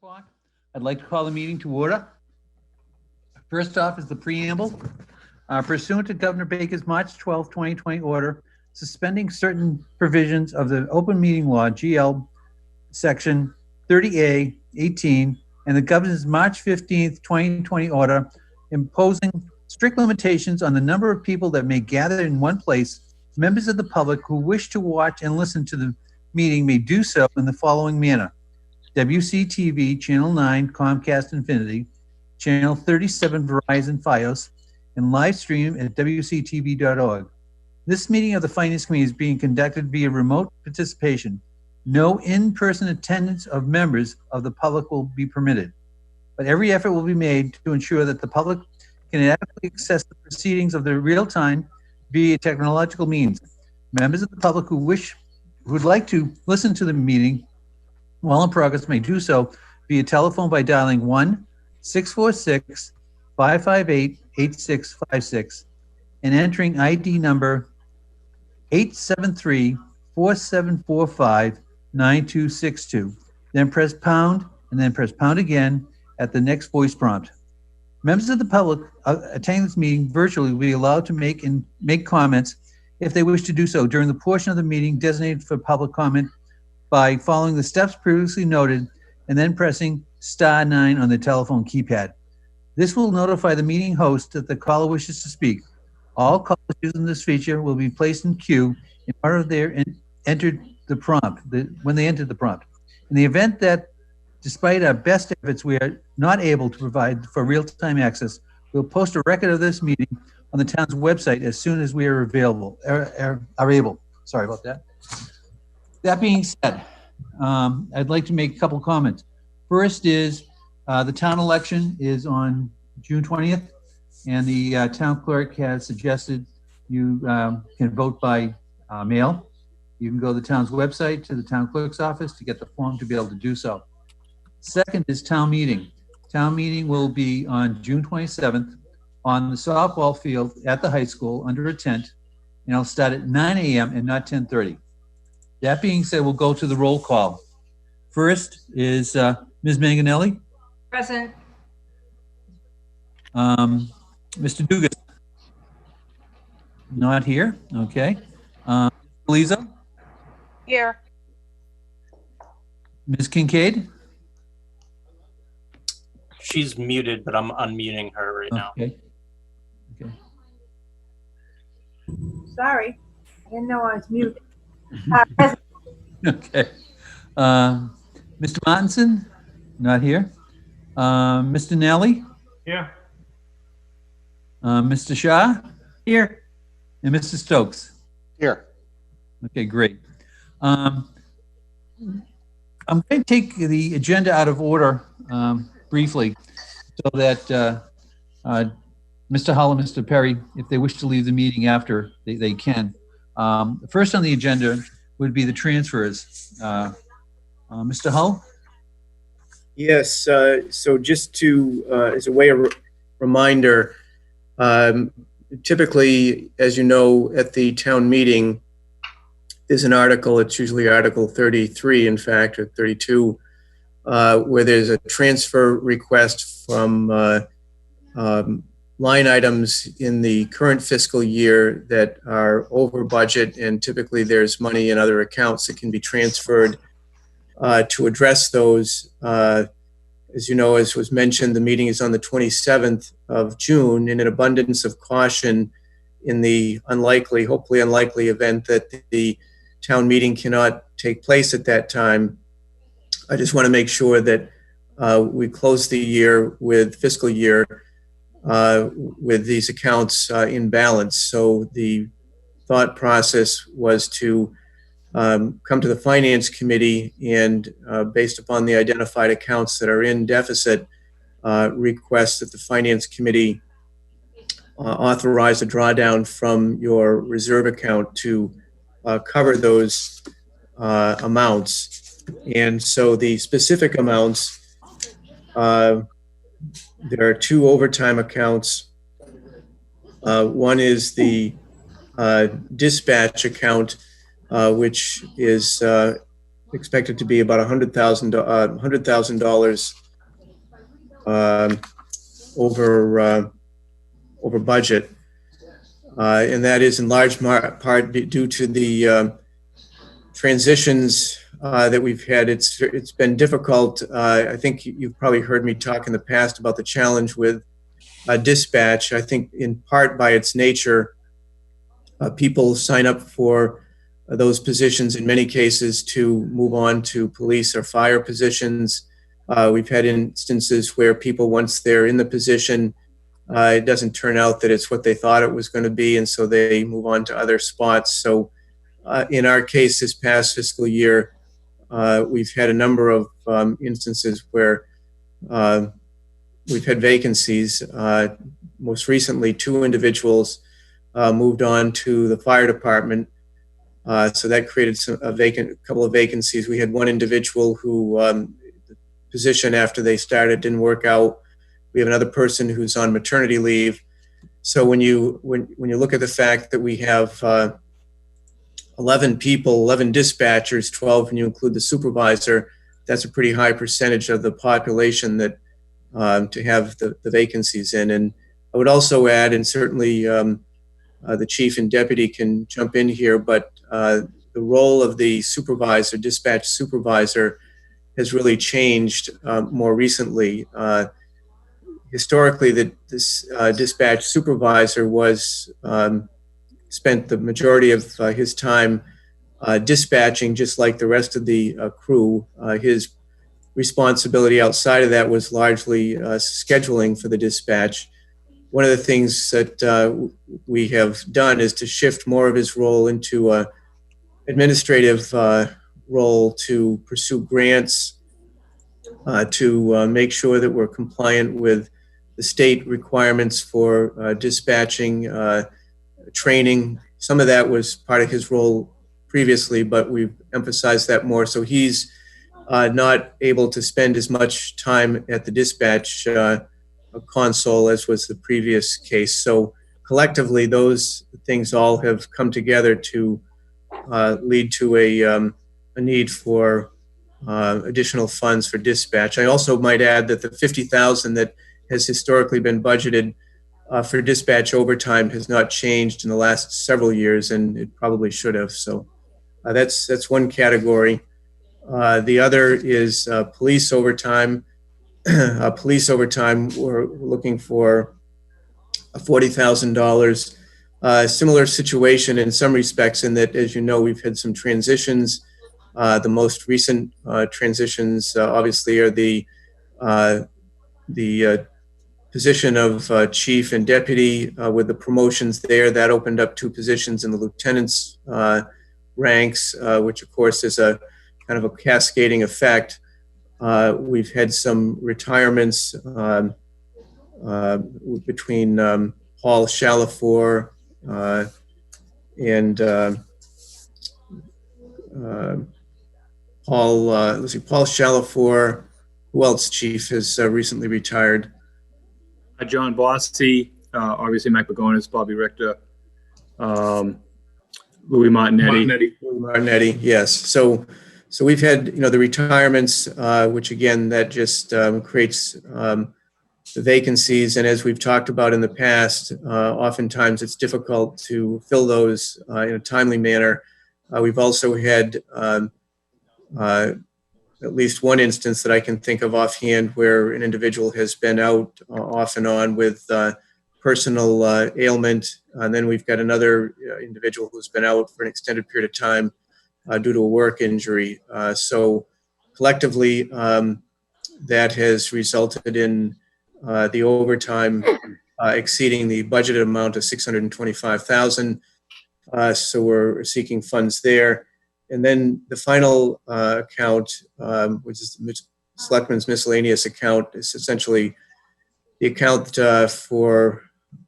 o'clock. I'd like to call the meeting to order. First off is the preamble. Pursuant to Governor Baker's March 12, 2020 order, suspending certain provisions of the Open Meeting Law, GL, Section 30A 18, and the Governor's March 15, 2020 order imposing strict limitations on the number of people that may gather in one place, members of the public who wish to watch and listen to the meeting may do so in the following manner. WCTV, Channel 9, Comcast Infinity, Channel 37, Verizon Fios, and live stream at wctv.org. This meeting of the Finance Committee is being conducted via remote participation. No in-person attendance of members of the public will be permitted, but every effort will be made to ensure that the public can adequately access the proceedings of the real-time via technological means. Members of the public who would like to listen to the meeting while in progress may do so via telephone by dialing 1-646-558-8656 and entering ID number 873-4745-9262. Then press pound and then press pound again at the next voice prompt. Members of the public attending this meeting virtually will be allowed to make comments if they wish to do so during the portion of the meeting designated for public comment by following the steps previously noted and then pressing *9 on the telephone keypad. This will notify the meeting host that the caller wishes to speak. All callers using this feature will be placed in queue in order they entered the prompt, when they entered the prompt. In the event that, despite our best efforts, we are not able to provide for real-time access, we'll post a record of this meeting on the town's website as soon as we are able. Sorry about that. That being said, I'd like to make a couple comments. First is the town election is on June 20th, and the town clerk has suggested you can vote by mail. You can go to the town's website, to the town clerk's office to get the form to be able to do so. Second is town meeting. Town meeting will be on June 27th on the softball field at the high school under a tent, and it'll start at 9 a.m. and not 10:30. That being said, we'll go to the roll call. First is Ms. Manganelli. Present. Mr. Dugas. Not here. Okay. Lisa. Here. Ms. Kincaid. She's muted, but I'm unmuting her right now. Okay. Sorry, I didn't know I was muted. Okay. Mr. Martinson, not here. Mr. Nelly. Here. Mr. Shaw. Here. And Mr. Stokes. Here. Okay, great. I'm going to take the agenda out of order briefly so that Mr. Hull and Mr. Perry, if they wish to leave the meeting after, they can. First on the agenda would be the transfers. Mr. Hull? Yes, so just to, as a way of reminder, typically, as you know, at the town meeting, there's an article, it's usually Article 33, in fact, or 32, where there's a transfer request from line items in the current fiscal year that are over budget, and typically there's money in other accounts that can be transferred to address those. As you know, as was mentioned, the meeting is on the 27th of June. In an abundance of caution, in the unlikely, hopefully unlikely event that the town meeting cannot take place at that time, I just want to make sure that we close the year with fiscal year with these accounts in balance. So the thought process was to come to the Finance Committee and, based upon the identified accounts that are in deficit, request that the Finance Committee authorize a drawdown from your reserve account to cover those amounts. And so the specific amounts, there are two overtime accounts. One is the dispatch account, which is expected to be about $100,000 over budget. And that is in large part due to the transitions that we've had. It's been difficult. I think you've probably heard me talk in the past about the challenge with dispatch. I think in part by its nature, people sign up for those positions in many cases to move on to police or fire positions. We've had instances where people, once they're in the position, it doesn't turn out that it's what they thought it was going to be, and so they move on to other spots. So in our case, this past fiscal year, we've had a number of instances where we've had vacancies. Most recently, 2 individuals moved on to the fire department. So that created a couple of vacancies. We had one individual who the position after they started didn't work out. We have another person who's on maternity leave. So when you look at the fact that we have 11 people, 11 dispatchers, 12 when you include the supervisor, that's a pretty high percentage of the population that to have the vacancies in. And I would also add, and certainly the chief and deputy can jump in here, but the role of the supervisor, dispatch supervisor, has really changed more recently. Historically, this dispatch supervisor was spent the majority of his time dispatching, just like the rest of the crew. His responsibility outside of that was largely scheduling for the dispatch. One of the things that we have done is to shift more of his role into an administrative role to pursue grants, to make sure that we're compliant with the state requirements for dispatching, training. Some of that was part of his role previously, but we've emphasized that more. So he's not able to spend as much time at the dispatch console as was the previous case. So collectively, those things all have come together to lead to a need for additional funds for dispatch. I also might add that the $50,000 that has historically been budgeted for dispatch overtime has not changed in the last several years, and it probably should have. So that's one category. The other is police overtime. Police overtime, we're looking for $40,000. Similar situation in some respects in that, as you know, we've had some transitions. The most recent transitions, obviously, are the position of chief and deputy with the promotions there. That opened up 2 positions in the lieutenant's ranks, which, of course, is a kind of a cascading effect. We've had some retirements between Paul Shalafor and Paul Shalafor. Who else, Chief, has recently retired? John Bossi, obviously Mike Pagonis, Bobby Richter, Louis Martinetti. Louis Martinetti, yes. So we've had, the retirements, which again, that just creates the vacancies. And as we've talked about in the past, oftentimes it's difficult to fill those in a timely manner. We've also had at least one instance that I can think of offhand where an individual has been out off and on with personal ailment. And then we've got another individual who's been out for an extended period of time due to a work injury. So collectively, that has resulted in the overtime exceeding the budgeted amount of $625,000. So we're seeking funds there. And then the final account, which is the Selectmen's Miscellaneous account, is essentially the account that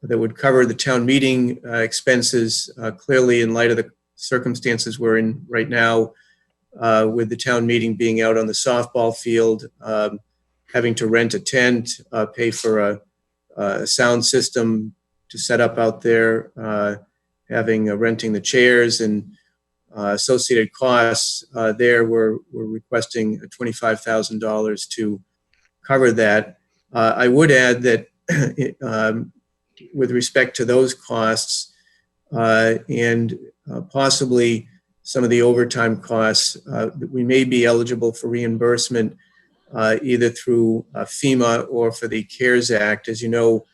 would cover the town meeting expenses. Clearly, in light of the circumstances we're in right now, with the town meeting being out on the softball field, having to rent a tent, pay for a sound system to set up out there, renting the chairs, and associated costs, there we're requesting $25,000 to cover that. I would add that with respect to those costs and possibly some of the overtime costs, we may be eligible for reimbursement either through FEMA or for the CARES Act. As you know,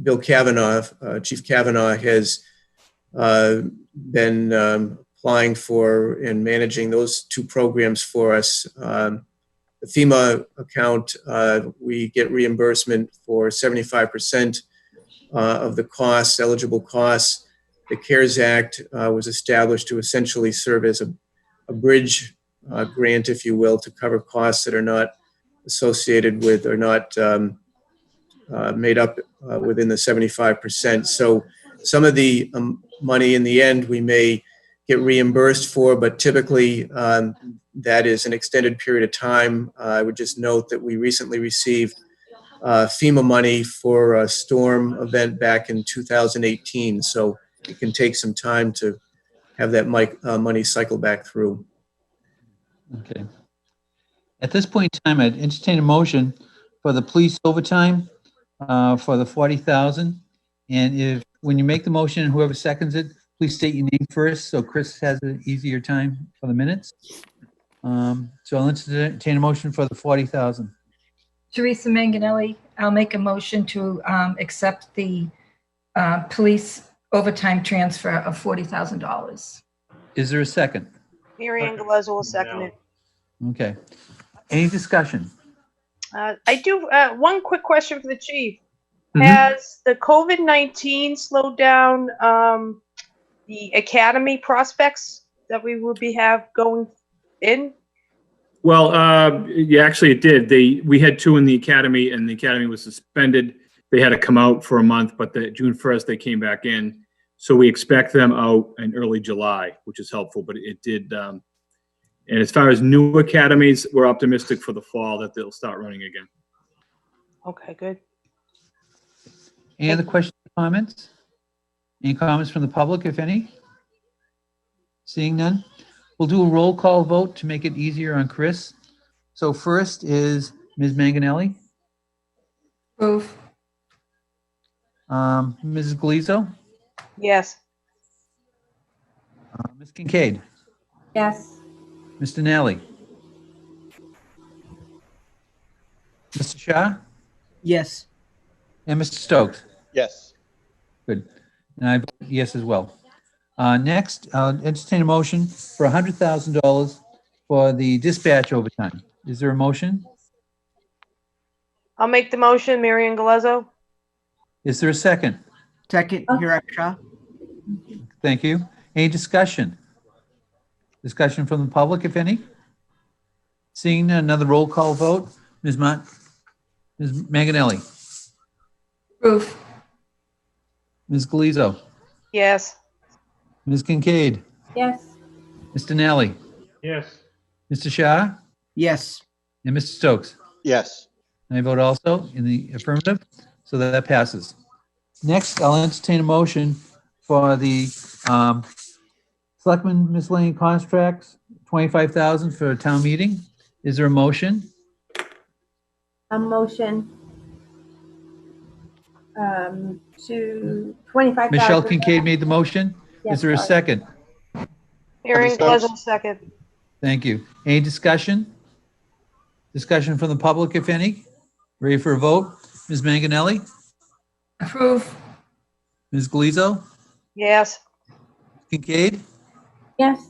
Bill Kavanaugh, Chief Kavanaugh, has been applying for and managing those two programs for us. The FEMA account, we get reimbursement for 75% of the costs, eligible costs. The CARES Act was established to essentially serve as a bridge grant, if you will, to cover costs that are not associated with or not made up within the 75%. So some of the money in the end we may get reimbursed for, but typically that is an extended period of time. I would just note that we recently received FEMA money for a storm event back in 2018. So it can take some time to have that money cycle back through. Okay. At this point in time, I'd entertain a motion for the police overtime for the 40,000. And if, when you make the motion, whoever seconds it, please state your name first, so Chris has an easier time for the minutes. So I'll entertain a motion for the 40,000. Teresa Manganelli, I'll make a motion to accept the police overtime transfer of $40,000. Is there a second? Mary Ann Galezza will second it. Okay. Any discussion? I do, one quick question for the chief. Mhm. Has the COVID-19 slowed down the academy prospects that we would have going in? Well, yeah, actually it did. We had two in the academy, and the academy was suspended. They had to come out for a month, but June 1st they came back in. So we expect them out in early July, which is helpful, but it did. And as far as new academies, we're optimistic for the fall that they'll start running again. Okay, good. Any other questions or comments? Any comments from the public, if any? Seeing none? We'll do a roll call vote to make it easier on Chris. So first is Ms. Manganelli, Approve. Mrs. Galizzo, Yes. Ms. Kincaid, Yes. Mr. Nally, Mr. Shah, Yes. and Mr. Stokes. Yes. Good. And I vote yes as well. Next, I'll entertain a motion for $100,000 for the dispatch overtime. Is there a motion? I'll make the motion, Mary Ann Galezza. Is there a second? Second, Hirak. Thank you. Any discussion? Discussion from the public, if any? Seeing none, another roll call vote. Ms. Manganelli, Approve. Ms. Galizzo, Yes. Ms. Kincaid, Yes. Mr. Nally, Yes. Mr. Shah, Yes. and Mr. Stokes. Yes. And I vote also in the affirmative, so that passes. Next, I'll entertain a motion for the Selectmen miscellaneous contracts, $25,000 for a town meeting. Is there a motion? A motion to 25,000. Michelle Kincaid made the motion. Yes, Is there a sorry. second? Mary Ann Galezza, second. Thank you. Any discussion? Discussion from the public, if any? Ready for a vote? Ms. Manganelli, Approve. Ms. Galizzo, Yes. Kincaid, Yes.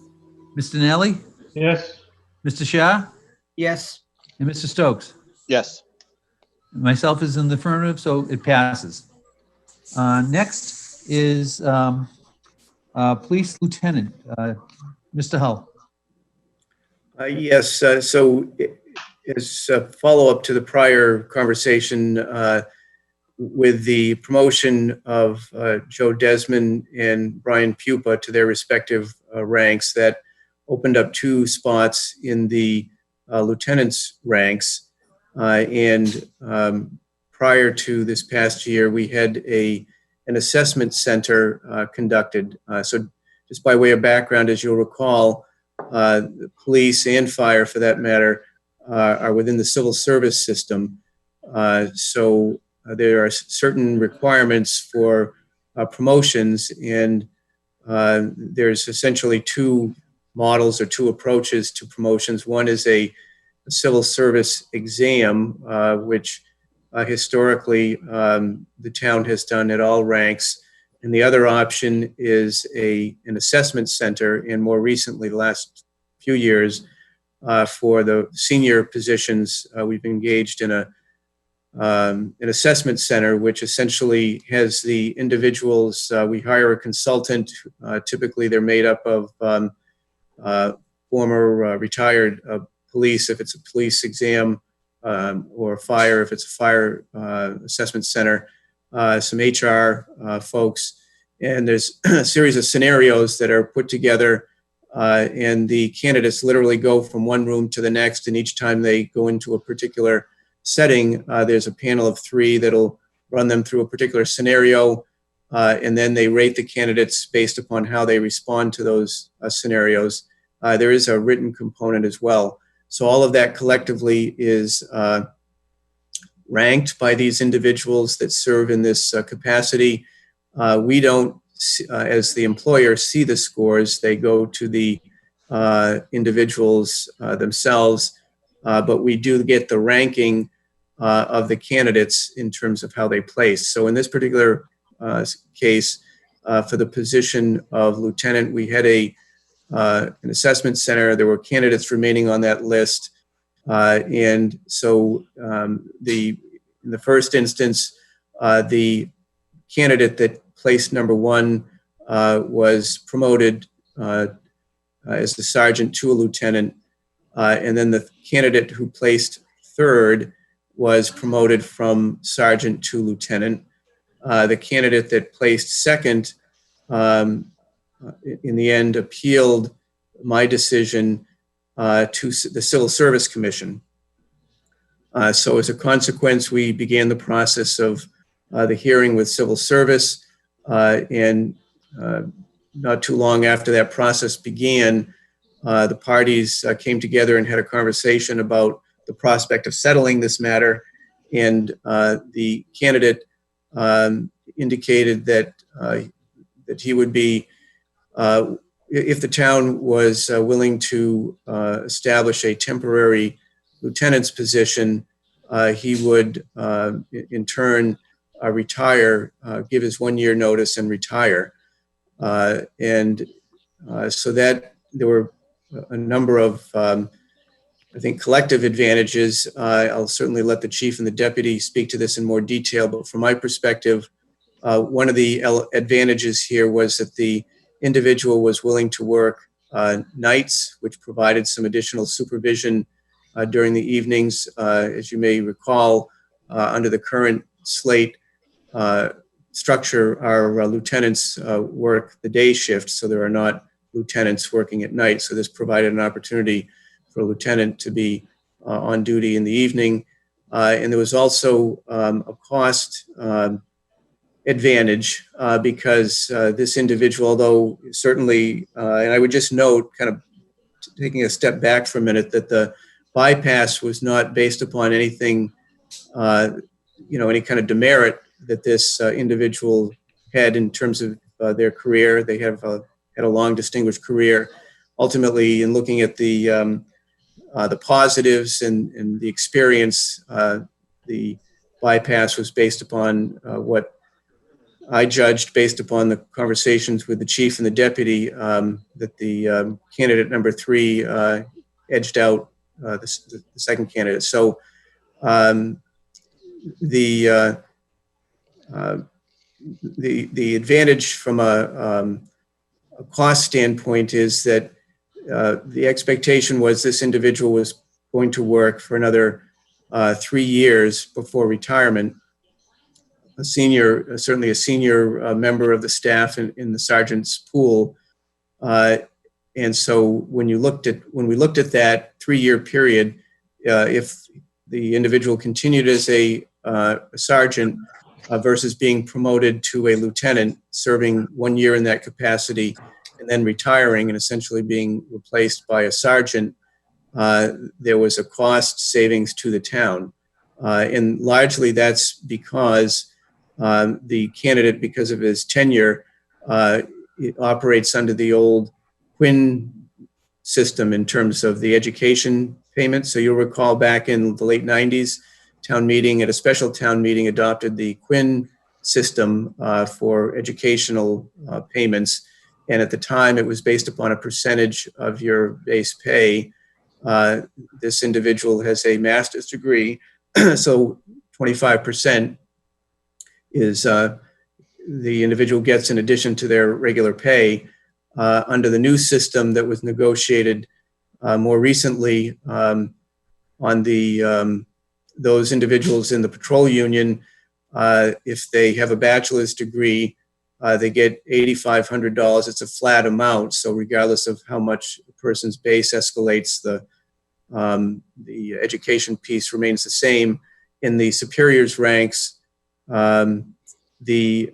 Mr. Nelly, Yes. Mr. Shah, Yes. and Mr. Stokes. Yes. Myself is in the affirmative, so it passes. Next is Police Lieutenant, Mr. Hull. Yes, so as a follow-up to the prior conversation with the promotion of Joe Desmond and Brian Pupa to their respective ranks, that opened up 2 spots in the lieutenant's ranks. And prior to this past year, we had an assessment center conducted. So just by way of background, as you'll recall, the police and fire, for that matter, are within the civil service system. So there are certain requirements for promotions, and there's essentially two models or two approaches to promotions. One is a civil service exam, which historically the town has done at all ranks. And the other option is an assessment center, and more recently, the last few years, for the senior positions, we've engaged in an assessment center, which essentially has the individuals. We hire a consultant. Typically, they're made up of former retired police, if it's a police exam, or fire, if it's a fire assessment center, some HR folks, and there's a series of scenarios that are put together, and the candidates literally go from one room to the next, and each time they go into a particular setting, there's a panel of three that'll run them through a particular scenario, and then they rate the candidates based upon how they respond to those scenarios. There is a written component as well. So all of that collectively is ranked by these individuals that serve in this capacity. We don't, as the employer, see the scores. They go to the individuals themselves, but we do get the ranking of the candidates in terms of how they place. So in this particular case, for the position of lieutenant, we had an assessment center. There were candidates remaining on that list. And so in the first instance, the candidate that placed number one was promoted as the sergeant to a lieutenant. And then the candidate who placed third was promoted from sergeant to lieutenant. The candidate that placed second, in the end, appealed my decision to the Civil Service Commission. So as a consequence, we began the process of the hearing with Civil Service, and not too long after that process began, the parties came together and had a conversation about the prospect of settling this matter, and the candidate indicated that he would be, if the town was willing to establish a temporary lieutenant's position, he would in turn retire, give his 1 year notice and retire. And so that there were a number of, I think, collective advantages. I'll certainly let the chief and the deputy speak to this in more detail, but from my perspective, one of the advantages here was that the individual was willing to work nights, which provided some additional supervision during the evenings. As you may recall, under the current slate structure, our lieutenants work the day shift, so there are not lieutenants working at night. So this provided an opportunity for a lieutenant to be on duty in the evening. And there was also a cost advantage because this individual, although certainly, and I would just note, kind of taking a step back for a minute, that the bypass was not based upon anything, any kind of demerit that this individual had in terms of their career. They have had a long, distinguished career. Ultimately, in looking at the positives and the experience, the bypass was based upon what I judged, based upon the conversations with the chief and the deputy, that the candidate number three edged out the second candidate. So the advantage from a cost standpoint is that the expectation was this individual was going to work for another 3 years before retirement. Certainly a senior member of the staff in the sergeant's pool. And so when we looked at that 3-year period, if the individual continued as a sergeant versus being promoted to a lieutenant, serving 1 year in that capacity, and then retiring and essentially being replaced by a sergeant, there was a cost savings to the town. And largely that's because the candidate, because of his tenure, it operates under the old Quinn system in terms of the education payments. So you'll recall back in the late 90s, town meeting, at a special town meeting, adopted the Quinn system for educational payments. And at the time, it was based upon a percentage of your base pay. This individual has a master's degree, so 25% is the individual gets in addition to their regular pay. Under the new system that was negotiated more recently on the those individuals in the patrol union, if they have a bachelor's degree, they get $8,500. It's a flat amount, so regardless of how much a person's base escalates, the education piece remains the same. In the superiors ranks, the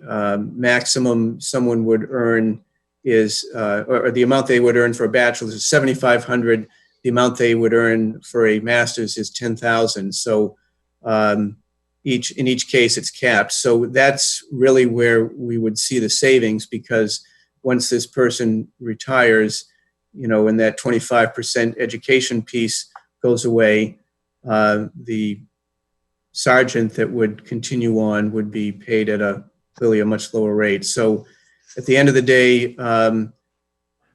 maximum someone would earn is, or the amount they would earn for a bachelor's is $7,500. The amount they would earn for a master's is $10,000. So in each case, it's capped. So that's really where we would see the savings, because once this person retires, and that 25% education piece goes away, the sergeant that would continue on would be paid at clearly a much lower rate. So at the end of the day,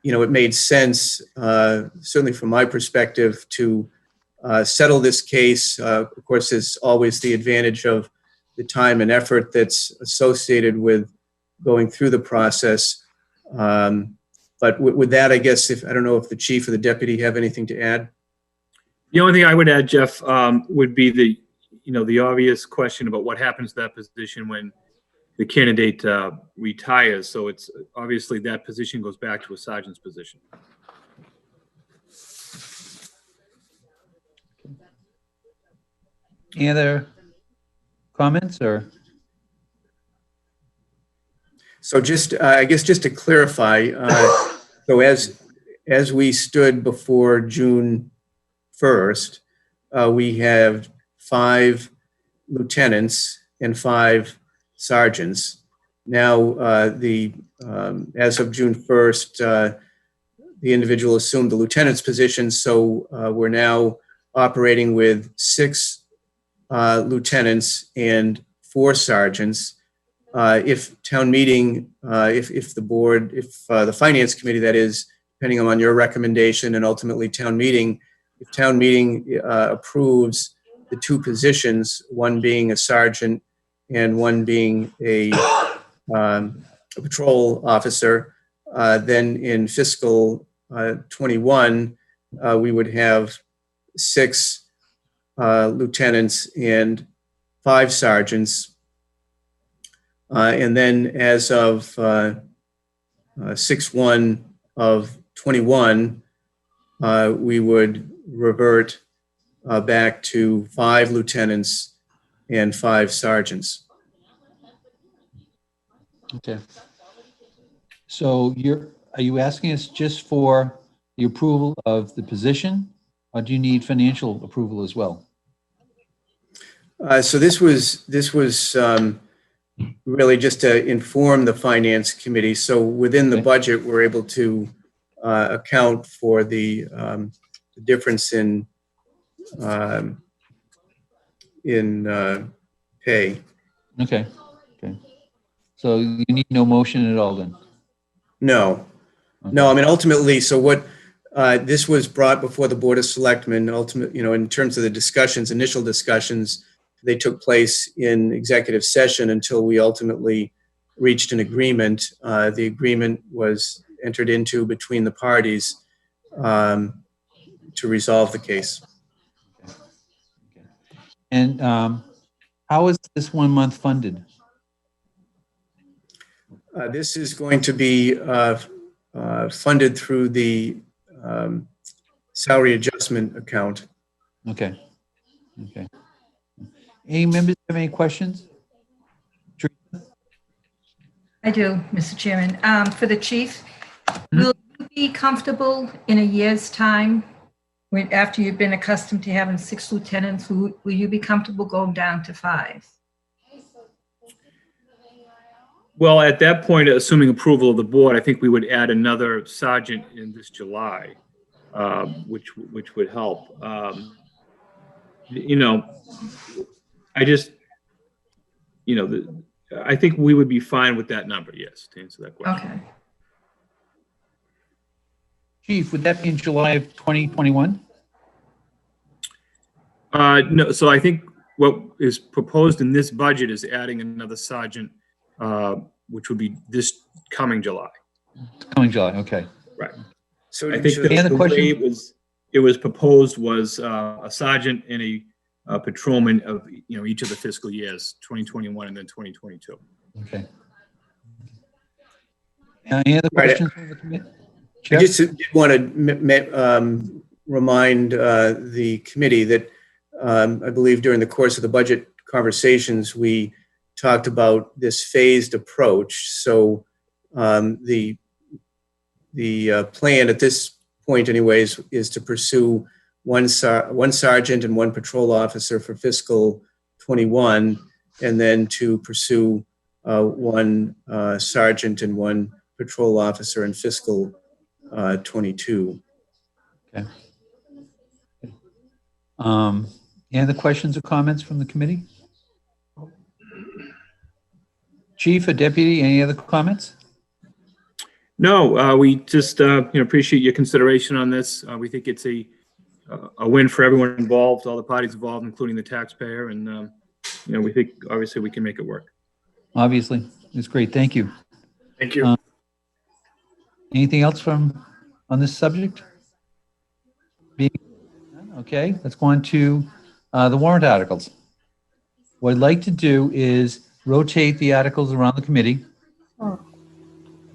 it made sense, certainly from my perspective, to settle this case. Of course, there's always the advantage of the time and effort that's associated with going through the process. But with that, I guess, I don't know if the chief or the deputy have anything to add. The only thing I would add, Jeff, would be the obvious question about what happens to that position when the candidate retires. So it's obviously that position goes back to a sergeant's position. Any other comments or? So I guess just to clarify, so as we stood before June 1st, we have 5 lieutenants and 5 sergeants. Now, as of June 1st, the individual assumed the lieutenant's position, so we're now operating with 6 lieutenants and 4 sergeants. If town meeting, if the board, if the finance committee, that is, depending on your recommendation, and ultimately town meeting, if town meeting approves the 2 positions, one being a sergeant and one being a patrol officer, then in fiscal 21, we would have 6 lieutenants and 5 sergeants. And then as of 6/1 of 21, we would revert back to 5 lieutenants and 5 sergeants. Okay. So are you asking us just for the approval of the position, or do you need financial approval as well? So this was really just to inform the finance committee. So within the budget, we're able to account for the difference in pay. Okay. So you need no motion at all then? No. Okay. No, I mean, ultimately, so what, this was brought before the Board of Selectmen, in terms of the discussions, initial discussions, they took place in executive session until we ultimately reached an agreement. The agreement was entered into between the parties to resolve the case. And how is this 1 month funded? This is going to be funded through the salary adjustment account. Okay. Any members have any questions? I do, Mr. Chairman. For the chief, Will you be comfortable in a year's time, when, after you've been accustomed to having 6 lieutenants, will you be comfortable going down to 5? Well, at that point, assuming approval of the board, I think we would add another sergeant in this July, which would help. You know, I just, you know, I think we would be fine with that number, yes, to answer that question. Okay. Chief, would that be in July of 2021? No, so I think what is proposed in this budget is adding another sergeant, which would be this coming July. Coming July, okay. Right. So I think Any other the way question? it was proposed was a sergeant and a patrolman of, you know, each of the fiscal years, 2021 and then 2022. Okay. Any other Right. questions from the committee? I Jeff? just did want to remind the committee that I believe during the course of the budget conversations, we talked about this phased approach. So the plan at this point anyways is to pursue one sergeant and one patrol officer for fiscal 21, and then to pursue one sergeant and one patrol officer in fiscal 22. Okay. Any other questions or comments from the committee? Chief or deputy, any other comments? No, we just appreciate your consideration on this. We think it's a win for everyone involved, all the parties involved, including the taxpayer, and we think obviously we can make it work. Obviously, it's great. Thank you. Thank you. Anything else on this subject? Okay, let's go on to the warrant articles. What I'd like to do is rotate the articles around the committee.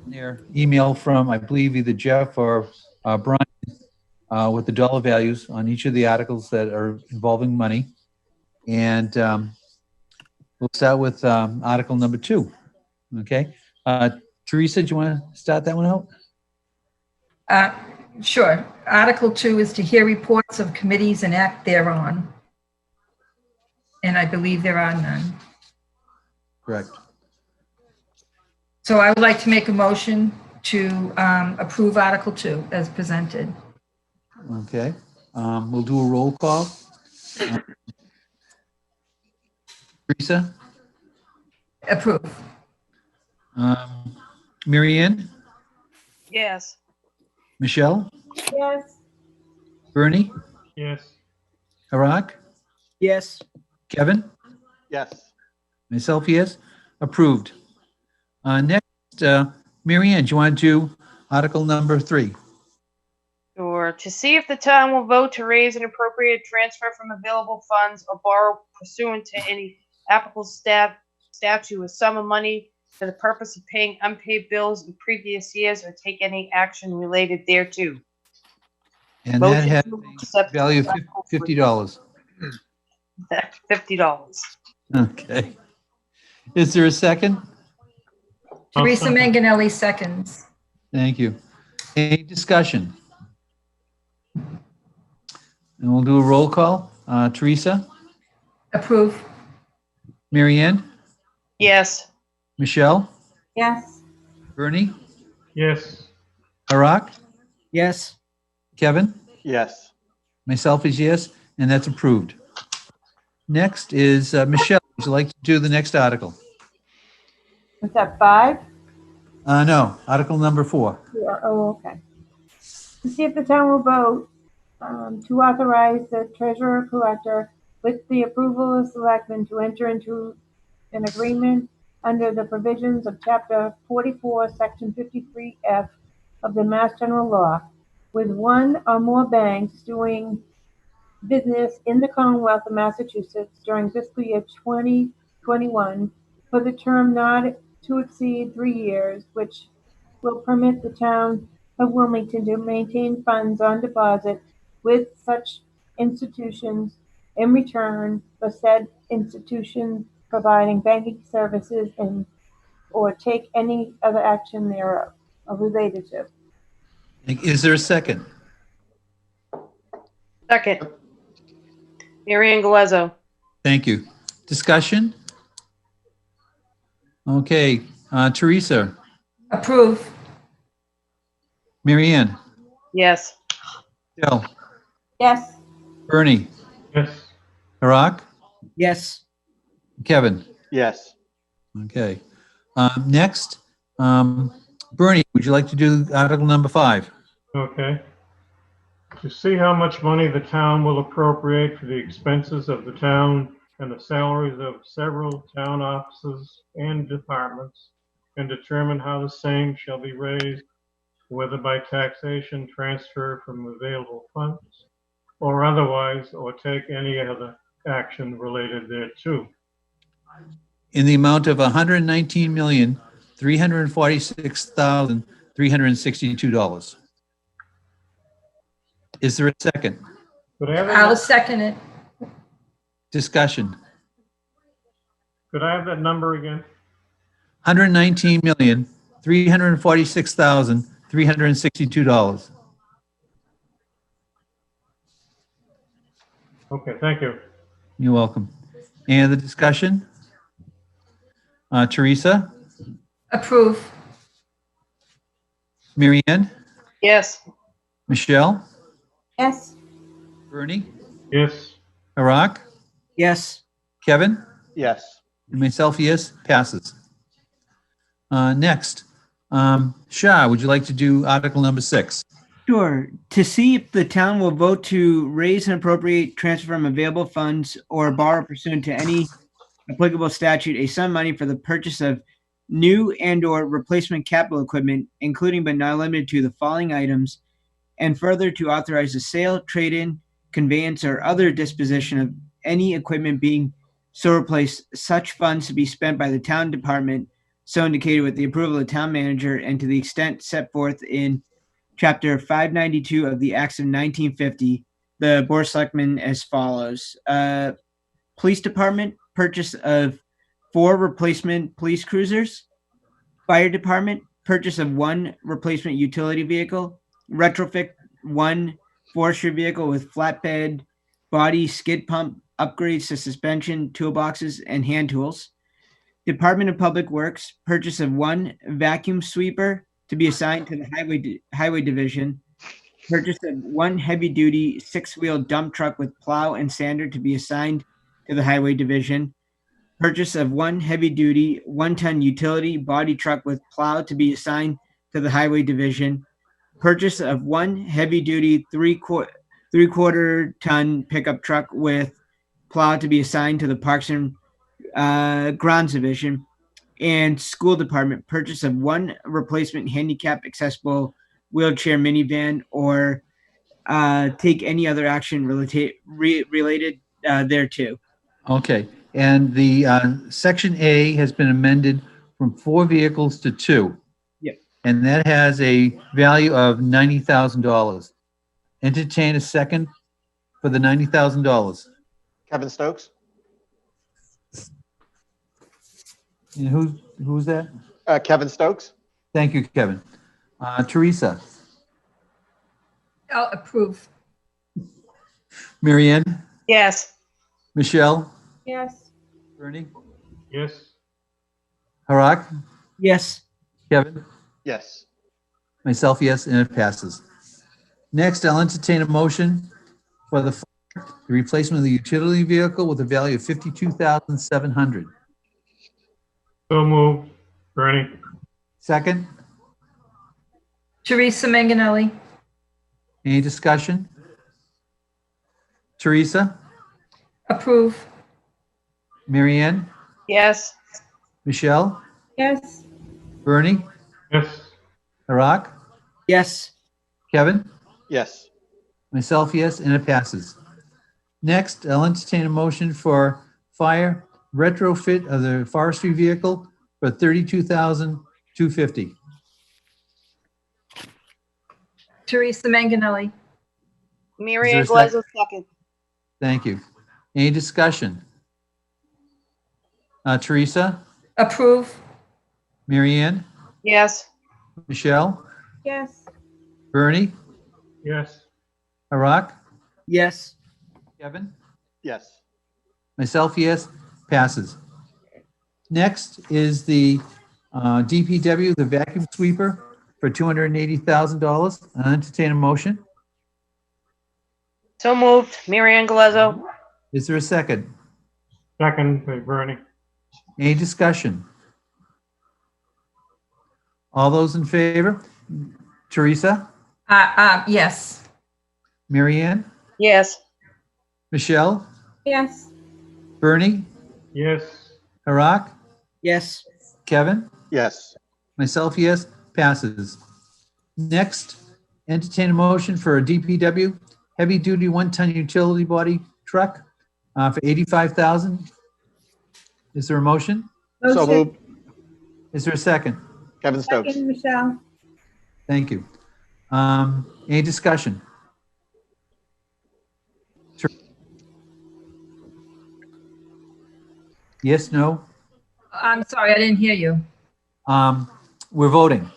Their email from, I believe, either Jeff or Brian with the dollar values on each of the articles that are involving money. And we'll start with article number 2. Okay. Teresa, do you want to start that one out? Sure. Article 2 is to hear reports of committees and act thereon. And I believe there are none. Correct. So I would like to make a motion to approve Article 2 as presented. Okay. We'll do a roll call. Teresa? Approve. Mary Ann? Yes. Michelle? Yes. Bernie? Yes. Harak? Yes. Kevin? Yes. Myself, yes. Approved. Next, Mary Ann, do you want to do article number 3? Or to see if the town will vote to raise an appropriate transfer from available funds or borrow pursuant to any applicable statute a sum of money for the purpose of paying unpaid bills in previous years or take any action related thereto. And that Motion has to a accept value of $50. $50. Okay. Is there a second? Teresa Manganelli seconds. Thank you. Any discussion? And we'll do a roll call. Teresa? Approve. Mary Ann? Yes. Michelle? Yes. Bernie? Yes. Harak? Yes. Kevin? Yes. Myself is yes, and that's approved. Next is Michelle. Would you like to do the next article? Is that 5? No, article number 4. Oh, okay. To see if the town will vote to authorize the treasurer collector with the approval of selectmen to enter into an agreement under the provisions of Chapter 44, Section 53F of the Mass General Law with one or more banks doing business in the Commonwealth of Massachusetts during fiscal year 2021 for the term not to exceed 3 years, which will permit the town of Wilmington to maintain funds on deposit with such institutions in return for said institutions providing banking services and or take any other action thereof related to. Is there a second? Second. Mary Ann Galezzo. Thank you. Discussion? Okay, Teresa, Approve. Mary Ann, Yes. Jill, Yes. Bernie, Yes. Harak, Yes. Kevin. Yes. Okay. Next, Bernie, would you like to do Article number 5? Okay. To see how much money the town will appropriate for the expenses of the town and the salaries of several town offices and departments, and determine how the same shall be raised, whether by taxation, transfer from available funds, or otherwise, or take any other action related thereto. In the amount of $119,346,362. Is there a second? Could I have I'll that, second it. Discussion. could I have that number again? $119,346,362. Okay, thank you. You're welcome. Any other discussion? Teresa, Approve. Mary Ann, Yes. Michelle, Yes. Bernie, Yes. Harak, Yes. Kevin, Yes. and myself, yes, passes. Next, Shah, would you like to do Article number 6? Sure. To see if the town will vote to raise and appropriate, transfer from available funds, or borrow pursuant to any applicable statute a sum of money for the purchase of new and/or replacement capital equipment, including but not limited to the following items, and further to authorize the sale, trade-in, conveyance, or other disposition of any equipment being so replaced, such funds to be spent by the town department so indicated with the approval of the town manager, and to the extent set forth in Chapter 592 of the Acts of 1950, the Board of Selectmen as follows. Police Department, purchase of 4 replacement police cruisers. Fire Department, purchase of 1 replacement utility vehicle. Retrofit 1 forestry vehicle with flatbed body, skid pump, upgrades to suspension, toolboxes, and hand tools. Department of Public Works, purchase of 1 vacuum sweeper to be assigned to the highway division. Purchase of 1 heavy-duty 6-wheel dump truck with plow and sander to be assigned to the highway division. Purchase of 1 heavy-duty 1-ton utility body truck with plow to be assigned to the highway division. Purchase of 1 heavy-duty 3/4 ton pickup truck with plow to be assigned to the Parks and Grounds division. And School Department, purchase of 1 replacement handicap accessible wheelchair minivan, or take any other action related thereto. Okay, and the Section A has been amended from 4 vehicles to 2. Yep. And that has a value of $90,000. Entertain a second for the $90,000. Kevin Stokes? And who's that? Kevin Stokes? Thank you, Kevin. Teresa, I'll approve. Mary Ann, Yes. Michelle, Yes. Bernie, Yes. Harak, Yes. Kevin, Yes. myself, yes, and it passes. Next, I'll entertain a motion for the replacement of the utility vehicle with a value of $52,700. So moved. Bernie? Second, Teresa Manganelli. any discussion? Teresa, Approve. Mary Ann, Yes. Michelle, Yes. Bernie, Yes. Harak, Yes. Kevin, Yes. myself, yes, and it passes. Next, I'll entertain a motion for fire retrofit of the forestry vehicle for $32,250. Teresa Manganelli. Mary Is Ann there a Galezzo, second. Thank you. Any discussion? Teresa, Approve. Mary Ann, Yes. Michelle, Yes. Bernie, Yes. Harak, Yes. Kevin, Yes. myself, yes, passes. Next is the DPW, the vacuum sweeper for $280,000. I'll entertain a motion. So moved. Mary Ann Galezzo. Is there a second? Second by Bernie. Any discussion? All those in favor? Teresa, Yes. Mary Ann, Yes. Michelle, yes, Bernie, Yes. Harak, Yes. Kevin, Yes. myself, yes, passes. Next, entertain a motion for a DPW heavy-duty one-ton utility body truck for $85,000. Is there a motion? So motion, moved. Is there a second? Kevin Stokes. second, Michelle, Thank you. Any discussion? Yes, no? I'm sorry, I didn't hear you. We're voting.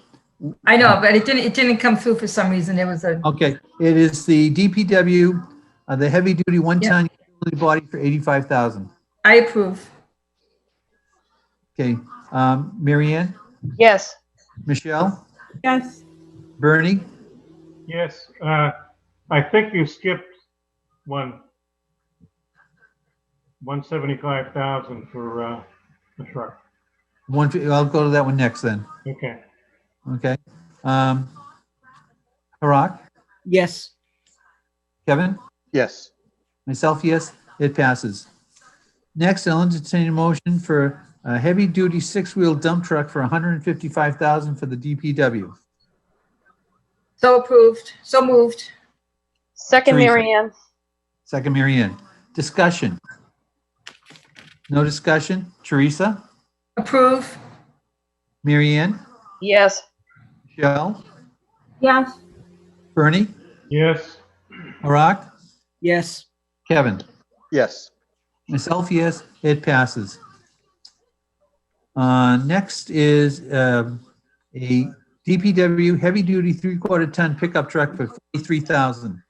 I know, but it didn't come through for some reason. There was a, Okay, it is the DPW, the heavy-duty one-ton utility body for $85,000. I approve. Okay, Mary Ann, Yes. Michelle, yes, Bernie, Yes. I think you skipped one. 175,000 for the truck. I'll go to that one next then. Okay. Okay. Harak, Yes. Kevin, Yes. myself, yes, it passes. Next, I'll entertain a motion for a heavy-duty six-wheel dump truck for $155,000 for the DPW. So approved. So moved. Second, Teresa. Mary Ann. Second, Mary Ann. Discussion? No discussion? Teresa, Approve. Mary Ann, Yes. Michelle, yes, Bernie, Yes. Harak, Yes. Kevin. Yes. Myself, yes, it passes. Next is a DPW heavy-duty three-quarter ton pickup truck for $43,000.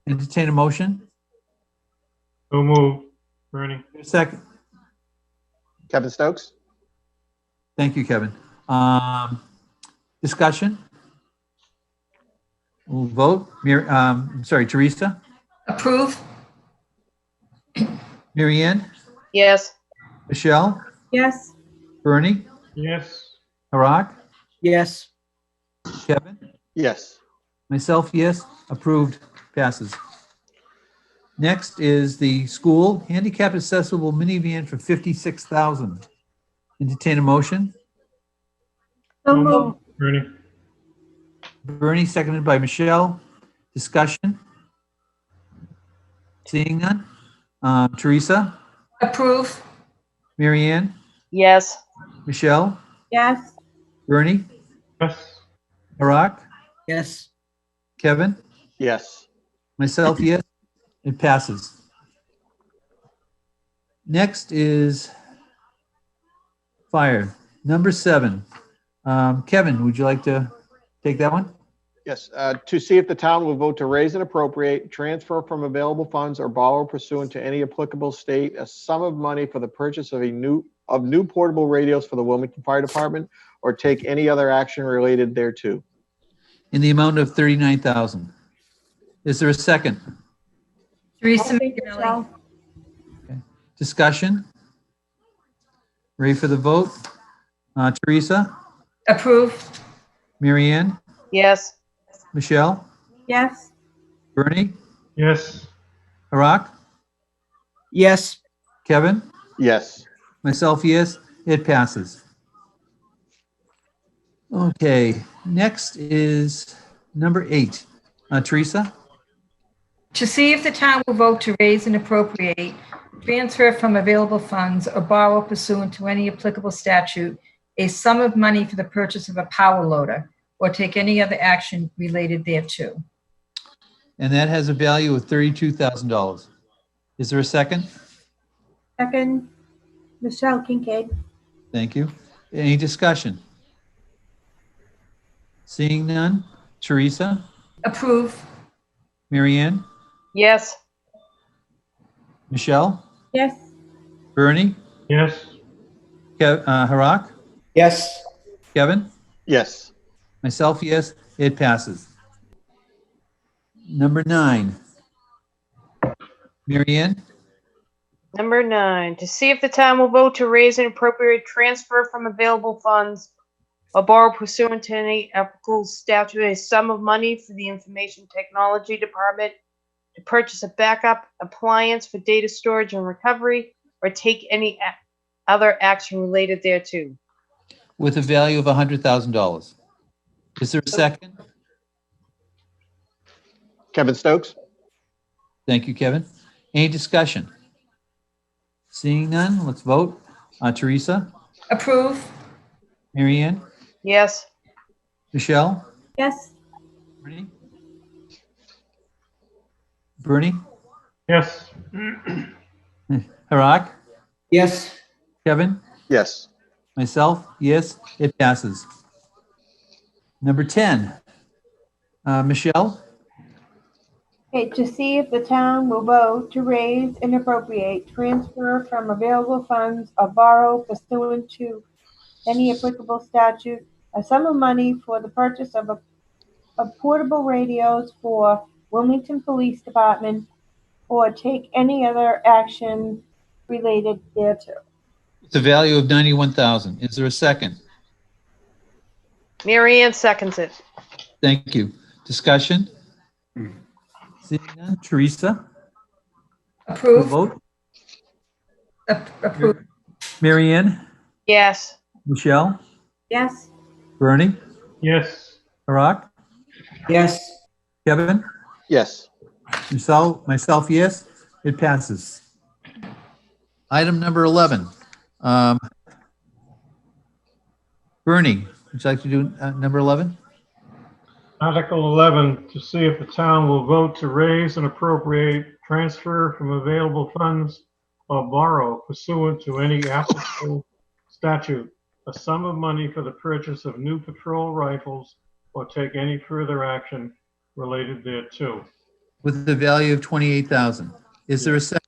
Entertain a motion? So moved. Bernie. Second. Kevin Stokes. Thank you, Kevin. Discussion? We'll vote. Teresa, Approve. Mary Ann, Yes. Michelle, yes, Bernie, Yes. Harak, Yes. Kevin. Yes. Myself, yes, approved, passes. Next is the school handicap accessible minivan for $56,000. Entertain a motion. so moved, Bernie. Bernie, seconded by Michelle. Discussion? Seeing none. Teresa, Approve. Mary Ann, Yes. Michelle, yes, Bernie, Yes. Harak, Yes. Kevin, Yes. myself, yes, it passes. Next is fire, number 7. Kevin, would you like to take that one? Yes. To see if the town will vote to raise and appropriate, transfer from available funds, or borrow pursuant to any applicable state a sum of money for the purchase of new portable radios for the Wilmington Fire Department, or take any other action related thereto. In the amount of $39,000. Is there a second? Teresa Thank you, Manganelli. Michelle. Discussion? Ready for the vote? Teresa, Approve. Mary Ann, Yes. Michelle, yes, Bernie, Yes. Harak, Yes. Kevin, Yes. myself, yes, it passes. Okay, next is number 8. Teresa, To see if the town will vote to raise and appropriate, transfer from available funds, or borrow pursuant to any applicable statute a sum of money for the purchase of a power loader, or take any other action related thereto. and that has a value of $32,000. Is there a second? second, Michelle Kincaid, Thank you. Any discussion? Seeing none. Teresa, Approve. Mary Ann, Yes. Michelle, yes, Bernie, yes, Harak, Yes. Kevin, yes, myself, yes, it passes. Number 9. Mary Ann, Number 9, to see if the town will vote to raise and appropriate transfer from available funds or borrow pursuant to any applicable statute a sum of money for the Information Technology Department to purchase a backup appliance for data storage and recovery, or take any other action related thereto. with a value of $100,000. Is there a second? Kevin Stokes, Thank you, Kevin. Any discussion? Seeing none, let's vote. Teresa, Approve. Mary Ann, Yes. Michelle, yes, Bernie? Bernie, yes, Harak, Yes. Kevin, yes, myself, yes, it passes. Number 10, Michelle, okay, to see if the town will vote to raise and appropriate, transfer from available funds or borrow pursuant to any applicable statute, a sum of money for the purchase of portable radios for Wilmington Police Department, or take any other action related thereto. with a value of $91,000. Is there a second? Mary Ann seconds it. Thank you. Discussion? Seeing none, Teresa, we'll Approve. vote. Approve. Mary Ann, Yes. Michelle, Yes, Bernie, yes, Harak, Yes. Kevin, yes, myself, yes, it passes. Item number 11. Bernie, would you like to do number 11? Article 11, to see if the town will vote to raise and appropriate, transfer from available funds, or borrow pursuant to any applicable statute a sum of money for the purchase of new patrol rifles, or take any further action related thereto. With the value of $28,000. Is there a second?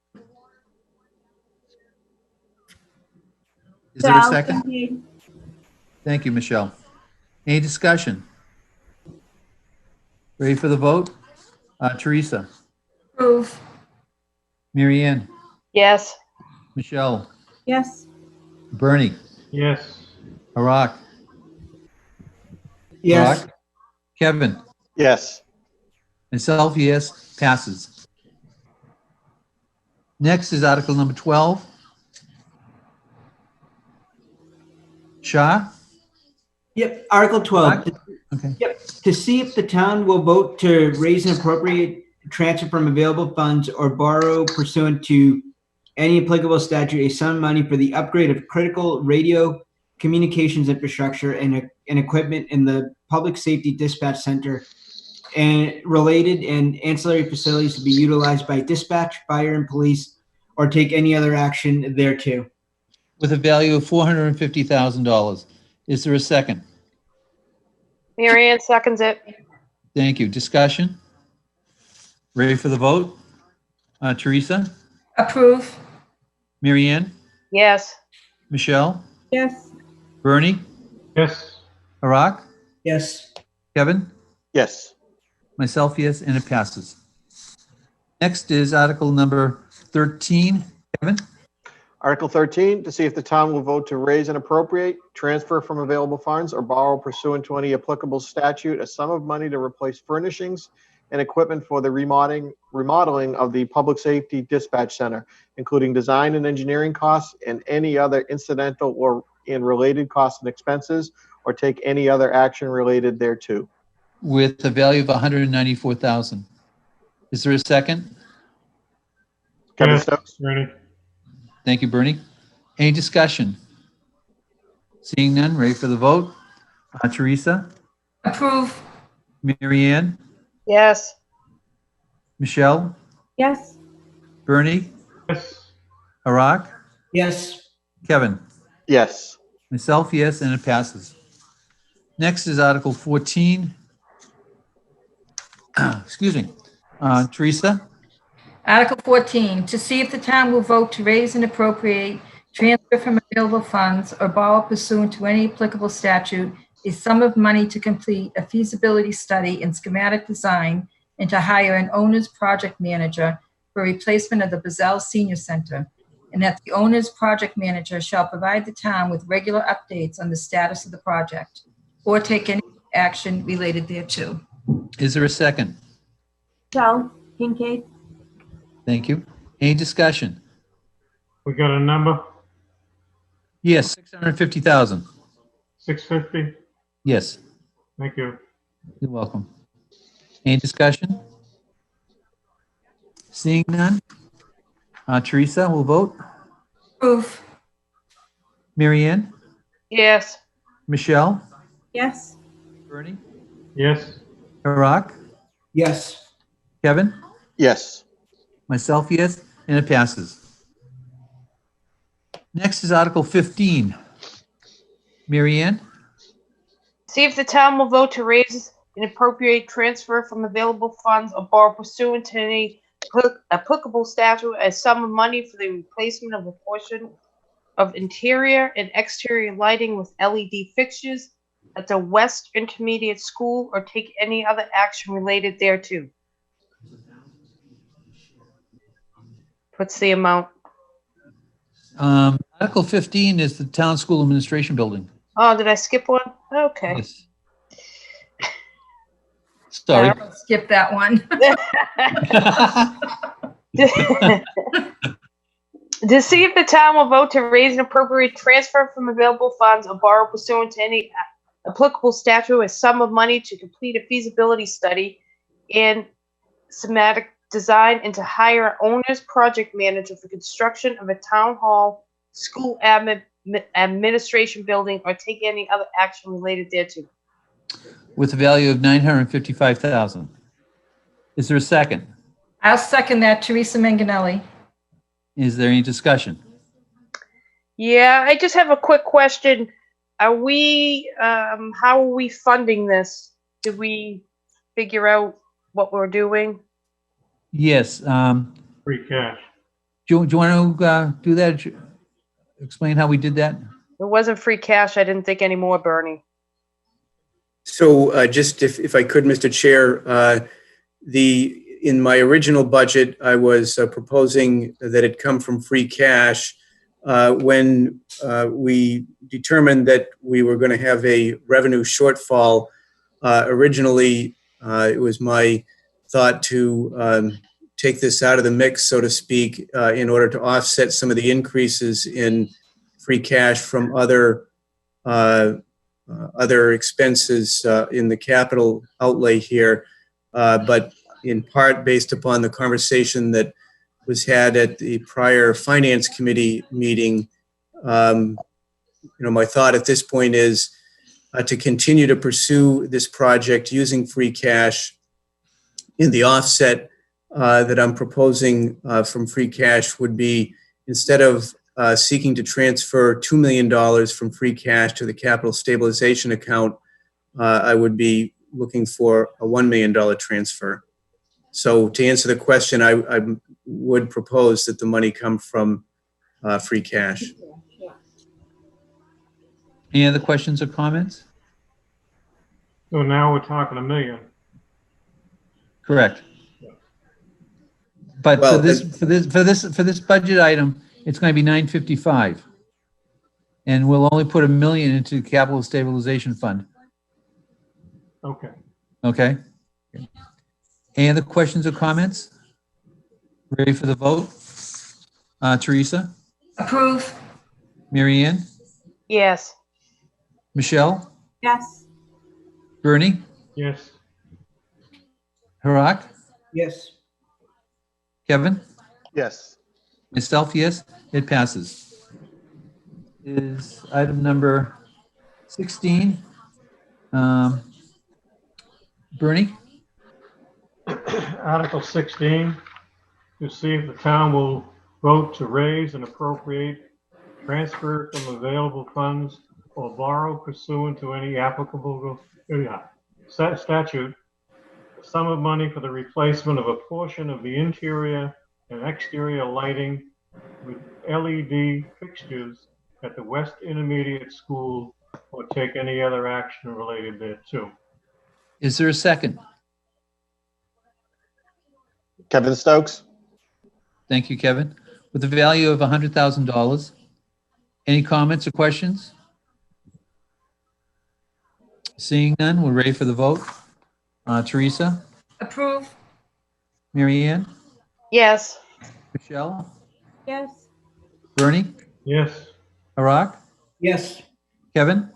Is there a Sal, second? indeed. Thank you, Michelle. Any discussion? Ready for the vote? Teresa, Approve. Mary Ann, Yes. Michelle, Yes, Bernie, Yes, Harak, Yes. Harak, Kevin, yes, myself, yes, passes. Next is Article number 12. Shah? Yep. Article 12. Okay. Yep. To see if the town will vote to raise and appropriate, transfer from available funds or borrow pursuant to any applicable statute a sum of money for the upgrade of critical radio communications infrastructure and equipment in the Public Safety Dispatch Center and related and ancillary facilities to be utilized by dispatch, fire, and police, or take any other action thereto. With a value of $450,000. Is there a second? Mary Ann seconds it. Thank you. Discussion? Ready for the vote? Teresa, Approve. Mary Ann, Yes. Michelle, yes, Bernie, yes, Harak, Yes. Kevin, yes, myself, yes, and it passes. Next is Article number 13. Kevin? Article 13, to see if the town will vote to raise and appropriate, transfer from available funds, or borrow pursuant to any applicable statute a sum of money to replace furnishings and equipment for the remodeling of the Public Safety Dispatch Center, including design and engineering costs and any other incidental or in related costs and expenses, or take any other action related thereto. With a value of $194,000. Is there a second? Kevin yes, Stokes, Bernie, Thank you, Bernie. Any discussion? Seeing none, ready for the vote? Teresa, Approve. Mary Ann, Yes. Michelle, yes, Bernie, yes, Harak, Yes. Kevin. yes, Myself, yes, and it passes. Next is Article 14. Excuse me. Teresa? Article 14, to see if the town will vote to raise and appropriate, transfer from available funds, or borrow pursuant to any applicable statute a sum of money to complete a feasibility study and schematic design and to hire an owner's project manager for replacement of the Bazell Senior Center, and that the owner's project manager shall provide the town with regular updates on the status of the project or take any action related thereto. Is there a second? Shell, Kincaid, Thank you. Any discussion? We got a number, Yes, 650,000. 650? Yes, Thank you. you're welcome. Any discussion? Seeing none? Teresa will vote. Approve. Mary Ann? Yes. Michelle? yes, Bernie? Yes, Barak? Yes. Kevin? yes, Myself, yes, and it passes. Next is Article 15. Mary Ann? See if the town will vote to raise and appropriate, transfer from available funds, or borrow pursuant to any applicable statute a sum of money for the replacement of a portion of interior and exterior lighting with LED fixtures at the West Intermediate School, or take any other action related thereto. What's the amount? Article 15 is the Town School Administration Building. Oh, did I skip one? Okay. Yes. Sorry. I'll skip that one. To see if the town will vote to raise and appropriate, transfer from available funds, or borrow pursuant to any applicable statute a sum of money to complete a feasibility study and schematic design, and to hire an owner's project manager for construction of a town hall, school administration building, or take any other action related thereto. With a value of 955,000. Is there a second? I'll second that. Teresa Manganelli. Is there any discussion? Yeah, I just have a quick question. Are we, how are we funding this? Did we figure out what we're doing? Yes. free cash. Do you want to do that? Explain how we did that? It wasn't free cash. I didn't think anymore, Bernie. So just if I could, Mr. Chair, in my original budget, I was proposing that it come from free cash. When we determined that we were going to have a revenue shortfall, originally it was my thought to take this out of the mix, so to speak, in order to offset some of the increases in free cash from other expenses in the capital outlay here, but in part based upon the conversation that was had at the prior finance committee meeting. My thought at this point is to continue to pursue this project using free cash. In the offset that I'm proposing from free cash would be, instead of seeking to transfer $2 million from free cash to the capital stabilization account, I would be looking for a $1 million transfer. So to answer the question, I would propose that the money come from free cash. Any other questions or comments? So now we're talking $1 million. Correct. But Well, for this budget item, it's going to be 955. And we'll only put $1 million into the capital stabilization fund. Okay. Okay? Any other questions or comments? Ready for the vote? Teresa? Approve. Mary Ann? Yes. Michelle? yes, Bernie? Yes, Harak? Yes. Kevin? yes. Myself, yes, it passes. Is item number 16. Bernie? Article 16, to see if the town will vote to raise and appropriate, transfer from available funds, or borrow pursuant to any applicable statute, a sum of money for the replacement of a portion of the interior and exterior lighting with LED fixtures at the West Intermediate School, or take any other action related thereto. Is there a second? Kevin Stokes? Thank you, Kevin. With a value of $100,000. Any comments or questions? Seeing none, we're ready for the vote. Teresa, Approve. Mary Ann, Yes. Michelle, yes, Bernie, Yes, Harak, Yes. Kevin,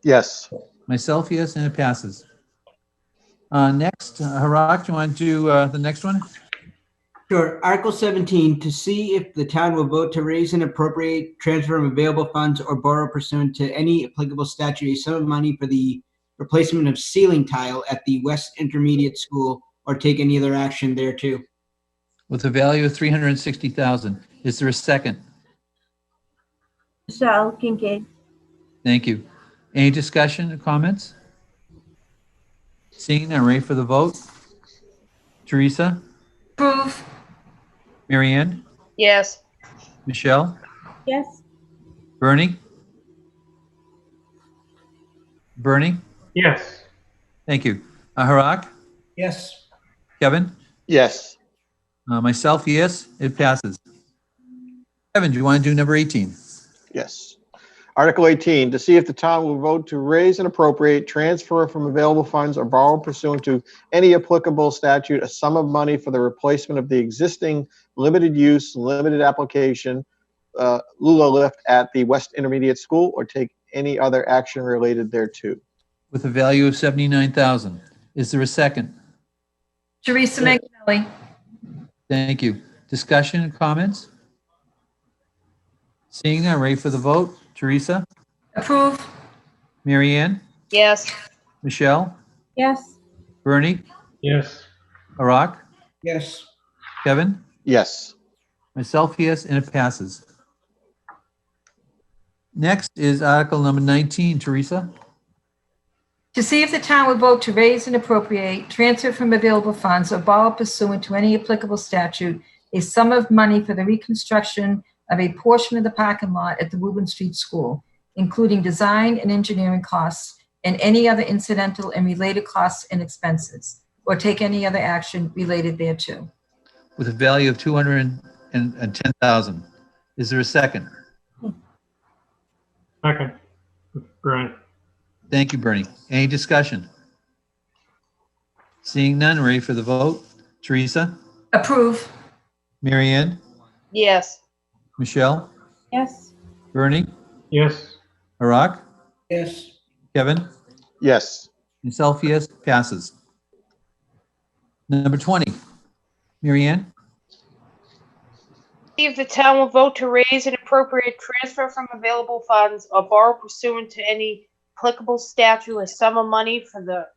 Yes. myself, yes, and it passes. Next, Harak, do you want to do the next one? Sure. Article 17, to see if the town will vote to raise and appropriate, transfer from available funds, or borrow pursuant to any applicable statute a sum of money for the replacement of ceiling tile at the West Intermediate School, or take any other action thereto. With a value of $360,000. Is there a second? Michelle Kincaid, Thank you. Any discussion or comments? Seeing none, ready for the vote. Teresa, Approve. Mary Ann, Yes. Michelle, yes, Bernie? Bernie? yes, Thank you. Harak, Yes. Kevin? Yes. Myself, yes, it passes. Kevin, do you want to do number 18? Yes. Article 18, to see if the town will vote to raise and appropriate, transfer from available funds, or borrow pursuant to any applicable statute a sum of money for the replacement of the existing limited use, limited application Lula lift at the West Intermediate School, or take any other action related thereto. With a value of $79,000. Is there a second? Teresa Manganelli. Thank you. Discussion and comments? Seeing none, ready for the vote. Teresa, Approve. Mary Ann, Yes. Michelle, yes, Bernie, yes, Harak, Yes. Kevin? Yes. Myself, yes, and it passes. Next is Article number 19. Teresa? To see if the town would vote to raise and appropriate, transfer from available funds, or borrow pursuant to any applicable statute a sum of money for the reconstruction of a portion of the parking lot at the Woburn Street School, including design and engineering costs and any other incidental and related costs and expenses, or take any other action related thereto. With a value of $210,000. Is there a second? second, Brian, Thank you, Bernie. Any discussion? Seeing none, ready for the vote. Teresa, Approve. Mary Ann, Yes. Michelle, yes, Bernie, yes, Harak, Yes. Kevin? Yes. Myself, yes, passes. Number 20. Mary Ann? See if the town will vote to raise and appropriate, transfer from available funds, or borrow pursuant to any applicable statute a sum of money for the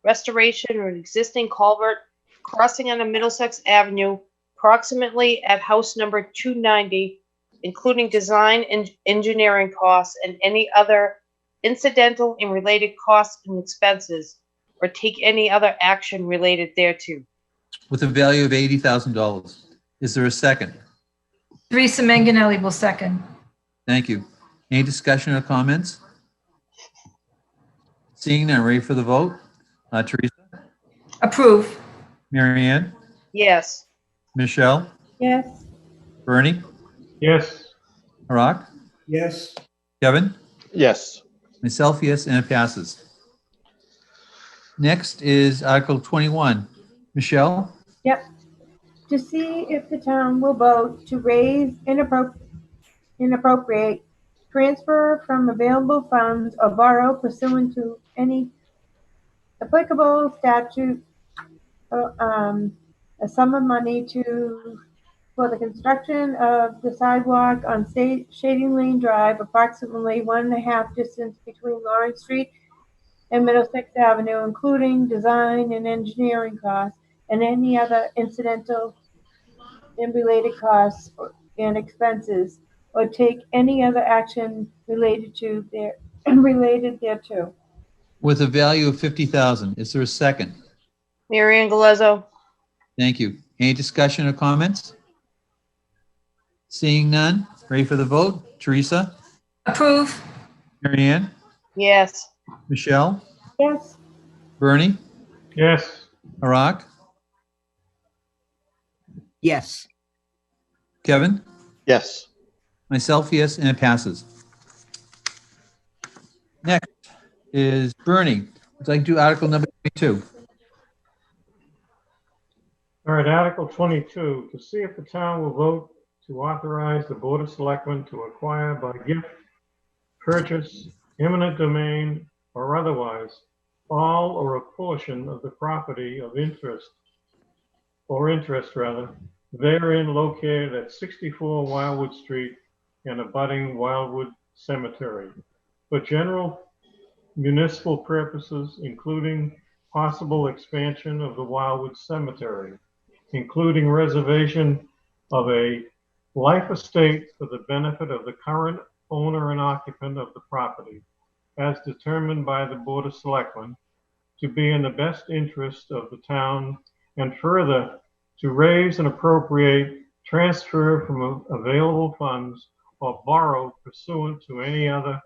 restoration of an existing culvert crossing on Middlesex Avenue, approximately at house number 290, including design and engineering costs and any other incidental and related costs and expenses, or take any other action related thereto. With a value of $80,000. Is there a second? Teresa Manganelli will second. Thank you. Any discussion or comments? Seeing none, ready for the vote. Teresa, Approve. Mary Ann, Yes. Michelle, yes, Bernie, yes, Harak, Yes. Kevin? Yes. Myself, yes, and it passes. Next is Article 21. Michelle? yep. To see if the town will vote to raise and appropriate, transfer from available funds, or borrow pursuant to any applicable statute a sum of money for the construction of the sidewalk on Shading Lane Drive, approximately 1.5 distance between Lawrence Street and Middlesex Avenue, including design and engineering costs and any other incidental and related costs and expenses, or take any other action related thereto. With a value of $50,000. Is there a second? Mary Ann Galezzo. Thank you. Any discussion or comments? Seeing none, ready for the vote? Teresa, Approve. Mary Ann, Yes. Michelle, yes, Bernie, yes, Arak, Yes. Kevin, yes. myself, yes, and it passes. Next is Bernie. Would you like to do Article number 22? all right, Article 22, to see if the town will vote to authorize the Board of Selectmen to acquire by gift, purchase, eminent domain, or otherwise, all or a portion of the property of interest, therein located at 64 Wildwood Street and abutting Wildwood Cemetery, for general municipal purposes, including possible expansion of the Wildwood Cemetery, including reservation of a life estate for the benefit of the current owner and occupant of the property, as determined by the Board of Selectmen, to be in the best interest of the town, and further, to raise and appropriate, transfer from available funds, or borrow pursuant to any other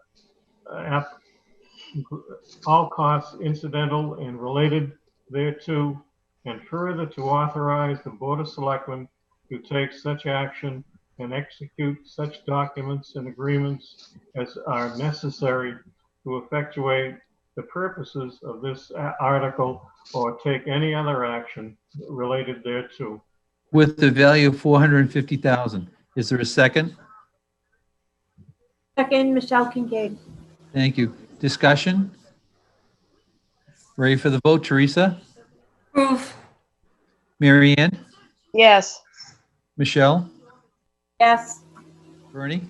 all costs incidental and related thereto, and further to authorize the Board of Selectmen to take such action and execute such documents and agreements as are necessary to effectuate the purposes of this article, or take any other action related thereto. With the value of $450,000. Is there a second? second, Michelle Kincaid, Thank you. Discussion? Ready for the vote? Teresa, Approve. Mary Ann, Yes. Michelle, yes, Bernie,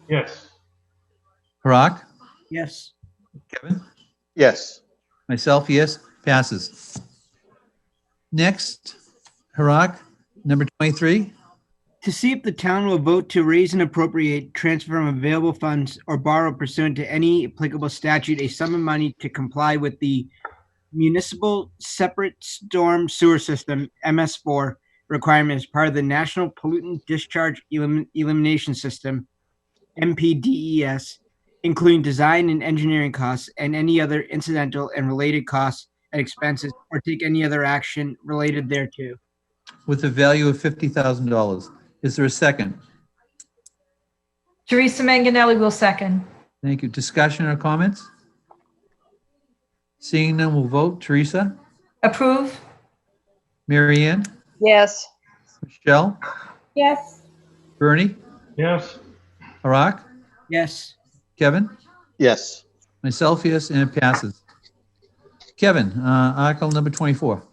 Yes, Arak, Yes. Kevin, Yes, myself, yes, passes. Next, Arak, number 23. To see if the town will vote to raise and appropriate, transfer from available funds, or borrow pursuant to any applicable statute a sum of money to comply with the Municipal Separate Storm Sewer System (MS4) requirement as part of the National Pollutant Discharge Elimination System (NPDES), including design and engineering costs and any other incidental and related costs and expenses, or take any other action related thereto. With a value of $50,000. Is there a second? Teresa Manganelli will second. Thank you. Discussion or comments? Seeing none, we'll vote. Teresa, Approve. Mary Ann, Yes. Michelle, yes, Bernie, yes, Arak, Yes. Kevin, yes. myself, yes, and it passes. Kevin, Article number 24.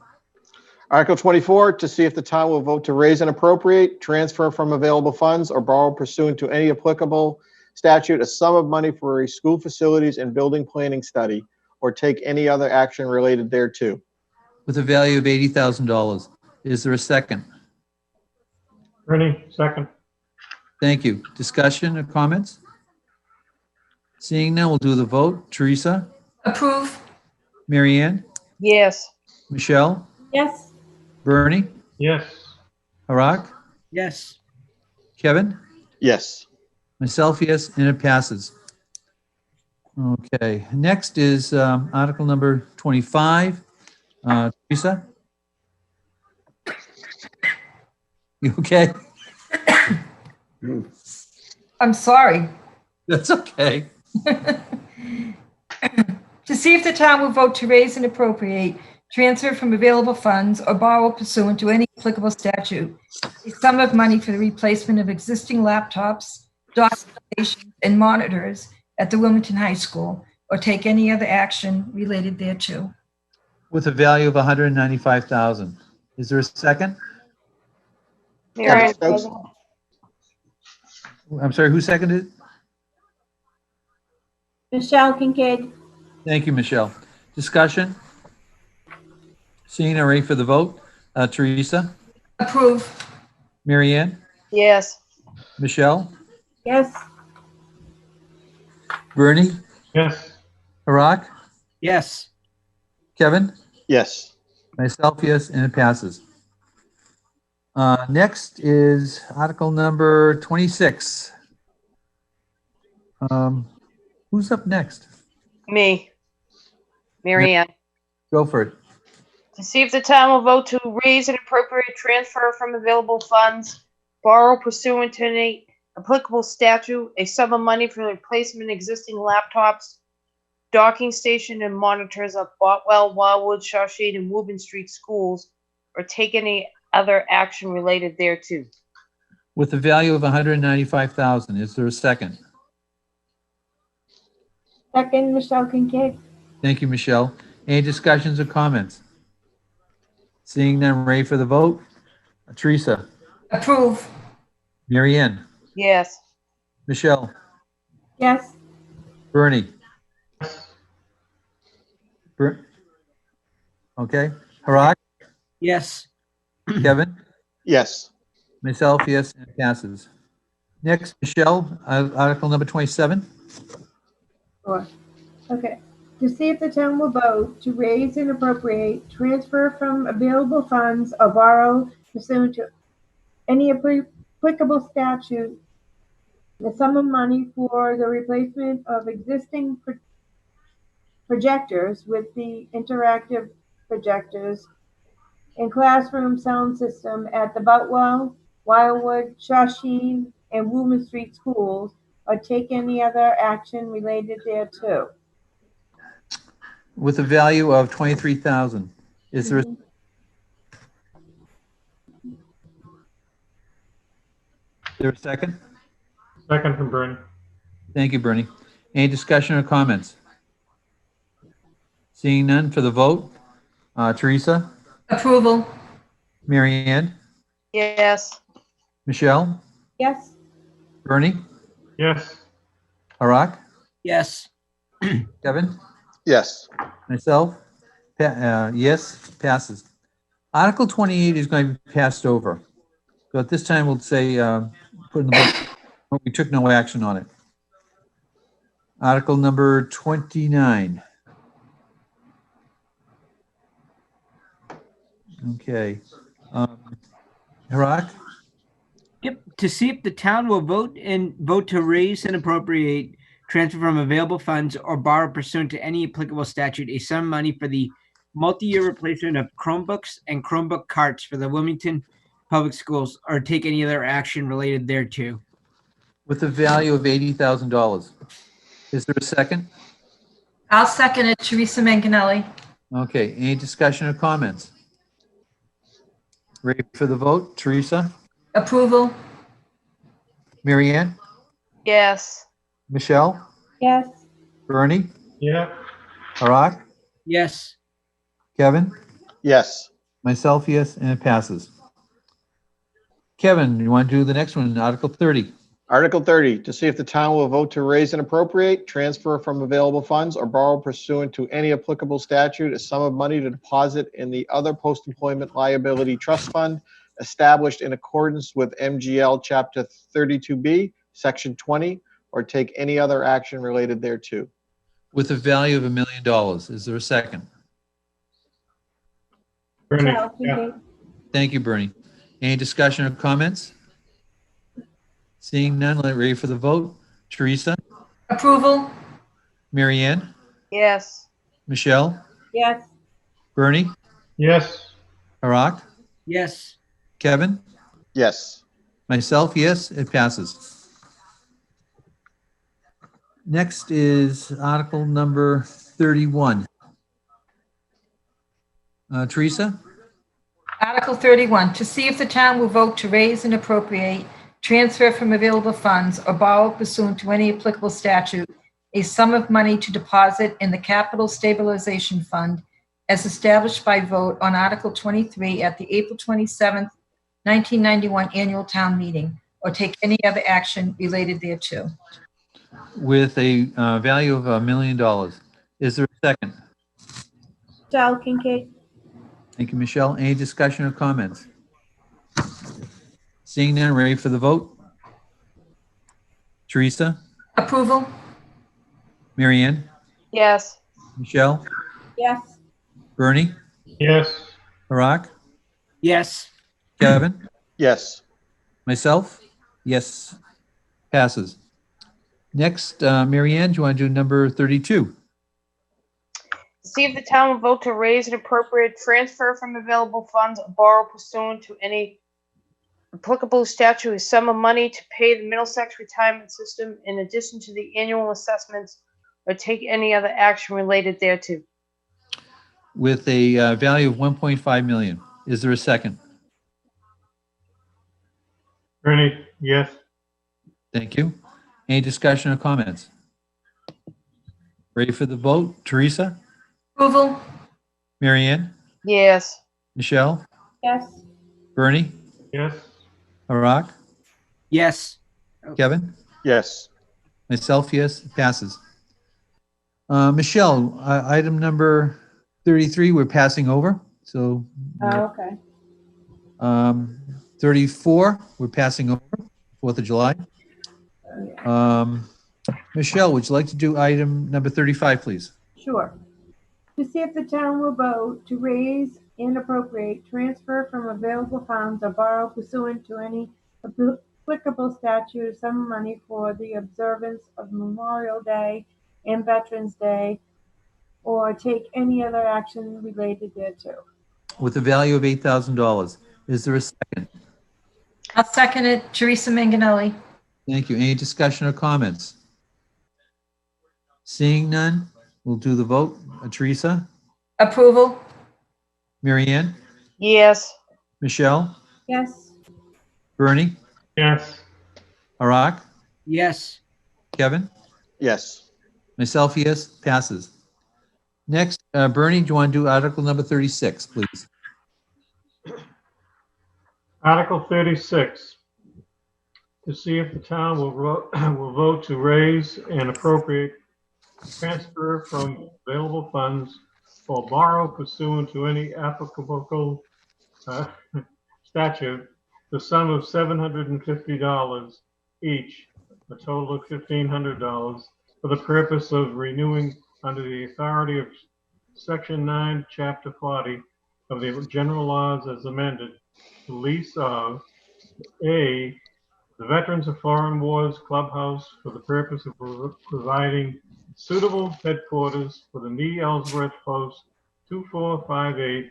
Article 24, to see if the town will vote to raise and appropriate, transfer from available funds, or borrow pursuant to any applicable statute a sum of money for a school facilities and building planning study, or take any other action related thereto. With a value of $80,000. Is there a second? Ernie, second, Thank you. Discussion or comments? Seeing none, we'll do the vote. Teresa, Approve. Mary Ann, Yes. Michelle, yes, Bernie, yes, Arak, Yes. Kevin, Yes, myself, yes, and it passes. Okay, next is Article number 25. Teresa? You okay? I'm sorry. That's okay. To see if the town will vote to raise and appropriate, transfer from available funds, or borrow pursuant to any applicable statute a sum of money for the replacement of existing laptops, documentations, and monitors at the Wilmington High School, or take any other action related thereto. With a value of $195,000. Is there a second? Mary Ann Kevin Galezzo. I'm sorry, who seconded it? Michelle Kincaid, Thank you, Michelle. Discussion? Seeing and ready for the vote. Teresa, Approve. Mary Ann, Yes. Michelle, yes, Bernie, yes, Arak, Yes. Kevin, yes. Myself, yes, and it passes. Next is Article number 26. Who's up next? Me, Mary Ann. Go for it. To see if the town will vote to raise and appropriate transfer from available funds, borrow pursuant to any applicable statute, a sum of money for the replacement of existing laptops, docking station and monitors at Botwell, Wildwood, Shawshade, and Woburn Street schools, or take any other action related thereto. With a value of $195,000, is there a second? Second, Michelle Kincaid. Thank you, Michelle. Any discussions or comments? Seeing none, ready for the vote? Teresa, Approve. Mary Ann, Yes. Michelle, Yes. Bernie. Okay, Harak, Yes. Kevin, Yes. myself, yes, and it passes. Next, Michelle, Article number 27. Sure. Okay. To see if the town will vote to raise and appropriate, transfer from available funds, or borrow pursuant to any applicable statute, the sum of money for the replacement of existing projectors with the interactive projectors and classroom sound system at the Boutwell, Wildwood, Shawshene, and Woburn Street schools, or take any other action related thereto. With a value of $23,000. Is there, a second? Second from Bernie. Thank you, Bernie. Any discussion or comments? Seeing none for the vote. Teresa, Approval. Mary Ann, Yes. Michelle, Yes. Bernie, Yes. Harak, Yes. Kevin, Yes. myself, yes, passes. Article 28 is going to be passed over. So at this time, we'll say, put in the book, but we took no action on it. Article number 29. Okay. Harak, Yep. To see if the town will vote to raise and appropriate, transfer from available funds, or borrow pursuant to any applicable statute a sum of money for the multi-year replacement of Chromebooks and Chromebook carts for the Wilmington Public Schools, or take any other action related thereto. with a value of $80,000. Is there a second? I'll second it. Teresa Manganelli. Okay, any discussion or comments? Ready for the vote? Teresa, Approval. Mary Ann, Yes. Michelle, Yes. Bernie, Yeah. Harak, Yes. Kevin, Yes. myself, yes, and it passes. Kevin, you want to do the next one, Article 30? Article 30, to see if the town will vote to raise and appropriate, transfer from available funds, or borrow pursuant to any applicable statute a sum of money to deposit in the other post-employment liability trust fund established in accordance with MGL Chapter 32B, Section 20, or take any other action related thereto. With a value of $1 million. Is there a second? Bernie. Michelle Yeah. Kincaid. Thank you, Bernie. Any discussion or comments? Seeing none, ready for the vote? Teresa, Approval. Mary Ann, Yes. Michelle, Yes. Bernie, Yes. Harak, Yes. Kevin, Yes. myself, yes, it passes. Next is Article number 31. Teresa, Article 31, to see if the town will vote to raise and appropriate, transfer from available funds, or borrow pursuant to any applicable statute a sum of money to deposit in the Capital Stabilization Fund as established by vote on Article 23 at the April 27th, 1991 annual town meeting, or take any other action related thereto. with a value of $1 million. Is there a second? Michelle Kincaid. Thank you, Michelle. Any discussion or comments? Seeing none, ready for the vote? Teresa, Approval. Mary Ann, Yes. Michelle, Yes. Bernie, Yes. Barak, Yes. Kevin, Yes. myself, yes, passes. Next, Mary Ann, do you want to do number 32? See if the town will vote to raise and appropriate transfer from available funds or borrow pursuant to any applicable statute a sum of money to pay the Middlesex retirement system in addition to the annual assessments or take any other action related thereto. With a value of 1.5 million. Is there a second? Ernie, yes. Thank you. Any discussion or comments? Ready for the vote? Teresa, Approval? Mary Ann, Yes. Michelle, yes, Bernie, Yes. Barak, Yes. Kevin, Yes. myself, yes, it passes. Michelle, item number 33, we're passing over. So okay. 34, we're passing over, 4th of July. Michelle, would you like to do item number 35, please? Sure. To see if the town will vote to raise and appropriate, transfer from available funds or borrow pursuant to any applicable statute some money for the observance of Memorial Day and Veterans Day, or take any other action related thereto. With a value of $8,000. Is there a second? I'll second it. Teresa Manganelli. Thank you. Any discussion or comments? Seeing none, we'll do the vote. Teresa, Approval? Mary Ann, Yes. Michelle, Yes, Bernie, Yes. Arak, Yes. Kevin, Yes. myself, yes, passes. Next, Bernie, do you want to do article number 36, please? Article 36, to see if the town will vote to raise and appropriate, transfer from available funds or borrow pursuant to any applicable statute the sum of $750 each, a total of $1,500, for the purpose of renewing under the authority of Section 9, Chapter 40 of the General Laws as amended, the lease of A, the Veterans of Foreign Wars Clubhouse for the purpose of providing suitable headquarters for the Nee Ellsworth Post 2458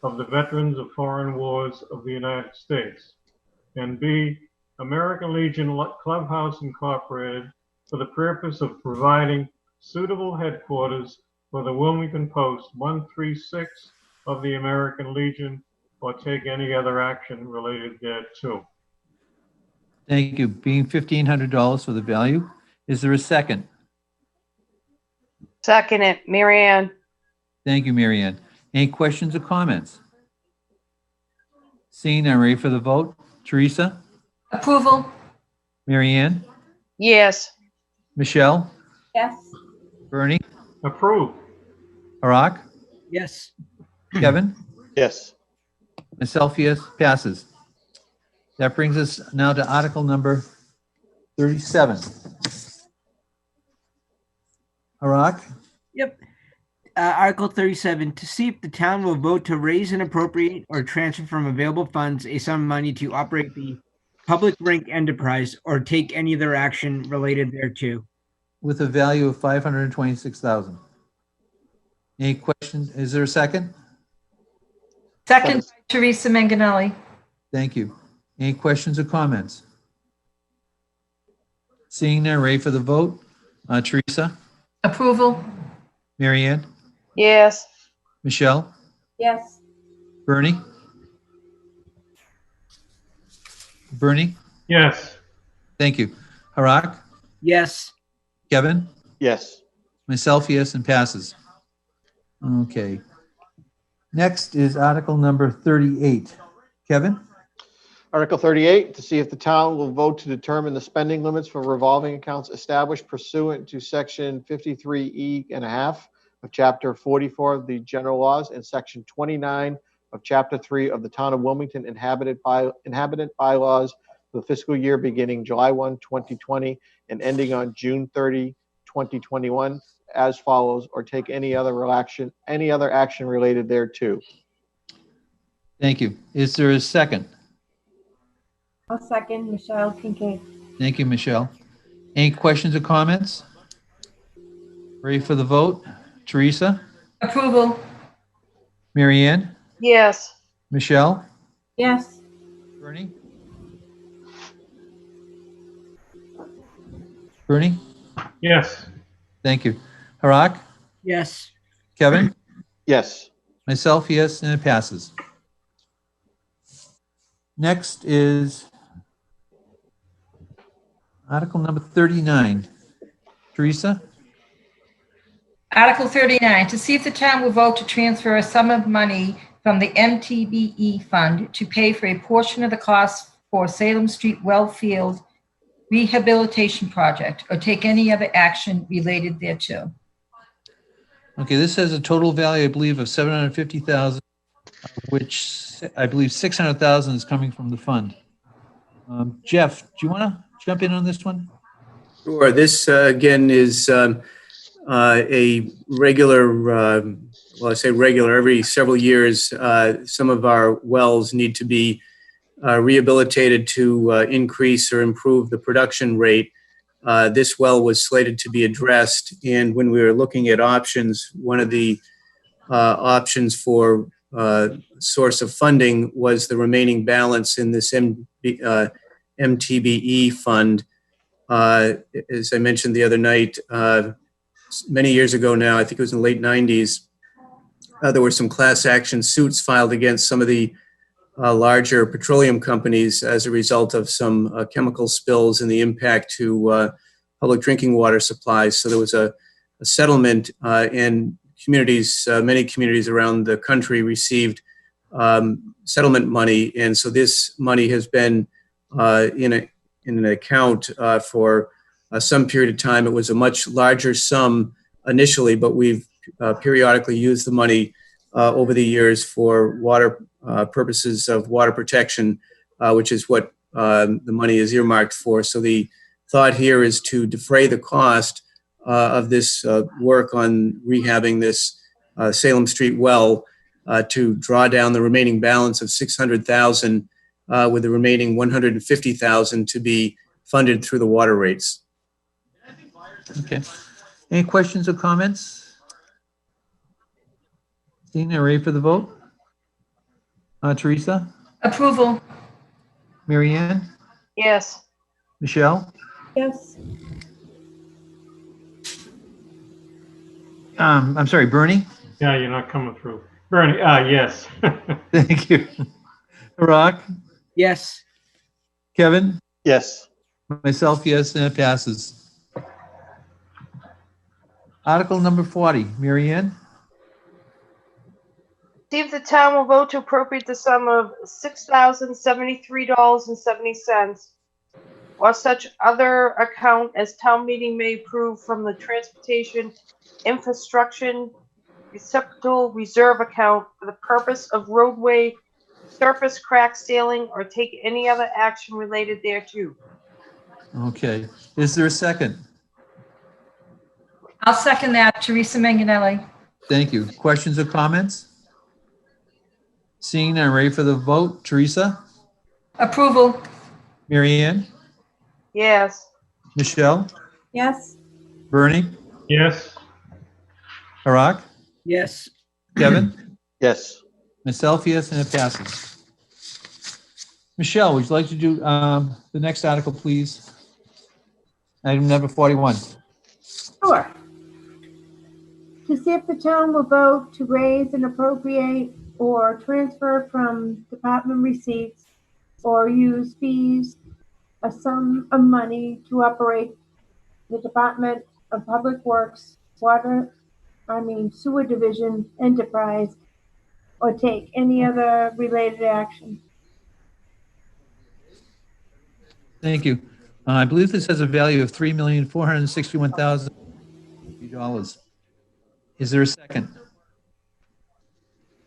of the Veterans of Foreign Wars of the United States. And B, American Legion Clubhouse Incorporated for the purpose of providing suitable headquarters for the Wilmington Post 136 of the American Legion, or take any other action related thereto. Thank you. Being $1,500 for the value. Is there a second? Second it, Mary Ann. Thank you, Mary Ann. Any questions or comments? Seeing none, ready for the vote? Teresa, Approval? Mary Ann, Yes. Michelle, yes, Bernie, Approved. Arak, Yes. Kevin, Yes. myself, yes, passes. That brings us now to article number 37. Arak, Yep. Article 37, to see if the town will vote to raise and appropriate or transfer from available funds a sum of money to operate the public rink enterprise or take any other action related thereto. with a value of $526,000. Any questions? Is there a second? Second, Teresa Manganelli. Thank you. Any questions or comments? Seeing none, ready for the vote? Teresa, Approval? Mary Ann, Yes. Michelle, yes, Bernie, Yes. thank you. Harak, Yes. Kevin, Yes. myself, yes, and passes. Okay. Next is article number 38. Kevin? Article 38, to see if the town will vote to determine the spending limits for revolving accounts established pursuant to section 53E and a half of chapter 44 of the general laws and section 29 of chapter 3 of the town of Wilmington inhabitant bylaws for the fiscal year beginning July 1, 2020 and ending on June 30, 2021 as follows, or take any other action related thereto. Thank you. Is there a second? I'll second Michelle Kincaid. Thank you, Michelle. Any questions or comments? Ready for the vote? Teresa? Approval. Mary Ann? Yes. Michelle? Yes, Bernie? Bernie? Yes. Thank you. Harak? Yes. Kevin? Yes. Myself, yes, and it passes. Next is Article number 39. Teresa? Article 39, to see if the town will vote to transfer a sum of money from the MTBE fund to pay for a portion of the cost for Salem Street Well Field Rehabilitation Project, or take any other action related thereto. Okay, this has a total value, I believe, of 750,000, which I believe 600,000 is coming from the fund. Jeff, do you want to jump in on this one? Sure. This, again, is a regular, well, I say regular, every several years, some of our wells need to be rehabilitated to increase or improve the production rate. This well was slated to be addressed, and when we were looking at options, one of the options for source of funding was the remaining balance in this MTBE fund. As I mentioned the other night, many years ago now, I think it was in the late 90s, there were some class action suits filed against some of the larger petroleum companies as a result of some chemical spills and the impact to public drinking water supplies. So there was a settlement, and communities, many communities around the country received settlement money. And so this money has been in an account for some period of time. It was a much larger sum initially, but we've periodically used the money over the years for water purposes of water protection, which is what the money is earmarked for. So the thought here is to defray the cost of this work on rehabbing this Salem Street well, to draw down the remaining balance of 600,000, with the remaining 150,000 to be funded through the water rates. Okay. Any questions or comments? Dina, ready for the vote? Teresa? Approval. Mary Ann? Yes. Michelle? yes, I'm sorry, Bernie? Yeah, you're not coming through. Bernie, yes. Thank you. Harak? Yes. Kevin? Yes. Myself, yes, and it passes. Article number 40. Mary Ann? See if the town will vote to appropriate the sum of $6,073.70 or such other account as town meeting may approve from the Transportation Infrastructure Receptacle Reserve Account for the purpose of roadway surface crack sealing or take any other action related thereto. Okay. Is there a second? I'll second that. Teresa Manganelli. Thank you. Questions or comments? Seeing none, ready for the vote. Teresa? Approval. Mary Ann? Yes. Michelle? yes, Bernie? Yes. Harak? Yes. Kevin? Yes. Myself, yes, and it passes. Michelle, would you like to do the next article, please? Item number 41. sure. To see if the town will vote to raise and appropriate or transfer from department receipts or use fees a sum of money to operate the Department of Public Works sewer division enterprise or take any other related action. Thank you. I believe this has a value of $3,461,000. Is there a second?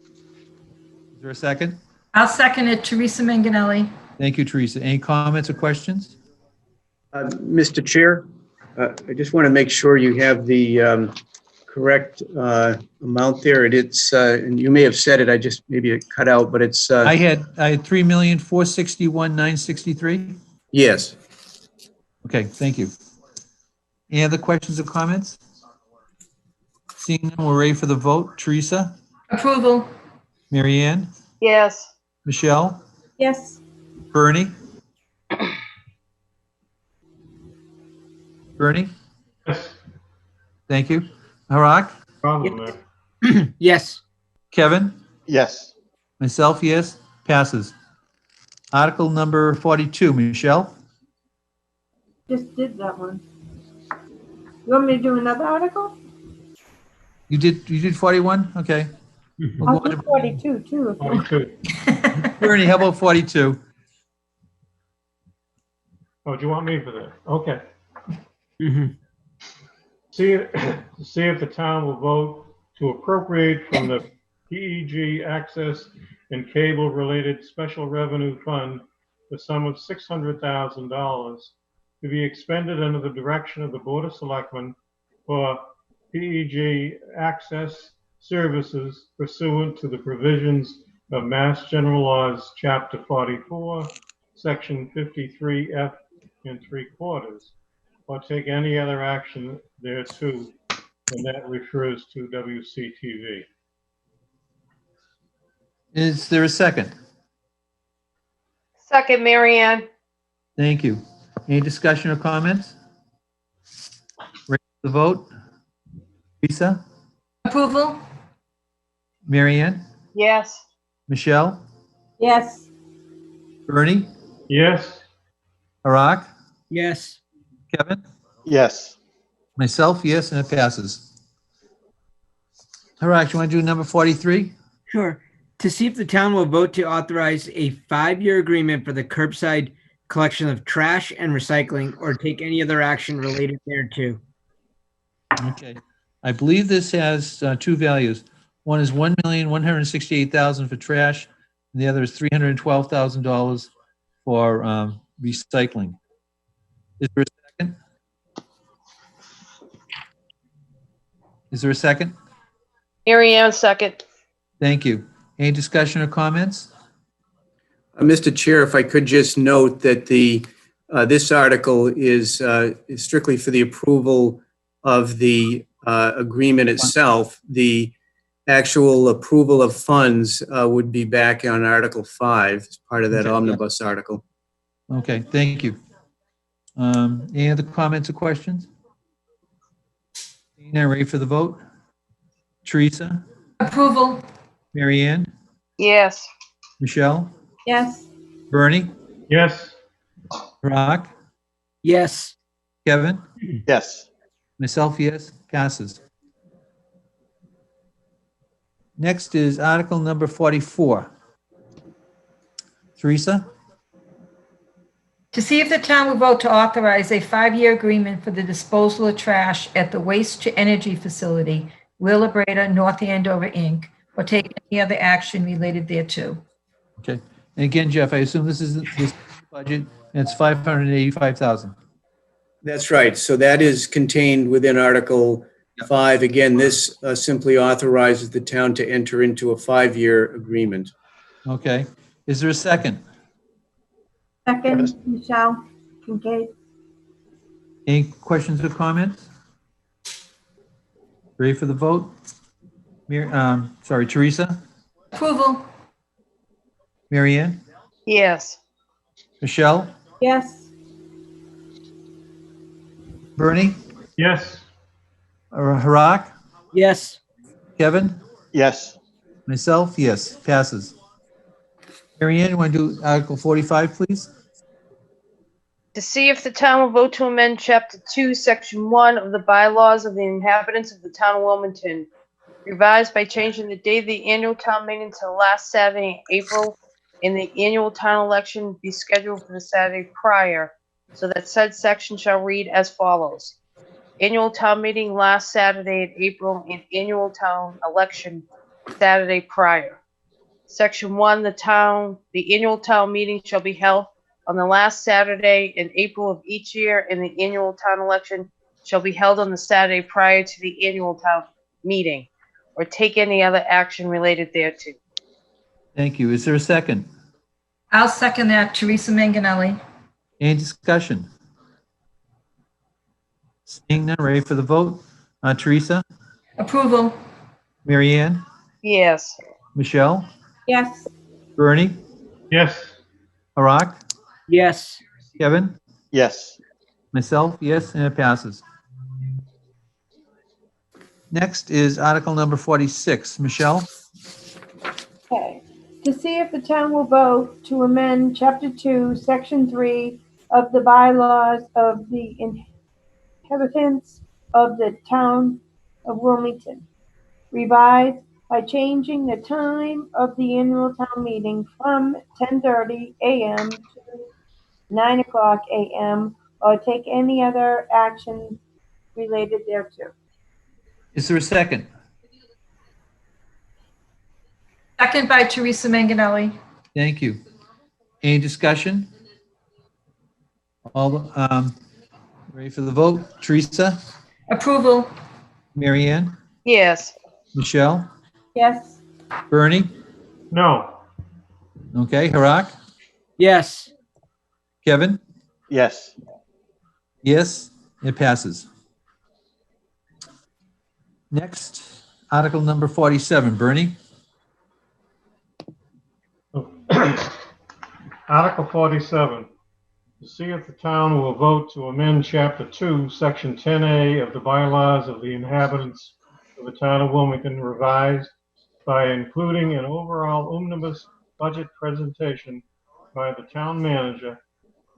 Is there a second? I'll second it. Teresa Manganelli. Thank you, Teresa. Any comments or questions? Mr. Chair, I just want to make sure you have the correct amount there. It's, and you may have said it, I just, maybe it cut out, but it's, I had 3,461,963. yes. Okay, thank you. Any other questions or comments? Seeing none, we're ready for the vote. Teresa, Approval. Mary Ann, Yes. Michelle, yes, Bernie? Bernie, Yes, thank you. Harak, problem there. Yes. Kevin, yes, myself, yes, passes. Article number 42, Michelle? just did that one. You want me to do another article? You did 41? Okay. We'll I'll go do to 42 too. if you want. 42. Bernie, how about 42? Oh, do you want me for that? Okay. Mhm. See if the town will vote to appropriate from the PEG access and cable related special revenue fund the sum of $600,000 to be expended under the direction of the Board of Selectmen for PEG access services pursuant to the provisions of Mass General Laws, Chapter 44, Section 53F and 3/4, or take any other action thereto, and that refers to WCTV. Is there a second? Second, Mary Ann. Thank you. Any discussion or comments? Ready for the vote? Teresa, Approval. Mary Ann, Yes. Michelle, Yes, Bernie, Yes, Harak, Yes. Kevin? yes, Myself, yes, and it passes. Harak, you want to do number 43? Sure. To see if the town will vote to authorize a 5-year agreement for the curbside collection of trash and recycling or take any other action related thereto. Okay. I believe this has two values. One is $1,168,000 for trash, and the other is $312,000 for recycling. Is there a second? Is there a second? Mary Ann, second. Thank you. Any discussion or comments? Mr. Chair, if I could just note that this article is strictly for the approval of the agreement itself. The actual approval of funds would be back on Article 5 as part of that Okay. omnibus article. Okay, thank you. Any other comments or questions? Seeing none, ready for the vote? Teresa, Approval. Mary Ann, Yes. Michelle, yes, Bernie, yes, Rock, Yes. Kevin, yes, myself, yes, passes. Next is Article number 44. Teresa, To see if the town will vote to authorize a 5-year agreement for the disposal of trash at the Waste to Energy Facility, Wheelabrator, North Andover, Inc., or take any other action related thereto. okay. And again, Jeff, I assume this is budget, and it's 585,000. That's right. So that is contained within Article 5. Again, this simply authorizes the town to enter into a 5-year agreement. Okay. Is there a second? second, Michelle Kincaid, Any questions or comments? Ready for the vote? Teresa, Approval. Mary Ann, Yes. Michelle, yes, Bernie, yes, Harak, Yes. Kevin, yes, myself, yes, passes. Mary Ann, you want to do Article 45, please? To see if the town will vote to amend Chapter 2, Section 1 of the bylaws of the inhabitants of the town of Wilmington, revised by changing the date of the annual town meeting to the last Saturday in April, and the annual town election be scheduled for the Saturday prior, so that said section shall read as follows. Annual town meeting last Saturday in April and annual town election Saturday prior. Section 1, the annual town meeting shall be held on the last Saturday in April of each year, and the annual town election shall be held on the Saturday prior to the annual town meeting or take any other action related thereto. Thank you. Is there a second? I'll second that. Teresa Manganelli. Any discussion? Seeing none, ready for the vote? Teresa? Approval. Mary Ann? Yes. Michelle? yes, Bernie? Yes, Harak? Yes. Kevin? yes, Myself, yes, and it passes. Next is Article number 46. Michelle? okay. To see if the town will vote to amend Chapter 2, Section 3 of the bylaws of the inhabitants of the town of Wilmington, revised by changing the time of the annual town meeting from 10:30 a.m. to 9:00 a.m. or take any other action related thereto. Is there a second? Second by Teresa Manganelli. Thank you. Any discussion? All, ready for the vote? Teresa? Approval. Mary Ann? Yes. Michelle? Yes, Bernie? no, Okay, Harak? Yes. Kevin? yes, Yes, it passes. Next, Article number 47. Bernie? Article 47, to see if the town will vote to amend Chapter 2, Section 10A of the bylaws of the inhabitants of the town of Wilmington revised by including an overall omnibus budget presentation by the town manager,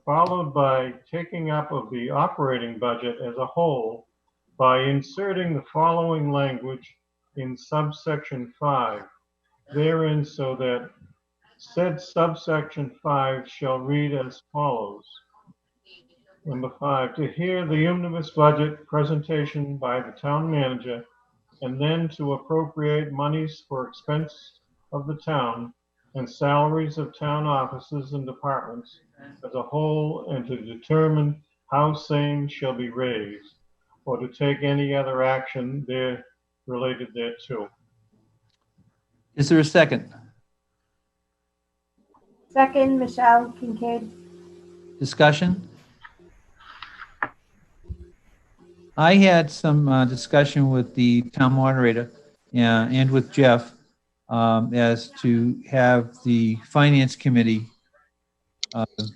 followed by taking up of the operating budget as a whole by inserting the following language in subsection 5 therein, so that said subsection 5 shall read as follows. Number 5, to hear the omnibus budget presentation by the town manager, and then to appropriate monies for expense of the town and salaries of town offices and departments as a whole, and to determine how same shall be raised, or to take any other action there related thereto. Is there a second? second, Michelle Kincaid. Discussion? I had some discussion with the town moderator and with Jeff as to have the finance committee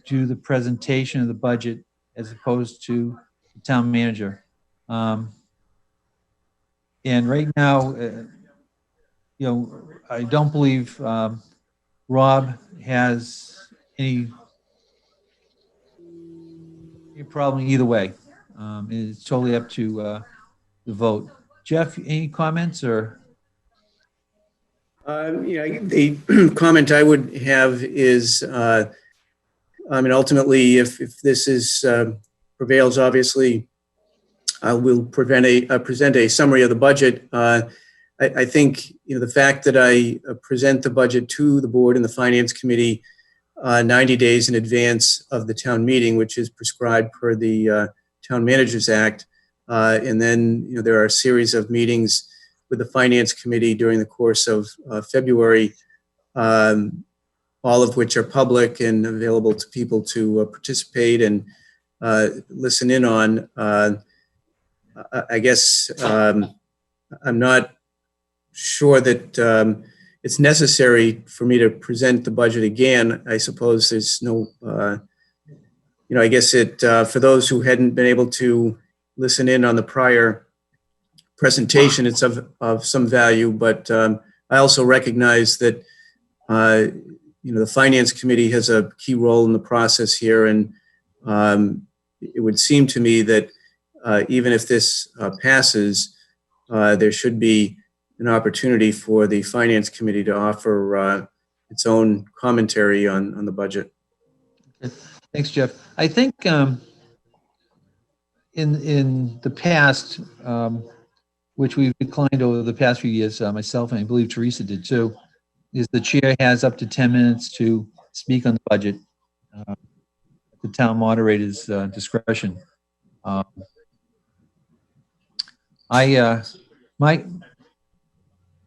do the presentation of the budget as opposed to the town manager. And right now, I don't believe Rob has any problem either way. It's totally up to the vote. Jeff, any comments or? The comment I would have is, ultimately, if this is prevails, obviously, we'll present a summary of the budget. I think, the fact that I present the budget to the board and the finance committee 90 days in advance of the town meeting, which is prescribed per the Town Managers Act, and then there are a series of meetings with the finance committee during the course of February, all of which are public and available to people to participate and listen in on. I guess I'm not sure that it's necessary for me to present the budget again. I suppose there's no, I guess for those who hadn't been able to listen in on the prior presentation, it's of some value, but I also recognize that, the finance committee has a key role in the process here, and it would seem to me that even if this passes, there should be an opportunity for the finance committee to offer its own commentary on the budget. Thanks, Jeff. I think in the past, which we've declined over the past few years, myself and I believe Teresa did too, is the chair has up to 10 minutes to speak on the budget at the town moderator's discretion.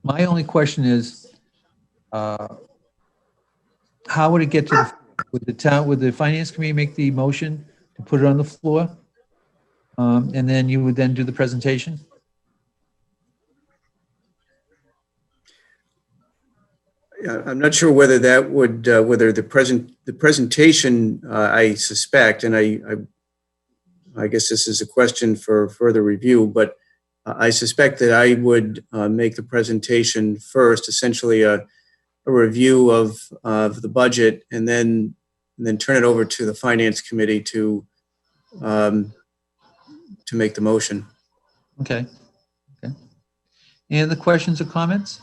My only question is, how would it get to the, would the finance committee make the motion to put it on the floor? And then you would then do the presentation? I'm not sure whether that would, whether the presentation, I suspect, and I guess this is a question for further review, but I suspect that I would make the presentation first, essentially a review of the budget, and then turn it over to the finance committee to make the motion. Okay. Okay. Any other questions or comments?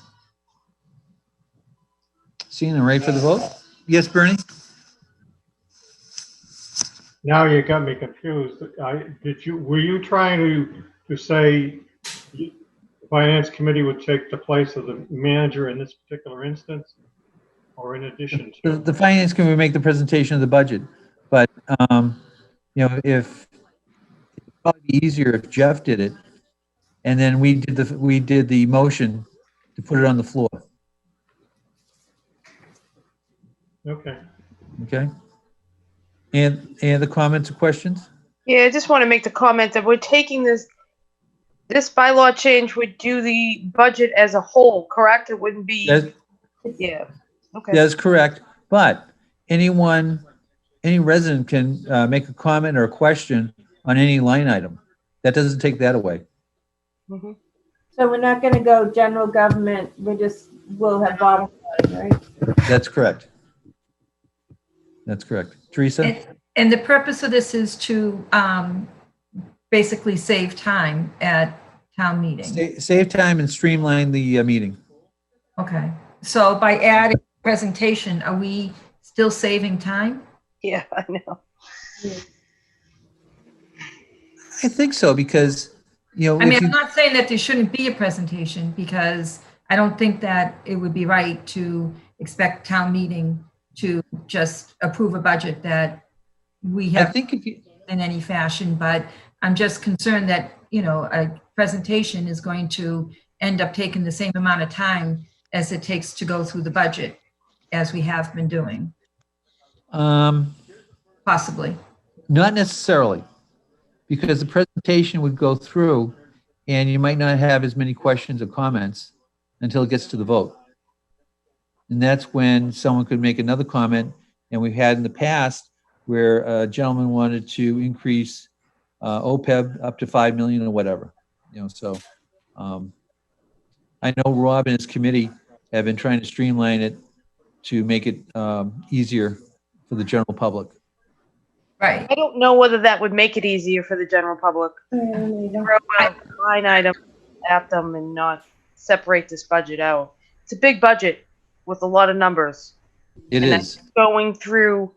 Seeing and ready for the vote? Yes, Bernie? Now you got me confused. Were you trying to say the finance committee would take the place of the manager in this particular instance? Or in addition to? The finance committee would make the presentation of the budget, but, you know, if, it'd probably be easier if Jeff did it, and then we did the motion to put it on the floor, Okay. okay? And the comments or questions? Yeah, I just want to make the comment that we're taking this bylaw change would do the budget as a whole, correct? It wouldn't be, That- yeah, okay. That's correct, but any resident can make a comment or a question on any line item. That doesn't take that away. Mhm. So we're not gonna go general government, we'll have bottom line, right? That's correct. That's correct. Teresa? And the purpose of this is to basically save time at town meeting. Save time and streamline the meeting. Okay, so by adding presentation, are we still saving time? Yeah, I know. I think so, because, you know, I mean, if I'm you, not saying that there shouldn't be a presentation, because I don't think that it would be right to expect town meeting to just approve a budget that we I have think if you, in any fashion, but I'm just concerned that, you know, a presentation is going to end up taking the same amount of time as it takes to go through the budget, as we have been doing, possibly. not necessarily, because the presentation would go through and you might not have as many questions or comments until it gets to the vote. And that's when someone could make another comment. And we've had in the past where a gentleman wanted to increase OPEB up to 5 million or whatever, you know, so I know Rob and his committee have been trying to streamline it to make it easier for the general public. Right. I don't know whether that would make it easier for the general public. Throw a line item at them and not separate this budget out. It's a big budget with a lot of numbers. It And is. going through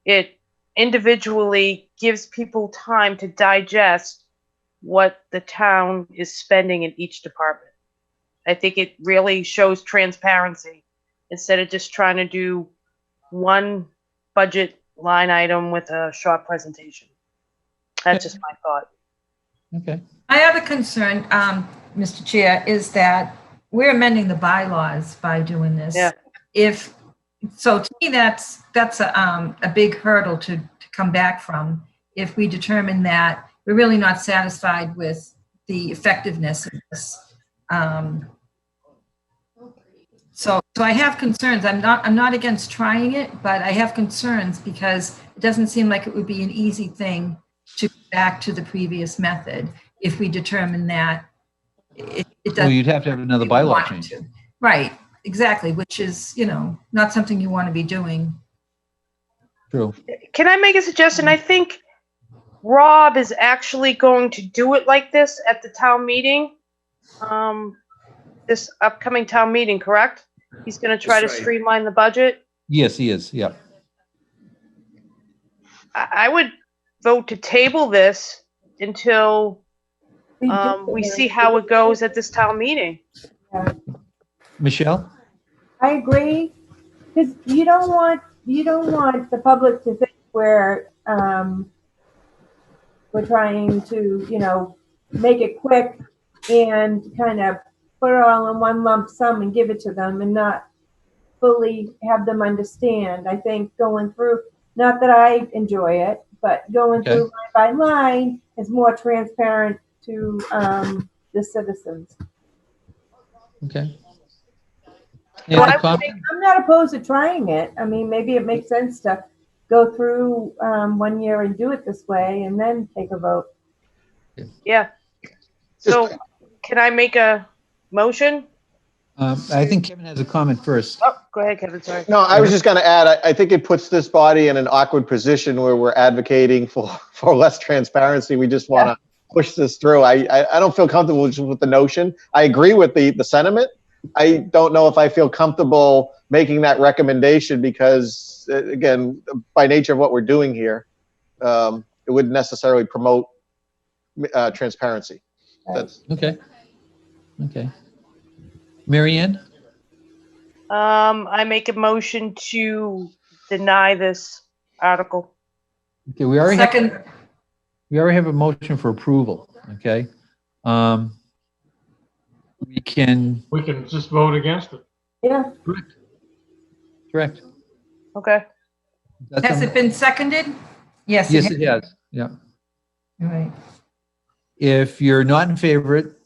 it individually gives people time to digest what the town is spending in each department. I think it really shows transparency instead of just trying to do one budget line item with a short presentation. That's just my thought. Okay. My other concern, Mr. Chair, is that we're amending the bylaws by doing this. Yeah. So to me, that's a big hurdle to come back from if we determine that we're really not satisfied with the effectiveness of this. So I have concerns. I'm not against trying it, but I have concerns because it doesn't seem like it would be an easy thing to go back to the previous method if we determine that it Well, doesn't. you'd have to have another bylaw change. Right, exactly, which is, you know, not something you want to be doing. True. Can I make a suggestion? I think Rob is actually going to do it like this at the town meeting. This upcoming town meeting, correct? He's going to try to That's right. streamline the budget. Yes, he is. Yeah. I would vote to table this until we see how it goes at this town meeting. Michelle? I agree, because you don't want the public to think we're trying to, you know, make it quick and kind of put it all in one lump sum and give it to them and not fully have them understand. I think going through, not that I enjoy it, but going Okay. through line by line is more transparent to the citizens. Okay. So Any I would comment? make- I'm not opposed to trying it. I mean, maybe it makes sense to go through 1 year and do it this way and then take a vote. Yeah. So can I make a motion? I think Kevin has a comment first. Oh, go ahead, Kevin, sorry. No, I was just going to add, I think it puts this body in an awkward position where we're advocating for less transparency. We just want to push this through. I don't feel comfortable just with the notion. I agree with the sentiment. I don't know if I feel comfortable making that recommendation because, again, by nature of what we're doing here, it wouldn't necessarily promote transparency. That's Okay. Okay. Mary Ann? I make a motion to deny this article. Okay, we already have, Second, a motion for approval, okay? We can, We can just vote against it. Yeah, correct. Okay. That's has it been seconded? Yes. Yes, it has, yeah. All right. If you're not in favor,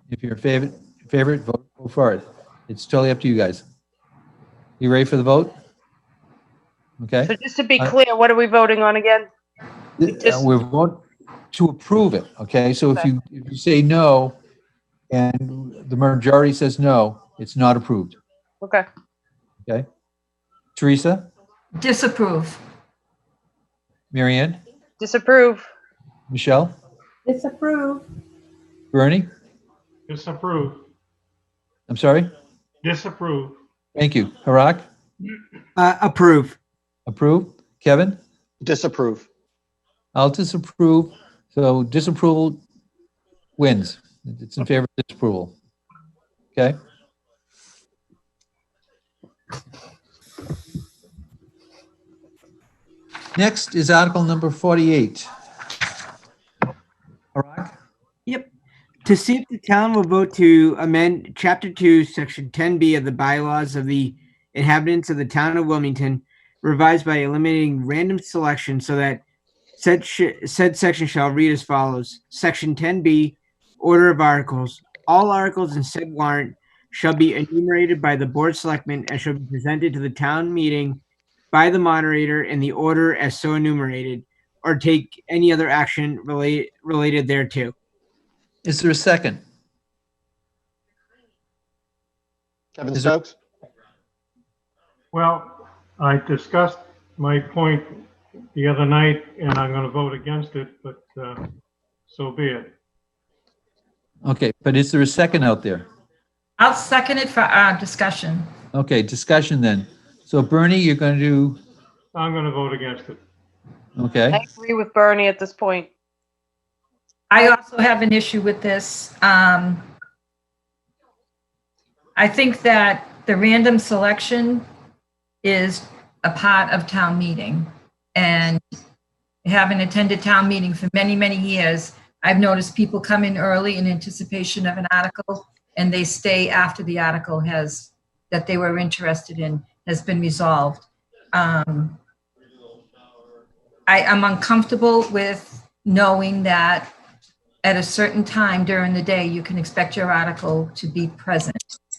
if you're in favor, vote for it. It's totally up to you guys. You ready for the vote? Okay. So just to be clear, what are we voting on again? We're voting to approve it, okay? So if you say no and the majority says no, it's not approved, Okay. okay? Teresa, Disapprove. Mary Ann, Disapprove. Michelle, disapprove. Bernie, Disapprove. I'm sorry? Disapprove. Thank you. Harak, Approve. approve. Kevin, disapprove. I'll disapprove. So disapproval wins. It's in favor of disapproval. Okay? Next is Article number 48. Harak, Yep. To see if the town will vote to amend Chapter 2, Section 10B of the bylaws of the inhabitants of the town of Wilmington, revised by eliminating random selection so that said section shall read as follows. Section 10B, Order of Articles. All articles in said warrant shall be enumerated by the Board of Selectmen and shall be presented to the town meeting by the moderator in the order as so enumerated, or take any other action related thereto. is there a second? Kevin Is there- Stokes? Well, I discussed my point the other night, and I'm going to vote against it, but so be it. Okay, but is there a second out there? I'll second it for discussion. Okay, discussion then. So Bernie, you're going to do, I'm going to vote against it. okay? I agree with Bernie at this point. I also have an issue with this. I think that the random selection is a part of town meeting. And having attended town meeting for many, many years, I've noticed people come in early in anticipation of an article and they stay after the article that they were interested in has been resolved. I'm uncomfortable with knowing that at a certain time during the day, you can expect your article to be present.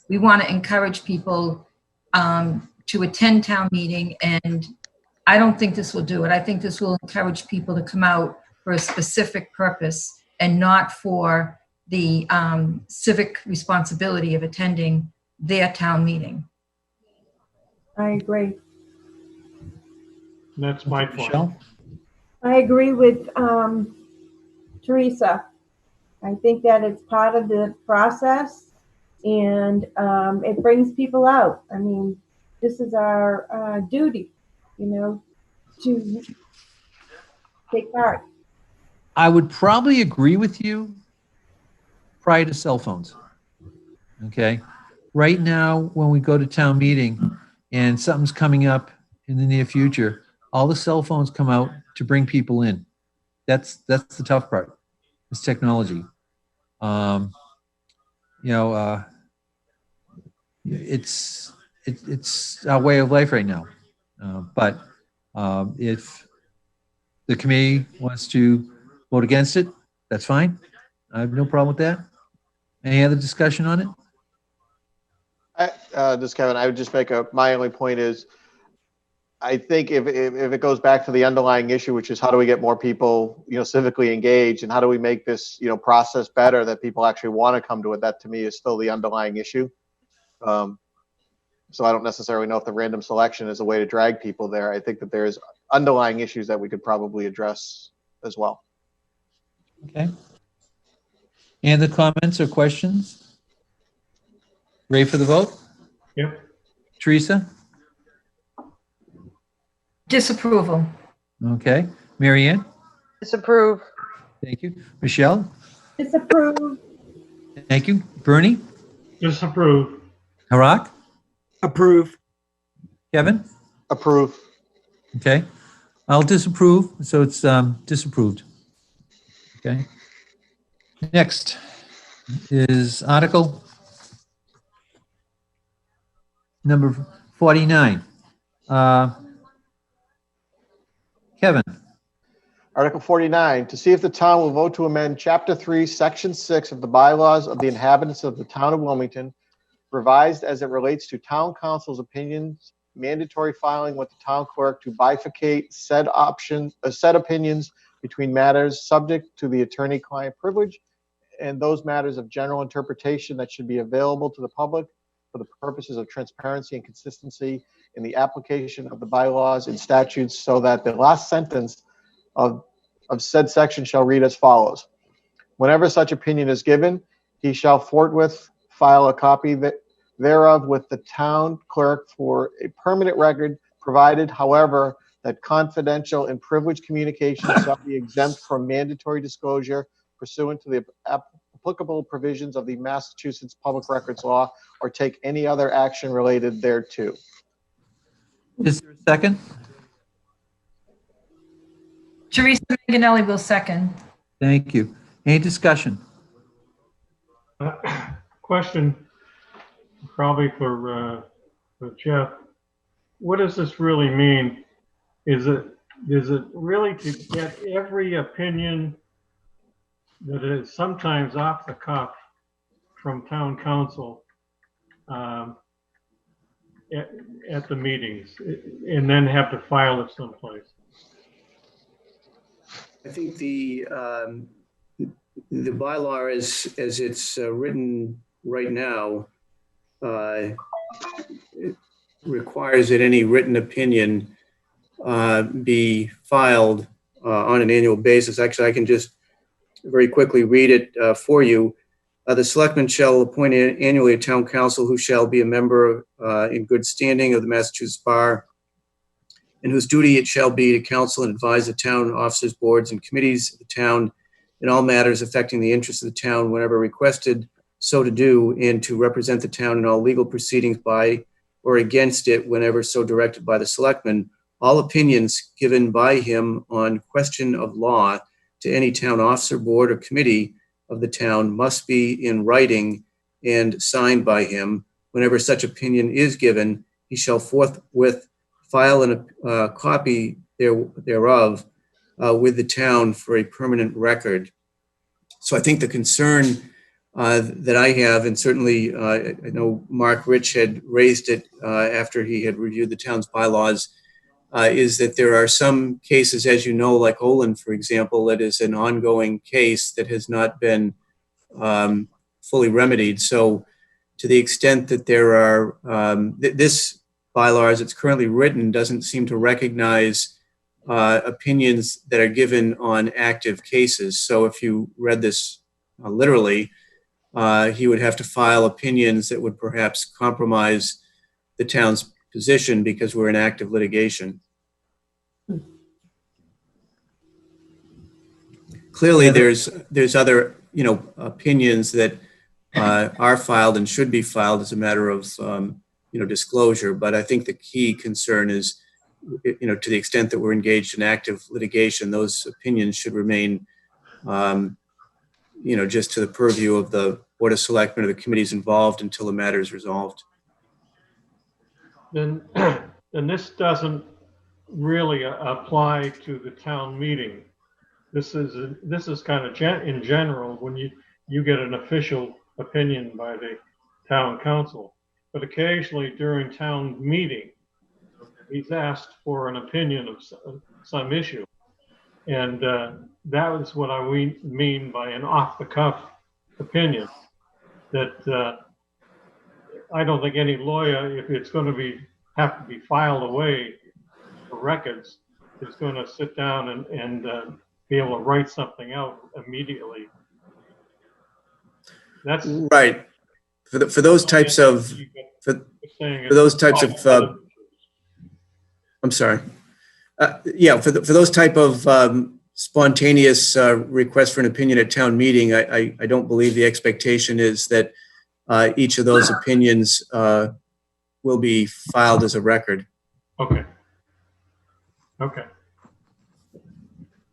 We want to encourage people to attend town meeting, and I don't think this will do it. I think this will encourage people to come out for a specific purpose and not for the civic responsibility of attending their town meeting. I agree. That's my point. Michelle? I agree with Teresa. I think that it's part of the process and it brings people out. I mean, this is our duty, to take part. I would probably agree with you prior to cell phones. Okay? Right now, when we go to town meeting and something's coming up in the near future, all the cell phones come out to bring people in. That's the tough part. It's technology. it's our way of life right now. But if the committee wants to vote against it, that's fine. I have no problem with that. Any other discussion on it? This is Kevin. I would just make my only point is, I think if it goes back to the underlying issue, which is how do we get more people, civically engaged, and how do we make this, process better that people actually want to come to it, that to me is still the underlying issue. So I don't necessarily know if the random selection is a way to drag people there. I think that there's underlying issues that we could probably address as well. Okay. Any other comments or questions? Ready for the vote? Yep. Teresa? Disapproval. Okay. Mary Ann? Disapprove. Thank you. Michelle? Disapprove. Thank you. Bernie? Disapprove. Harak? Approve. Kevin? Approve. Okay. I'll disapprove, so it's disapproved. Okay. Next is Article number 49. Kevin? Article 49, to see if the town will vote to amend Chapter 3, Section 6 of the bylaws of the inhabitants of the town of Wilmington, revised as it relates to town council's opinions, mandatory filing with the town clerk to bifurcate said opinions between matters subject to the attorney-client privilege and those matters of general interpretation that should be available to the public for the purposes of transparency and consistency in the application of the bylaws and statutes, so that the last sentence of said section shall read as follows. Whenever such opinion is given, he shall forthwith file a copy thereof with the town clerk for a permanent record, provided, however, that confidential and privileged communications shall be exempt from mandatory disclosure pursuant to the applicable provisions of the Massachusetts Public Records Law, or take any other action related thereto. Is there a second? Teresa Manganelli will second. Thank you. Any discussion? Question, probably for Jeff. What does this really mean? Is it really to get every opinion that is sometimes off the cuff from town council at the meetings, and then have to file it someplace? I think the bylaw as it's written right now it requires that any written opinion be filed on an annual basis. Actually, I can just very quickly read it for you. The selectmen shall appoint annually a town council who shall be a member in good standing of the Massachusetts Bar, and whose duty it shall be to counsel and advise the town officers, boards, and committees of the town in all matters affecting the interests of the town whenever requested so to do, and to represent the town in all legal proceedings by or against it whenever so directed by the selectmen. All opinions given by him on question of law to any town officer, board, or committee of the town must be in writing and signed by him. Whenever such opinion is given, he shall forthwith file a copy thereof with the town for a permanent record. So I think the concern that I have, and certainly I know Mark Rich had raised it after he had reviewed the town's bylaws, is that there are some cases, as you know, like Olin, for example, that is an ongoing case that has not been fully remedied. So to the extent that there are, this bylaw as it's currently written doesn't seem to recognize opinions that are given on active cases. So if you read this literally, he would have to file opinions that would perhaps compromise the town's position because we're in active litigation. Clearly, there's other opinions that are filed and should be filed as a matter of disclosure. But I think the key concern is to the extent that we're engaged in active litigation, those opinions should remain just to the purview of the Board of Selectmen or the committees involved until the matter is resolved. Then this doesn't really apply to the town meeting. This is kind of in general when you get an official opinion by the town council. But occasionally during town meeting, he's asked for an opinion of some issue. And that is what I mean by an off-the-cuff opinion. That I don't think any lawyer, if it's going to have to be filed away for records, is going to sit down and be able to write something out immediately. That's right. For those types of I'm sorry. Yeah, for those type of spontaneous requests for an opinion at town meeting, I don't believe the expectation is that each of those opinions will be filed as a record. Okay. Okay.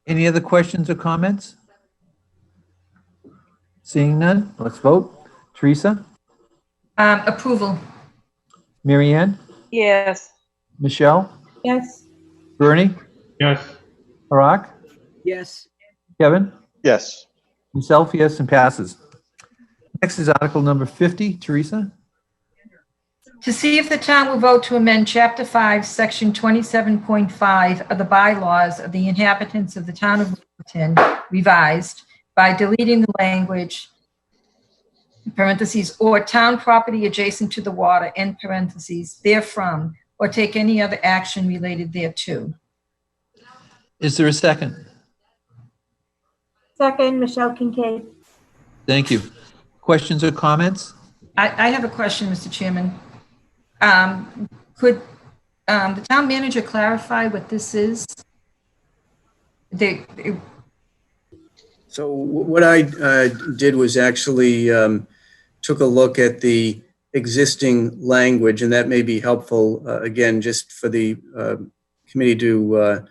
Any other questions or comments? Seeing none, let's vote. Teresa? Approval. Mary Ann? Yes. Michelle? yes, Bernie? Yes. Barack? Yes. Kevin? yes, Myself, yes, and passes. Next is Article number 50. Teresa? To see if the town will vote to amend Chapter 5, Section 27.5 of the bylaws of the inhabitants of the town of Wilmington, revised, by deleting the language, parentheses, or town property adjacent to the water, end parentheses, therefrom, or take any other action related thereto. Is there a second? second, Michelle Kincaid. Thank you. Questions or comments? I have a question, Mr. Chairman. Could the town manager clarify what this is? So what I did was actually took a look at the existing language, and that may be helpful, again, just for the committee to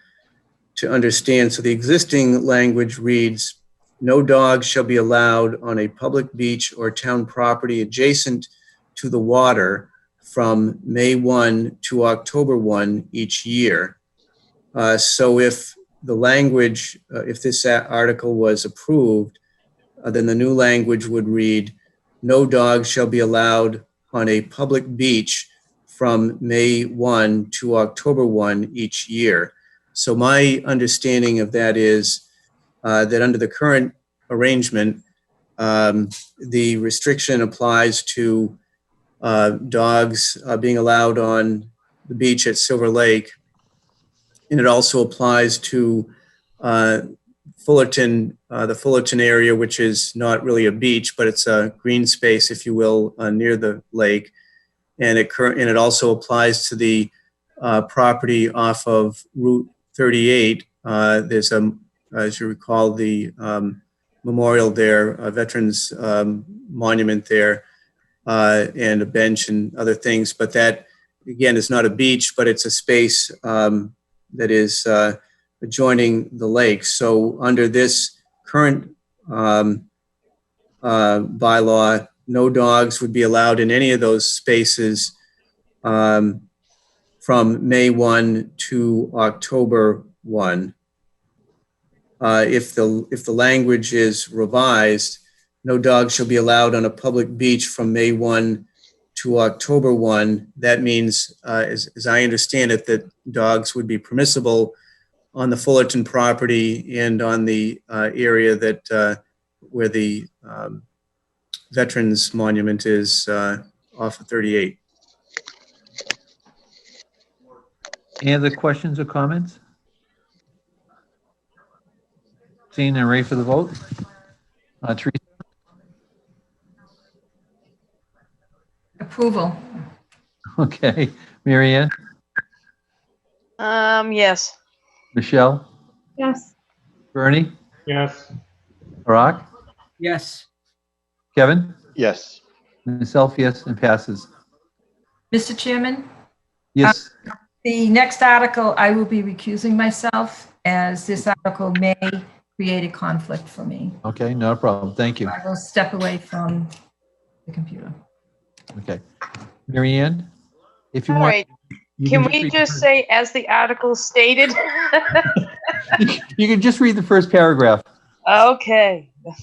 understand. So the existing language reads, "No dogs shall be allowed on a public beach or town property adjacent to the water from May 1 to October 1 each year." So if the language, if this article was approved, then the new language would read, "No dogs shall be allowed on a public beach from May 1 to October 1 each year." So my understanding of that is that under the current arrangement, the restriction applies to dogs being allowed on the beach at Silver Lake. And it also applies to Fullerton, the Fullerton area, which is not really a beach, but it's a green space, if you will, near the lake. And it also applies to the property off of Route 38. There's as you recall, the memorial there, a veterans monument there, and a bench and other things. But that, again, is not a beach, but it's a space that is adjoining the lake. So under this current bylaw, no dogs would be allowed in any of those spaces from May 1 to October 1. If the language is revised, no dogs shall be allowed on a public beach from May 1 to October 1. That means, as I understand it, that dogs would be permissible on the Fullerton property and on the area that where the Veterans Monument is off of 38. Any other questions or comments? Seeing and ready for the vote? Teresa? Approval. Okay. Mary Ann? Yes. Michelle? yes, Bernie? Yes. Barack? Yes. Kevin? yes, Myself, yes, and passes. Mr. Chairman, Yes. the next article, I will be recusing myself, as this article may create a conflict for me. Okay, no problem. Thank you. I will step away from the computer. Okay. Mary Ann, if you All want, right. you Can can we read just the say, as the article stated? you can just read the first paragraph. Okay. All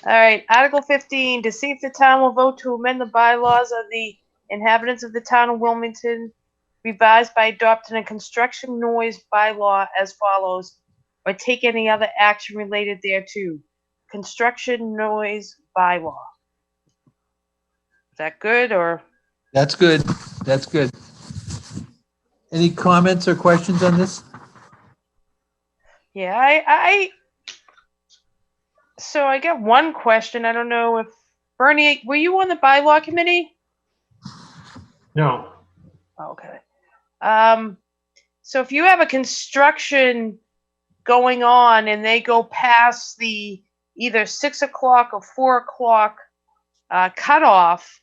right. Article 15, to see if the town will vote to amend the bylaws of the inhabitants of the town of Wilmington, revised by adopting a construction noise bylaw as follows, or take any other action related thereto. Construction noise bylaw. Is that good, or? That's good. That's good. Any comments or questions on this? Yeah, so I got one question. I don't know if Bernie, were you on the bylaw committee? No, Okay. So if you have a construction going on and they go past the either 6 o'clock or 4 o'clock cutoff,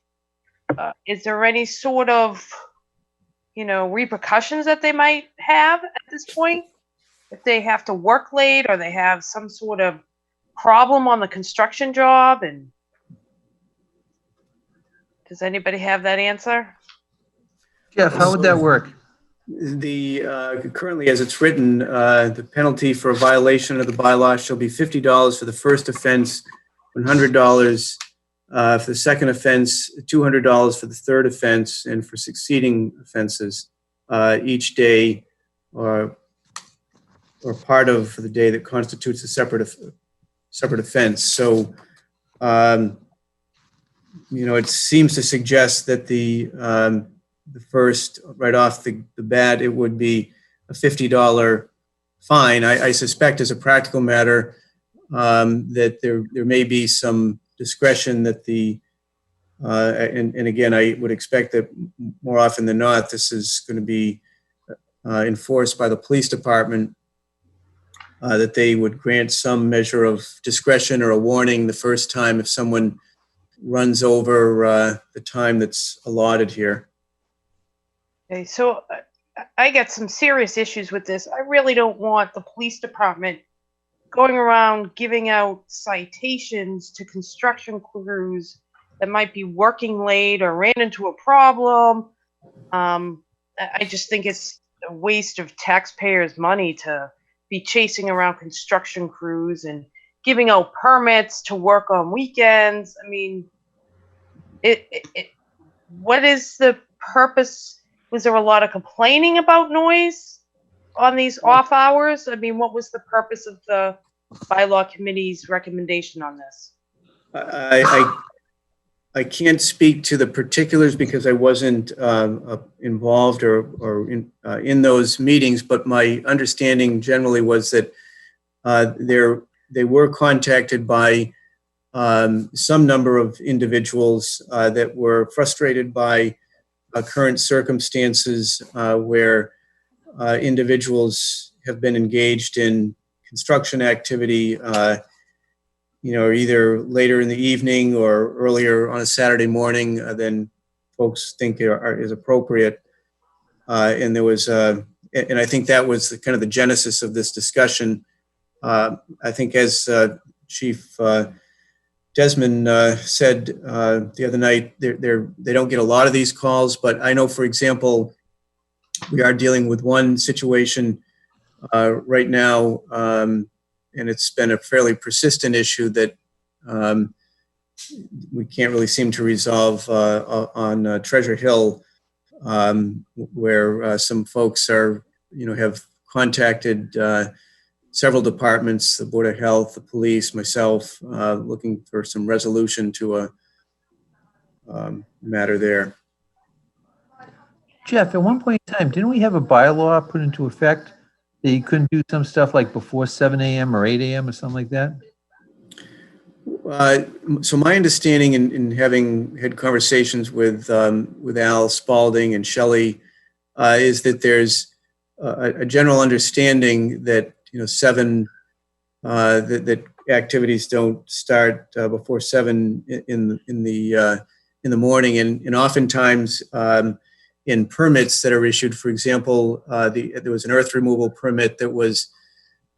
is there any sort of, repercussions that they might have at this point? If they have to work late or they have some sort of problem on the construction job, and does anybody have that answer? Jeff, how would that work? Currently, as it's written, the penalty for a violation of the bylaw shall be $50 for the first offense, $100 for the second offense, $200 for the third offense, and for succeeding offenses each day or part of the day that constitutes a separate offense. So, it seems to suggest that the first, right off the bat, it would be a $50 fine. I suspect, as a practical matter, that there may be some discretion that and again, I would expect that more often than not, this is going to be enforced by the police department, that they would grant some measure of discretion or a warning the first time if someone runs over the time that's allotted here. Okay, so I got some serious issues with this. I really don't want the police department going around giving out citations to construction crews that might be working late or ran into a problem. I just think it's a waste of taxpayers' money to be chasing around construction crews and giving out permits to work on weekends. I mean, what is the purpose? Was there a lot of complaining about noise on these off hours? I mean, what was the purpose of the bylaw committee's recommendation on this? I can't speak to the particulars because I wasn't involved or in those meetings, but my understanding generally was that they were contacted by some number of individuals that were frustrated by current circumstances where individuals have been engaged in construction activity, either later in the evening or earlier on a Saturday morning than folks think is appropriate. And there was, and I think that was kind of the genesis of this discussion. I think, as Chief Desmond said the other night, they don't get a lot of these calls, but I know, for example, we are dealing with one situation right now, and it's been a fairly persistent issue that we can't really seem to resolve on Treasure Hill, where some folks have contacted several departments, the Board of Health, the police, myself, looking for some resolution to a matter there. Jeff, at one point in time, didn't we have a bylaw put into effect that you couldn't do some stuff like before 7 a.m. or 8 a.m. or something like that? So my understanding, in having had conversations with Al Spalding and Shelley, is that there's a general understanding that that activities don't start before 7 in the morning, and oftentimes in permits that are issued, for example, there was an earth removal permit that was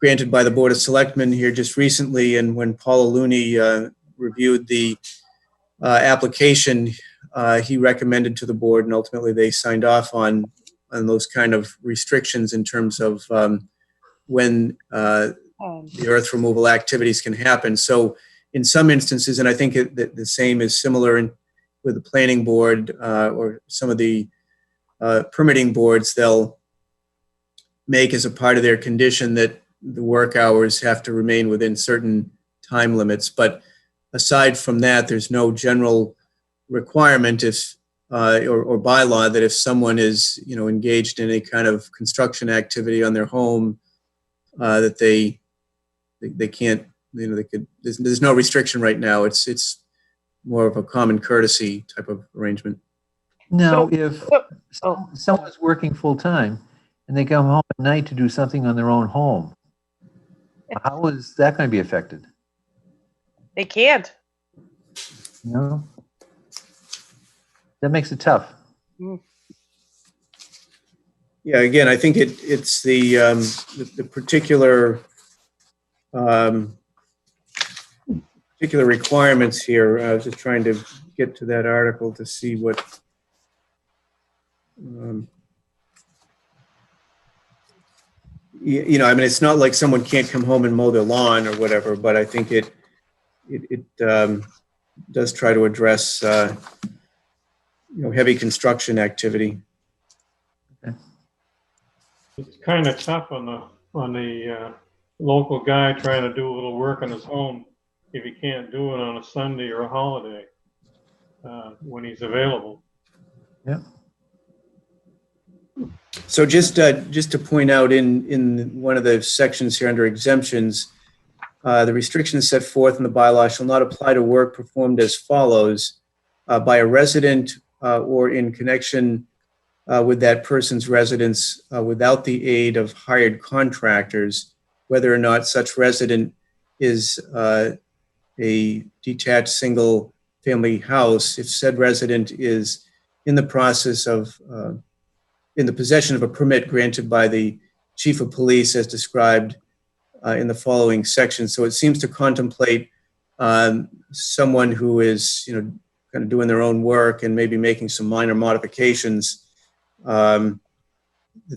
granted by the Board of Selectmen here just recently, and when Paula Looney reviewed the application, he recommended to the board, and ultimately they signed off on those kind of restrictions in terms of when the earth removal activities can happen. So in some instances, and I think the same is similar with the planning board or some of the permitting boards, they'll make as a part of their condition that the work hours have to remain within certain time limits. But aside from that, there's no general requirement or bylaw that if someone is, engaged in any kind of construction activity on their home, that they can't, there's no restriction right now. It's more of a common courtesy type of arrangement. Now, So- if oh. someone's working full-time and they come home at night to do something on their own home, how is that going to be affected? They can't. That makes it tough. Yeah, again, I think it's the particular requirements here. I was just trying to get to that article to see what. It's not like someone can't come home and mow their lawn or whatever, but I think it does try to address heavy construction activity. It's kind of tough on the local guy trying to do a little work on his home if he can't do it on a Sunday or a holiday when he's available. Yeah. So just to point out in one of the sections here under exemptions, the restrictions set forth in the bylaw shall not apply to work performed as follows: by a resident or in connection with that person's residence without the aid of hired contractors, whether or not such resident is a detached single family house, if said resident is in the process of in the possession of a permit granted by the chief of police as described in the following section. So it seems to contemplate someone who is, kind of doing their own work and maybe making some minor modifications, that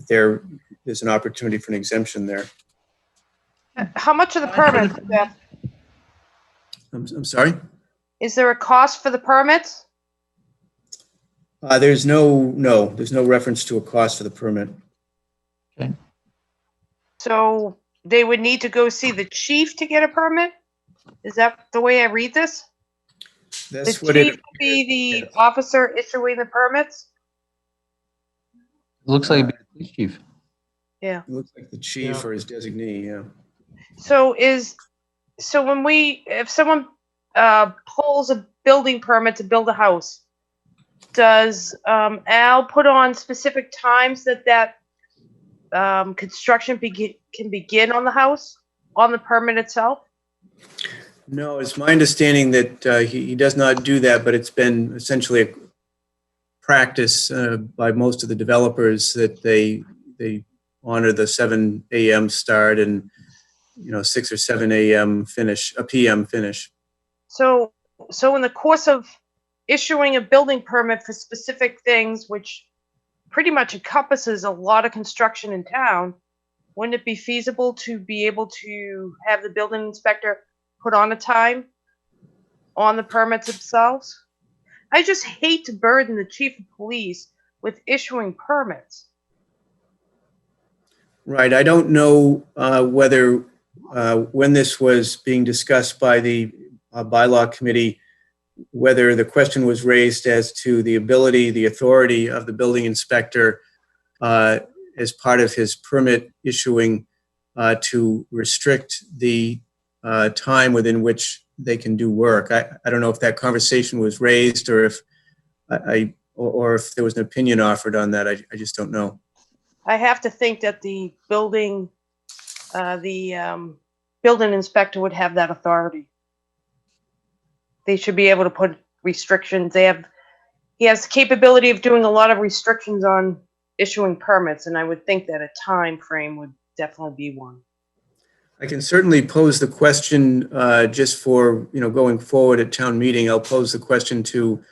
there's an opportunity for an exemption there. How much are the permits, Beth? I'm sorry? Is there a cost for the permits? There's no reference to a cost for the permit. Okay. So they would need to go see the chief to get a permit? Is that the way I read this? That's The what chief it would be the yes. officer issuing the permits? Looks like it'd be the police chief. Yeah. looks like the chief or his designee, yeah. So if someone pulls a building permit to build a house, does Al put on specific times that construction can begin on the house, on the permit itself? No, it's my understanding that he does not do that, but it's been essentially a practice by most of the developers that they honor the 7 a.m. start and 6 or 7 a.m. finish, a p.m. finish. So in the course of issuing a building permit for specific things, which pretty much encompasses a lot of construction in town, wouldn't it be feasible to be able to have the building inspector put on a time on the permits themselves? I just hate to burden the chief of police with issuing permits. Right. I don't know whether when this was being discussed by the bylaw committee, whether the question was raised as to the ability, the authority of the building inspector as part of his permit issuing to restrict the time within which they can do work. I don't know if that conversation was raised or if or if there was an opinion offered on that. I just don't know. I have to think that the building inspector would have that authority. They should be able to put restrictions. He has the capability of doing a lot of restrictions on issuing permits, and I would think that a time frame would definitely be one. I can certainly pose the question just for, going forward at town meeting. I'll pose the question to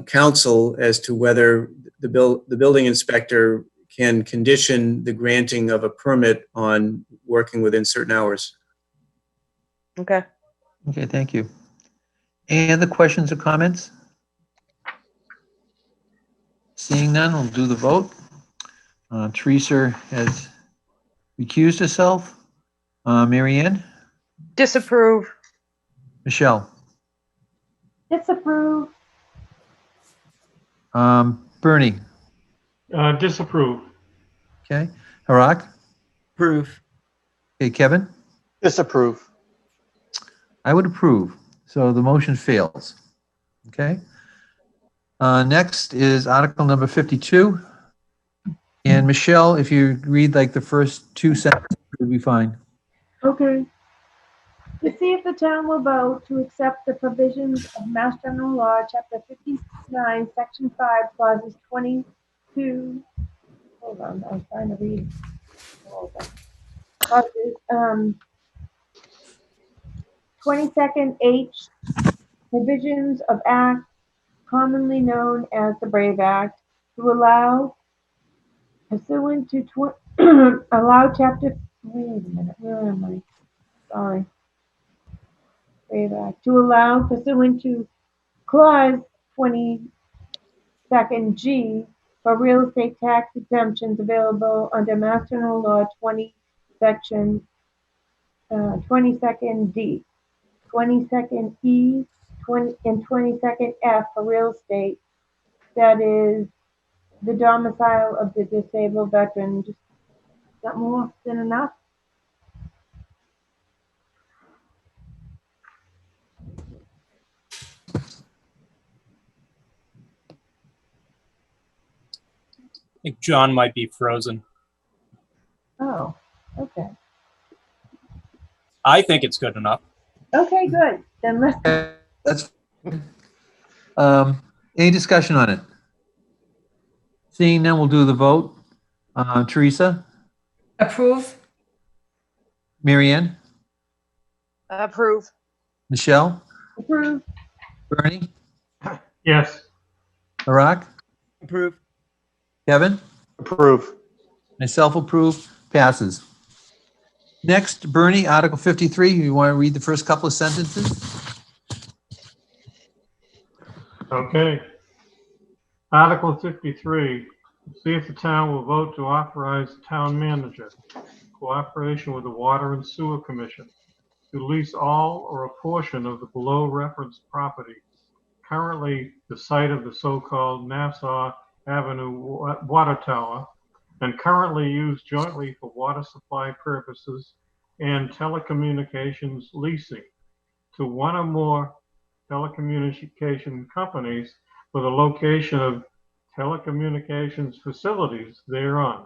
council as to whether the building inspector can condition the granting of a permit on working within certain hours. Okay. Okay, thank you. Any other questions or comments? Seeing none, we'll do the vote. Teresa has recused herself. Mary Ann? Disapprove. Michelle? Disapprove. Bernie? Disapprove. Okay. Harak? Approve. Okay, Kevin? Disapprove. I would approve. So the motion fails. Okay. Next is Article number 52. And Michelle, if you read like the first two sentences, it would be fine. Okay. To see if the town will vote to accept the provisions of Mass General Law, Chapter 59, Section 5, Clauses 22. Hold on, I was trying to read. Hold on. Clauses, 22nd H, provisions of Act commonly known as the Brave Act, to allow pursuant to allow Chapter. Wait a minute, where am I? Sorry. Brave Act to allow pursuant to Clause 22nd G for real estate tax exemptions available under Mass General Law 20 Section 22nd D, 22nd E, 20 and 22nd F for real estate that is the domicile of the disabled veteran. Just got more than enough? I think John might be frozen. Oh, okay. I think it's good enough. Okay, good. Then let's. That's any discussion on it? Seeing none, we'll do the vote. Teresa? Approve. Mary Ann? Approve. Michelle? Approve. Bernie? Yes. Harak? Approve. Kevin? Approve. Myself approve. Passes. Next, Bernie, Article 53. You want to read the first couple of sentences? Okay. Article 53, see if the town will vote to authorize the town manager, in cooperation with the Water and Sewer Commission, to lease all or a portion of the below referenced property, currently the site of the so-called Nassau Avenue Water Tower, and currently used jointly for water supply purposes and telecommunications leasing, to one or more telecommunication companies for the location of telecommunications facilities thereon,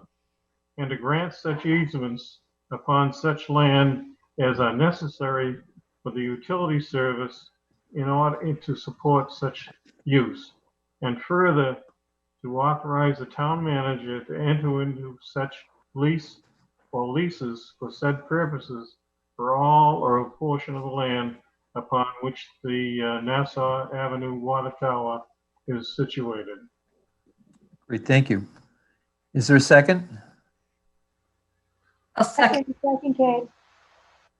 and to grant such easements upon such land as are necessary for the utility service in order to support such use, and further to authorize the town manager to enter into such lease or leases for said purposes for all or a portion of the land upon which the Nassau Avenue Water Tower is situated. Great, thank you. Is there a second? I'll second. Second, Kate.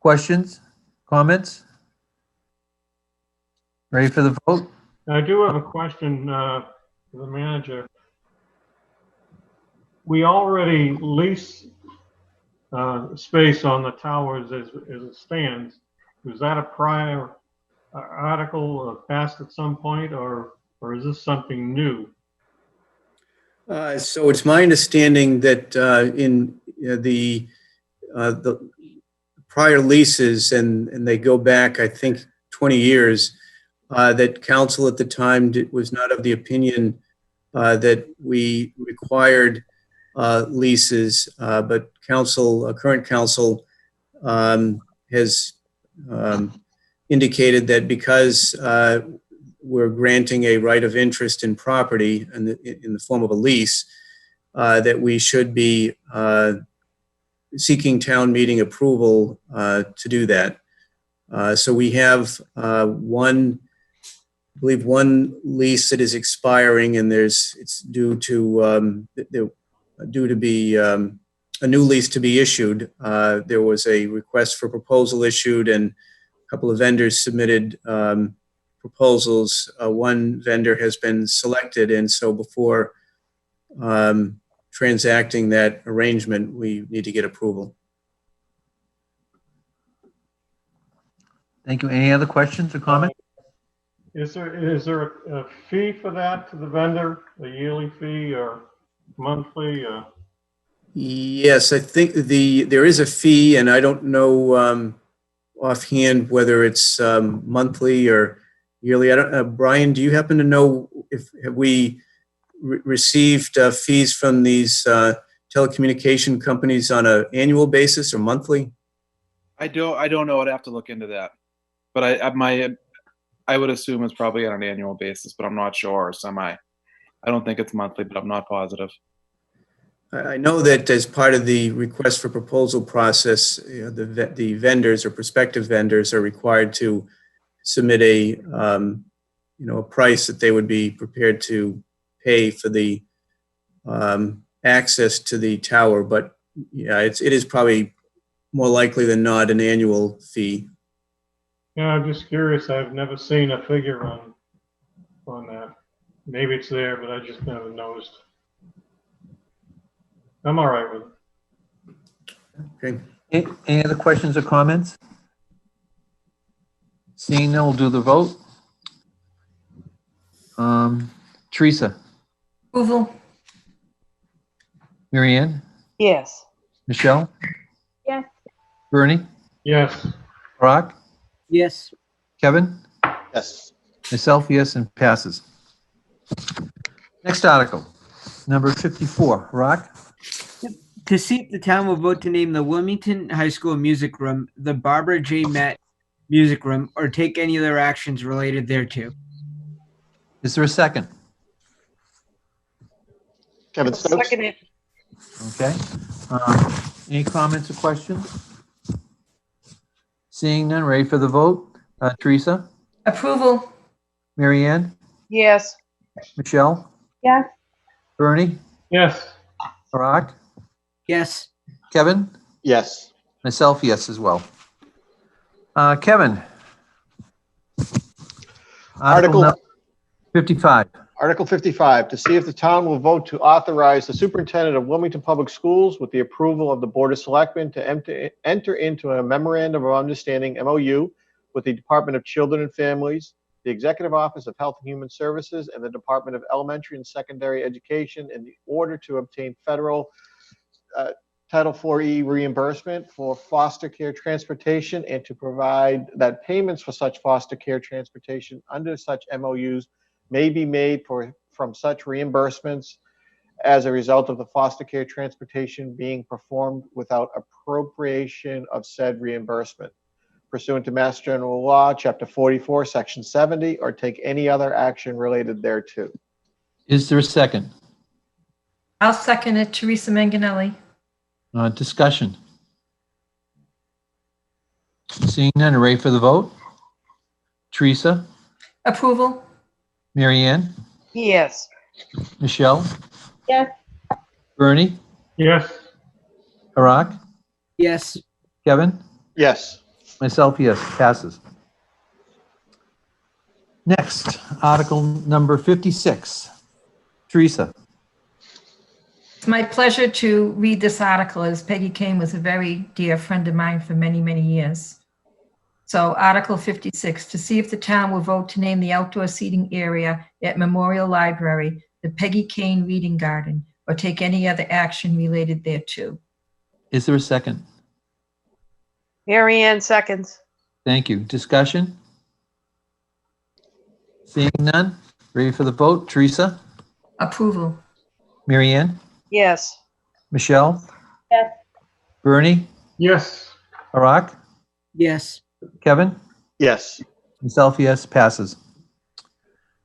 Questions? Comments? Ready for the vote? I do have a question for the manager. We already lease space on the towers as it stands. Was that a prior article passed at some point, or is this something new? So it's my understanding that in the prior leases, and they go back, I think, 20 years, that council at the time was not of the opinion that we required leases, but current council has indicated that because we're granting a right of interest in property in the form of a lease, that we should be seeking town meeting approval to do that. So we have one lease that is expiring, and it's due to be a new lease to be issued. There was a request for proposal issued, and a couple of vendors submitted proposals. One vendor has been selected, and so before transacting that arrangement, we need to get approval. Thank you. Any other questions or comments? Is there a fee for that to the vendor, a yearly fee or monthly? Yes, I think there is a fee, and I don't know offhand whether it's monthly or yearly. I don't. Brian, do you happen to know have we received fees from these telecommunication companies on an annual basis or monthly? I don't know. I'd have to look into that. But I would assume it's probably on an annual basis, but I'm not sure, or semi. I don't think it's monthly, but I'm not positive. I know that as part of the request for proposal process, the vendors or prospective vendors are required to submit a price that they would be prepared to pay for the access to the tower. But yeah, it is probably more likely than not an annual fee. Yeah, I'm just curious. I've never seen a figure on that. Maybe it's there, but I just never noticed. I'm all right with it. Okay. Any other questions or comments? Seeing none, we'll do the vote. Teresa, Approval. Mary Ann, Yes. Michelle, Yes. Bernie, Yes. Brock, Yes. Kevin, Yes. myself, yes, and passes. Next article, number 54, Rock. To see if the town will vote to name the Wilmington High School Music Room the Barbara J. Met Music Room, or take any other actions related thereto. Is there a second? Kevin Stokes? Second it. Okay. Any comments or questions? Seeing none, ready for the vote. Teresa, Approval. Mary Ann, Yes. Michelle, Yes. Bernie, Yes. Brock, Yes. Kevin, Yes. myself, yes, as well. Kevin. Article 55. Article 55, to see if the town will vote to authorize the superintendent of Wilmington Public Schools with the approval of the Board of Selectmen to enter into a memorandum of understanding, MOU, with the Department of Children and Families, the Executive Office of Health and Human Services, and the Department of Elementary and Secondary Education in order to obtain federal Title IV-E reimbursement for foster care transportation, and to provide that payments for such foster care transportation under such MOUs may be made from such reimbursements as a result of the foster care transportation being performed without appropriation of said reimbursement, pursuant to Mass General Law, Chapter 44, Section 70, or take any other action related thereto. Is there a second? I'll second it. Teresa Manganelli. Discussion. Seeing none, ready for the vote. Teresa, Approval. Mary Ann, Yes. Michelle, Yes. Bernie, Yes. Brock, Yes. Kevin, Yes. myself, yes, passes. Next, article number 56. Teresa. It's my pleasure to read this article, as Peggy Kane was a very dear friend of mine for many, many years. So Article 56, to see if the town will vote to name the outdoor seating area at Memorial Library the Peggy Kane Reading Garden, or take any other action related thereto. Is there a second? Mary Ann seconds. Thank you. Discussion? Seeing none, ready for the vote. Teresa, Approval. Mary Ann, Yes. Michelle, Yes. Bernie, Yes. Brock, Yes. Kevin, Yes. myself, yes, passes.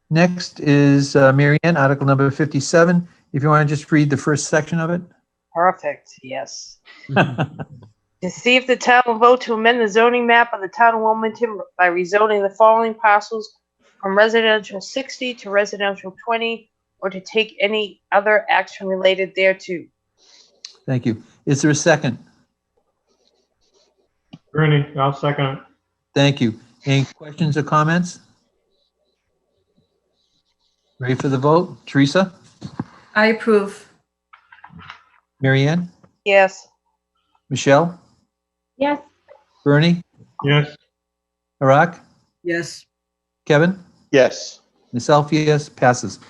Next is Mary Ann, article number 57. If you want to just read the first section of it. Perfect, yes. To see if the town will vote to amend the zoning map of the town of Wilmington by rezoning the following parcels from residential 60 to residential 20, or to take any other action related thereto. Thank you. Is there a second? Bernie, I'll second it. Thank you. Any questions or comments? Ready for the vote? Teresa? I approve. Mary Ann? Yes. Michelle? yes, Bernie? Yes, Iraq? Yes. Kevin? yes, Myself, yes, passes. Mr.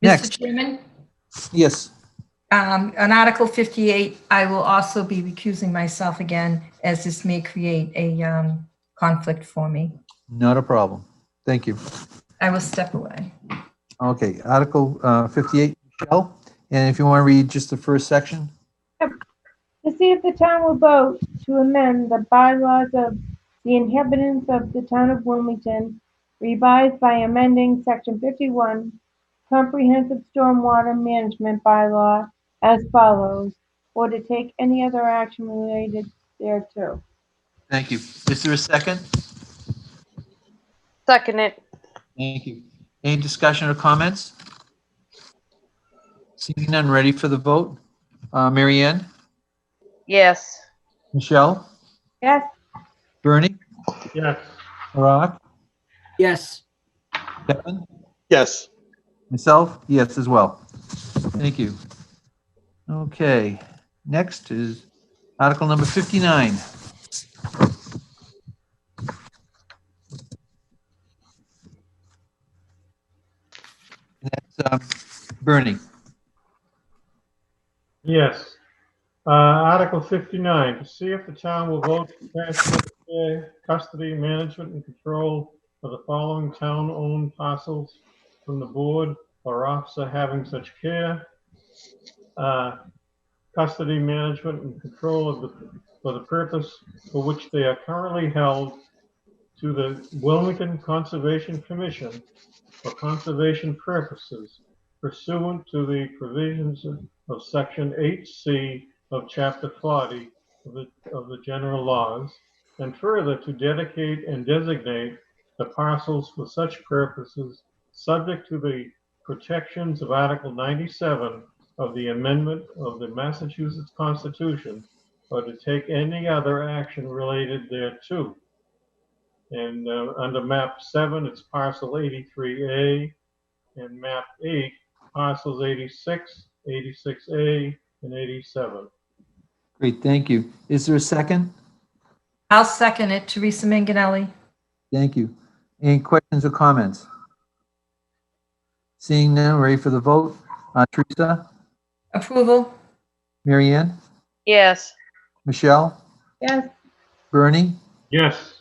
Next, Chairman, yes, on Article 58, I will also be recusing myself again, as this may create a conflict for me. not a problem. Thank you. I will step away. Okay, Article 58, Michelle, and if you want to read just the first section? to see if the town will vote to amend the bylaws of the inhabitants of the town of Wilmington, revised by amending section 51, comprehensive stormwater management bylaw as follows, or to take any other action related thereto. Thank you. Is there a second? Second it. Thank you. Any discussion or comments? Seeing none, ready for the vote? Mary Ann? Yes. Michelle? Yes, Bernie? yes, Iraq? Yes. Kevin? yes, Myself, yes, as well. Thank you. Okay, next is Article number 59. And that's Bernie. yes. Article 59, to see if the town will vote to transfer custody, management, and control of the following town-owned parcels from the board or officer having such care, custody, management, and control of for the purpose for which they are currently held, to the Wilmington Conservation Commission for conservation purposes pursuant to the provisions of Section 8C of Chapter 40 of the general laws, and further to dedicate and designate the parcels for such purposes, subject to the protections of Article 97 of the amendment of the Massachusetts Constitution, or to take any other action related thereto. And under map 7, it's parcel 83A, and map 8, parcels 86, 86A, and 87. Great, thank you. Is there a second? I'll second it. Teresa Manganelli. Thank you. Any questions or comments? Seeing none, ready for the vote? Teresa? Approval. Mary Ann? Yes. Michelle? yes, Bernie? Yes,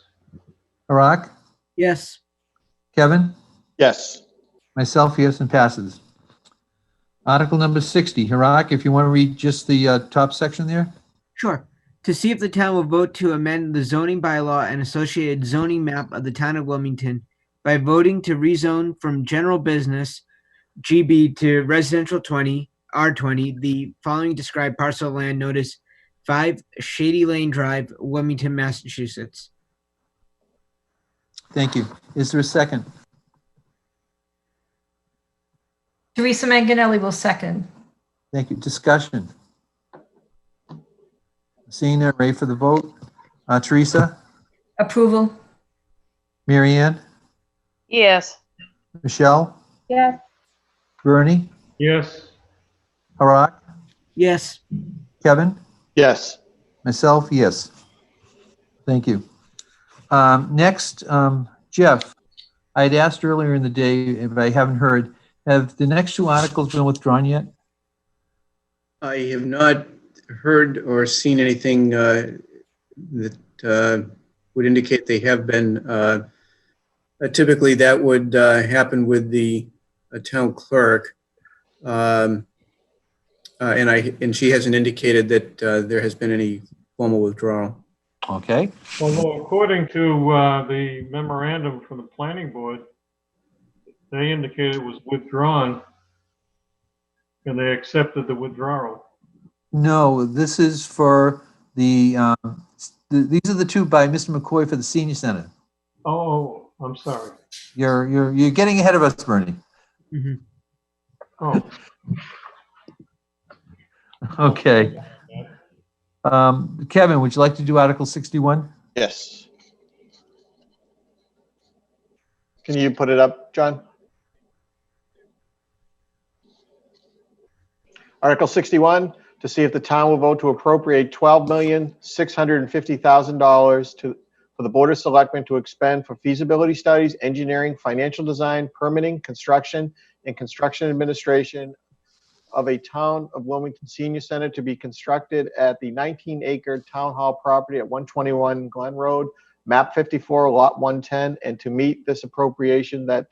Iraq? Yes. Kevin? yes, Myself, yes, and passes. Article number 60, Hirak, if you want to read just the top section there? Sure. To see if the town will vote to amend the zoning bylaw and associated zoning map of the town of Wilmington by voting to rezone from general business GB to residential 20 R20 the following described parcel of land known as 5 Shady Lane Drive, Wilmington, Massachusetts. Thank you. Is there a second? Teresa Manganelli will second. Thank you. Discussion. Seeing none, ready for the vote? Teresa? Approval. Mary Ann? Yes. Michelle? yes, Bernie? yes, Hirak? Yes. Kevin? yes. Myself, yes. Thank you. Next, Jeff, I'd asked earlier in the day, if I haven't heard, have the next two articles been withdrawn yet? I have not heard or seen anything that would indicate they have been. Typically, that would happen with the town clerk, and she hasn't indicated that there has been any formal withdrawal. Okay. although according to the memorandum from the planning board, they indicated it was withdrawn. And they accepted the withdrawal. No, this is for these are the two by Mr. McCoy for the senior center. Oh, I'm sorry. You're getting ahead of us, Bernie. Mhm. Oh, Okay. Kevin, would you like to do Article 61? Yes. Can you put it up, John? Article 61, to see if the town will vote to appropriate $12,650,000 for the Board of Selectmen to expend for feasibility studies, engineering, financial design, permitting, construction, and construction administration of a Town of Wilmington Senior Center to be constructed at the 19-acre Town Hall property at 121 Glen Road, map 54, lot 110, and to meet this appropriation that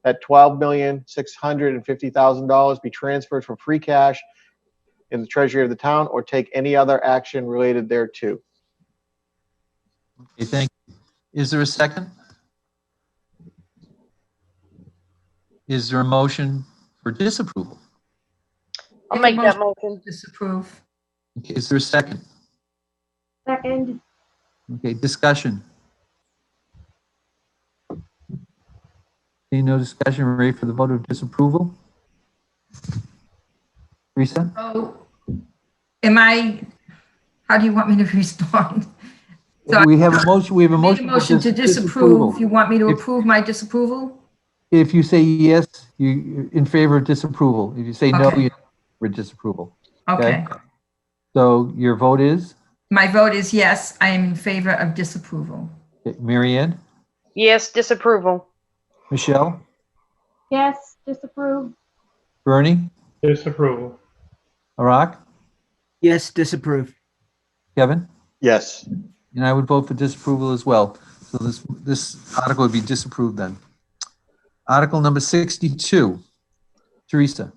$12,650,000 be transferred from free cash in the treasury of the town or take any other action related thereto. Okay, thank you. Is there a second? Is there a motion for disapproval? I'll Make make a that motion. Disapprove. Okay, is there a second? Second, Okay, discussion. Seeing no discussion, we're ready for the vote of disapproval? Teresa? Oh, how do you want me to respond? So We have a motion, we have a I made a motion. motion to disapprove. You want me to approve my disapproval? If you say yes, you're in favor of disapproval. If you say no, Okay. you're for disapproval. Okay. So your vote is? My vote is yes, I am in favor of disapproval. Okay, Mary Ann? Yes, disapproval. Michelle? yes, disapprove. Bernie? disapproval. Arak? Yes, disapprove. Kevin? Yes. And I would vote for disapproval as well. So this article would be disapproved then. Article number 62. Teresa?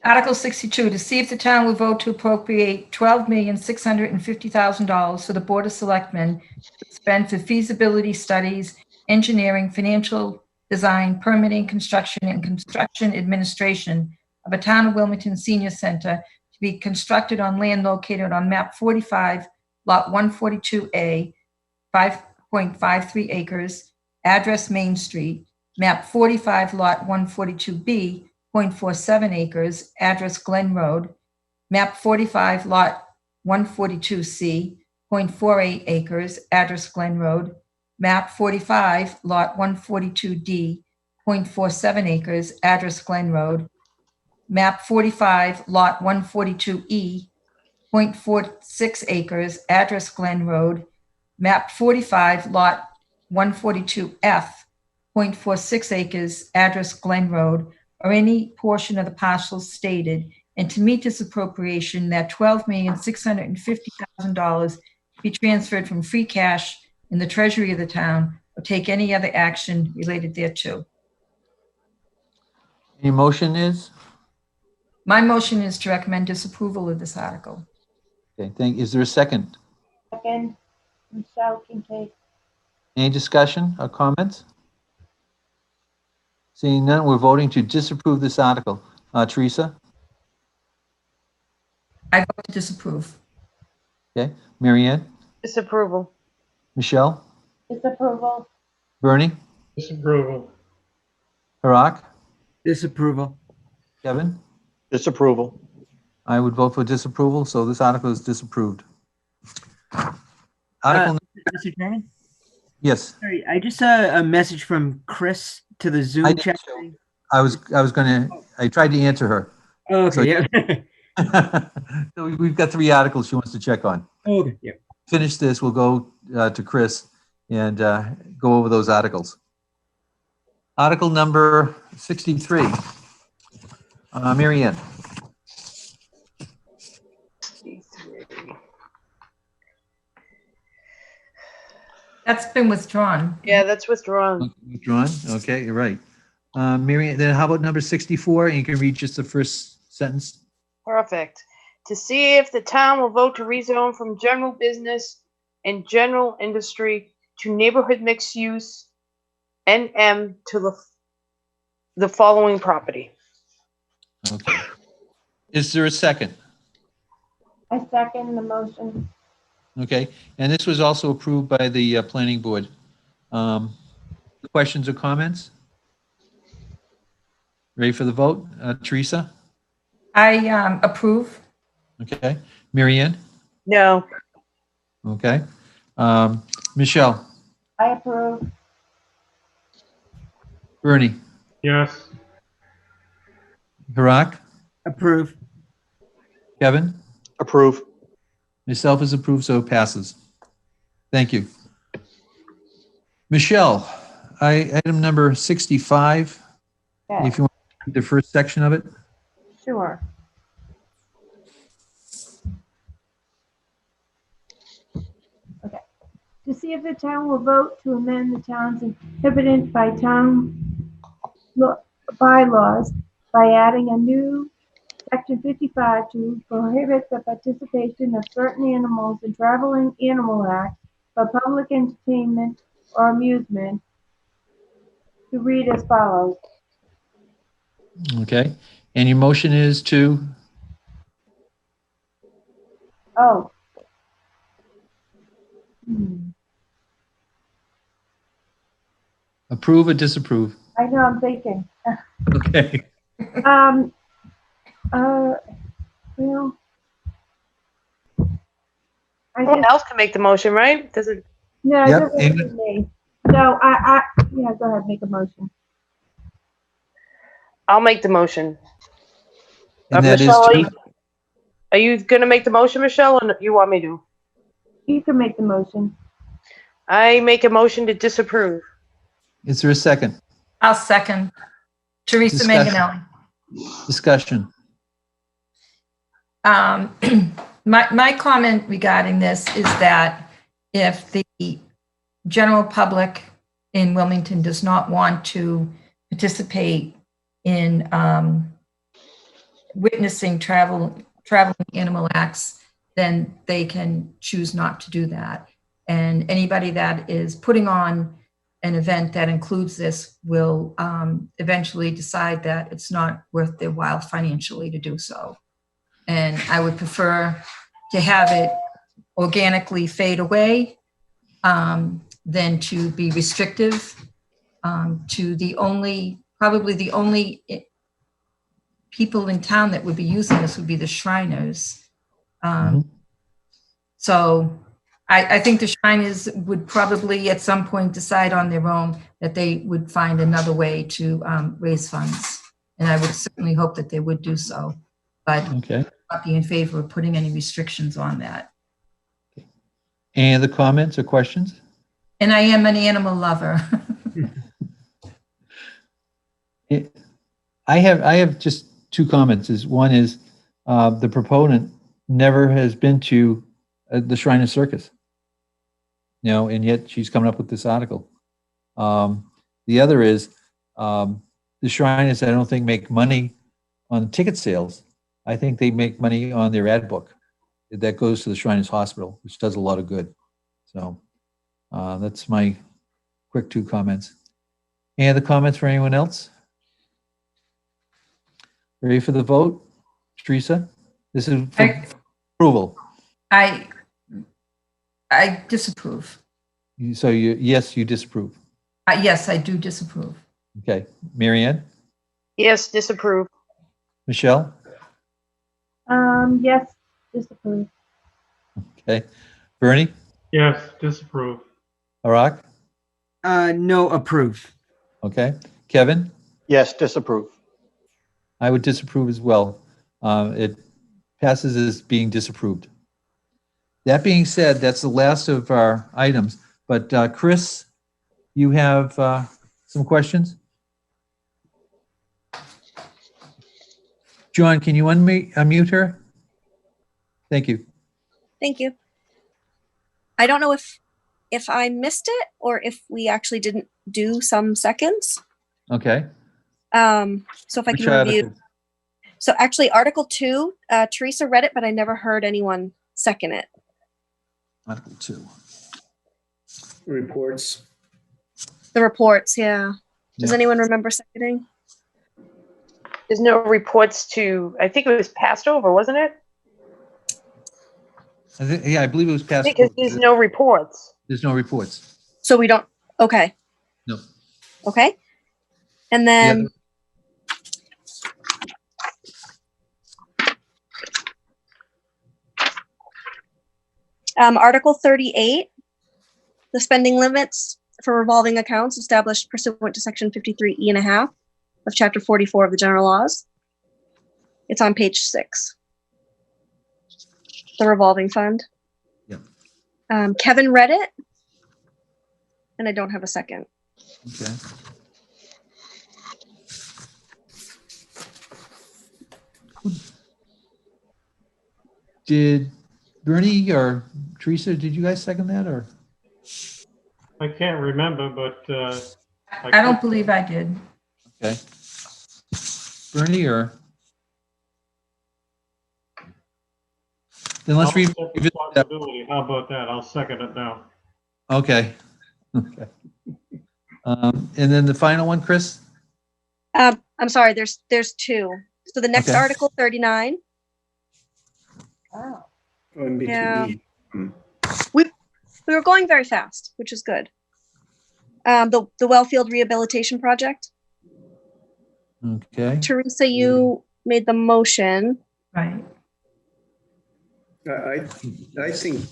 Article 62, to see if the town will vote to appropriate $12,650,000 for the Board of Selectmen to spend for feasibility studies, engineering, financial design, permitting, construction, and construction administration of a Town of Wilmington Senior Center to be constructed on land located on map 45, lot 142A, 5.53 acres, address Main Street, map 45, lot 142B, 0.47 acres, address Glen Road, map 45, lot 142C, 0.48 acres, address Glen Road, map 45, lot 142D, 0.47 acres, address Glen Road, map 45, lot 142E, 0.46 acres, address Glen Road, map 45, lot 142F, 0.46 acres, address Glen Road, or any portion of the parcels stated, and to meet this appropriation, that $12,650,000 be transferred from free cash in the treasury of the town, or take any other action related thereto. Your motion is? My motion is to recommend disapproval of this article. Okay, is there a second? Second, Michelle Kincaid. Any discussion or comments? Seeing none, we're voting to disapprove this article. Teresa? I vote to disapprove. Okay. Mary Ann? Disapproval. Michelle? Disapproval. Bernie? Disapproval. Harak? Disapproval. Kevin? Disapproval. I would vote for disapproval, so this article is disapproved. Article, Mr. Chairman? yes, Sorry, I just saw a message from Chris to the Zoom I did chat. too. I tried to answer her. Oh, okay, So- yeah. So we've got 3 articles she wants to check on. Okay, yeah. Finish this, we'll go to Chris and go over those articles. Article number 63. Mary Ann? That's been withdrawn. Yeah, that's withdrawn. Withdrawn? Okay, you're right. Mary Ann, then how about number 64? And you can read just the first sentence. Perfect. To see if the town will vote to rezone from general business and general industry to neighborhood mixed use NM to the following property. Okay. Is there a second? I second the motion. Okay, and this was also approved by the planning board. Questions or comments? Ready for the vote? Teresa? I approve. Okay. Mary Ann? No. Okay. Michelle? I approve. Bernie? Yes. Harak? Approve. Kevin? Approve. Myself is approved, so it passes. Thank you. Michelle, item number 65, Okay, if you want to read the first section of it. sure. Okay. To see if the town will vote to amend the town's inhibited by town bylaws by adding a new section 55 to prohibit the participation of certain animals in traveling animal acts for public entertainment or amusement, to read as follows. Okay. And your motion is to? Oh. Approve or disapprove? I know, I'm thinking. Okay. Well, Someone else can make the motion, right? Does it? no, it Yep, doesn't have to be me. No, yeah, go ahead, make a motion. I'll make the motion. And that is Michelle, to? are you gonna make the motion, Michelle, or you want me to? You can make the motion. I make a motion to disapprove. Is there a second? I'll second. Teresa Discussion. Manganelli. Discussion. My comment regarding this is that if the general public in Wilmington does not want to participate in witnessing traveling animal acts, then they can choose not to do that. And anybody that is putting on an event that includes this will eventually decide that it's not worth their while financially to do so. And I would prefer to have it organically fade away than to be restrictive to probably the only people in town that would be using this would be the Shriners. So I think the Shriners would probably at some point decide on their own that they would find another way to raise funds. And I would certainly hope that they would do so, but Okay. not be in favor of putting any restrictions on that. Any other comments or questions? And I am an animal lover. I have just two comments. One is the proponent never has been to the Shrine Circus, and yet she's coming up with this article. The other is the Shriners, I don't think, make money on ticket sales. I think they make money on their ad book that goes to the Shriners Hospital, which does a lot of good. So that's my quick two comments. Any other comments for anyone else? Ready for the vote? Teresa? This is for approval. I disapprove. So yes, you disapprove. Yes, I do disapprove. Okay. Mary Ann? Yes, disapprove. Michelle? Yes, disapprove. Okay. Bernie? Yes, disapprove. Arak? No, approve. Okay. Kevin? Yes, disapprove. I would disapprove as well. It passes as being disapproved. That being said, that's the last of our items. But Chris, you have some questions? John, can you unmute her? Thank you. Thank you. I don't know if I missed it or if we actually didn't do some seconds. Okay. So if I can review. So actually Article 2, Teresa read it, but I never heard anyone second it. Article 2. Reports. The reports, yeah. Does Yeah. anyone remember seconding? There's no reports to, I think it was passed over, wasn't it? I believe it was passed. Because there's no reports. There's no reports. So we don't, okay. No. Okay. And then, Article 38, the spending limits for revolving accounts established pursuant to section 53E and a half of chapter 44 of the general laws. It's on page 6. The revolving fund. Yeah. Kevin read it, and I don't have a second. Okay. Did Bernie or Teresa, did you guys second that, or? I can't remember, but I don't believe I did. Okay. Bernie or? Then let's revisit that. responsibility. How about that? I'll second it now. Okay. Okay. And then the final one, Chris? I'm sorry, there's 2. So the next Okay. article, 39. Oh. Yeah. We were going very fast, which is good. The Wellfield Rehabilitation Project. Okay. Teresa, you made the motion. Right. I think, I think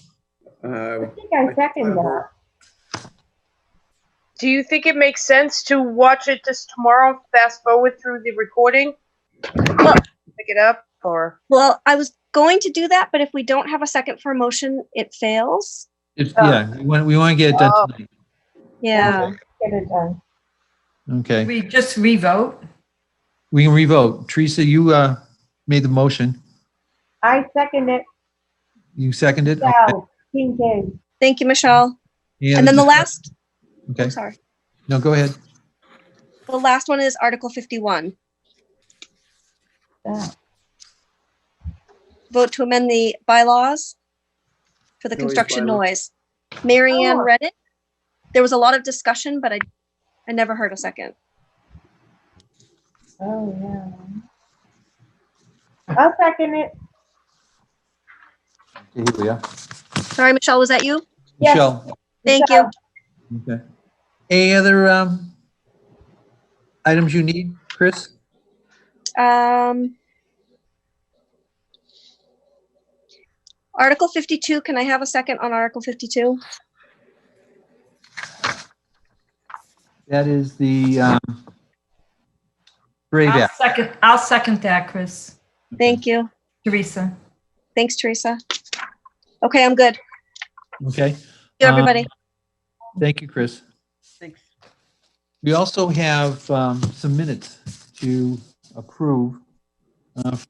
I second that. Do you think it makes sense to watch it just tomorrow, fast forward through the recording? Well, Pick it up, or? Well, I was going to do that, but if we don't have a second for a motion, it fails. Yeah, we want to get it done tonight. Yeah. Get it done. Okay. We just revote. We can revote. Teresa, you made the motion. I second it. You seconded? Yeah, King K. Thank you, Michelle. Any And then other the last, Okay. sorry. No, go ahead. The last one is Article 51. Yeah. Vote to amend the bylaws for the Noise construction bylaw. noise. Mary Ann Oh. read it. There was a lot of discussion, but I never heard a second. Oh, yeah. I'll second it. Okay, here we are. Sorry, Michelle, was that you? Yes. Michelle. Thank you. Okay. Any other items you need, Chris? Article 52, can I have a second on Article 52? That is the Brave Act. I'll second that, Chris. Thank you. Teresa. Thanks, Teresa. Okay, I'm good. Okay. Thank you, everybody. Thank you, Chris. Thanks. We also have some minutes to approve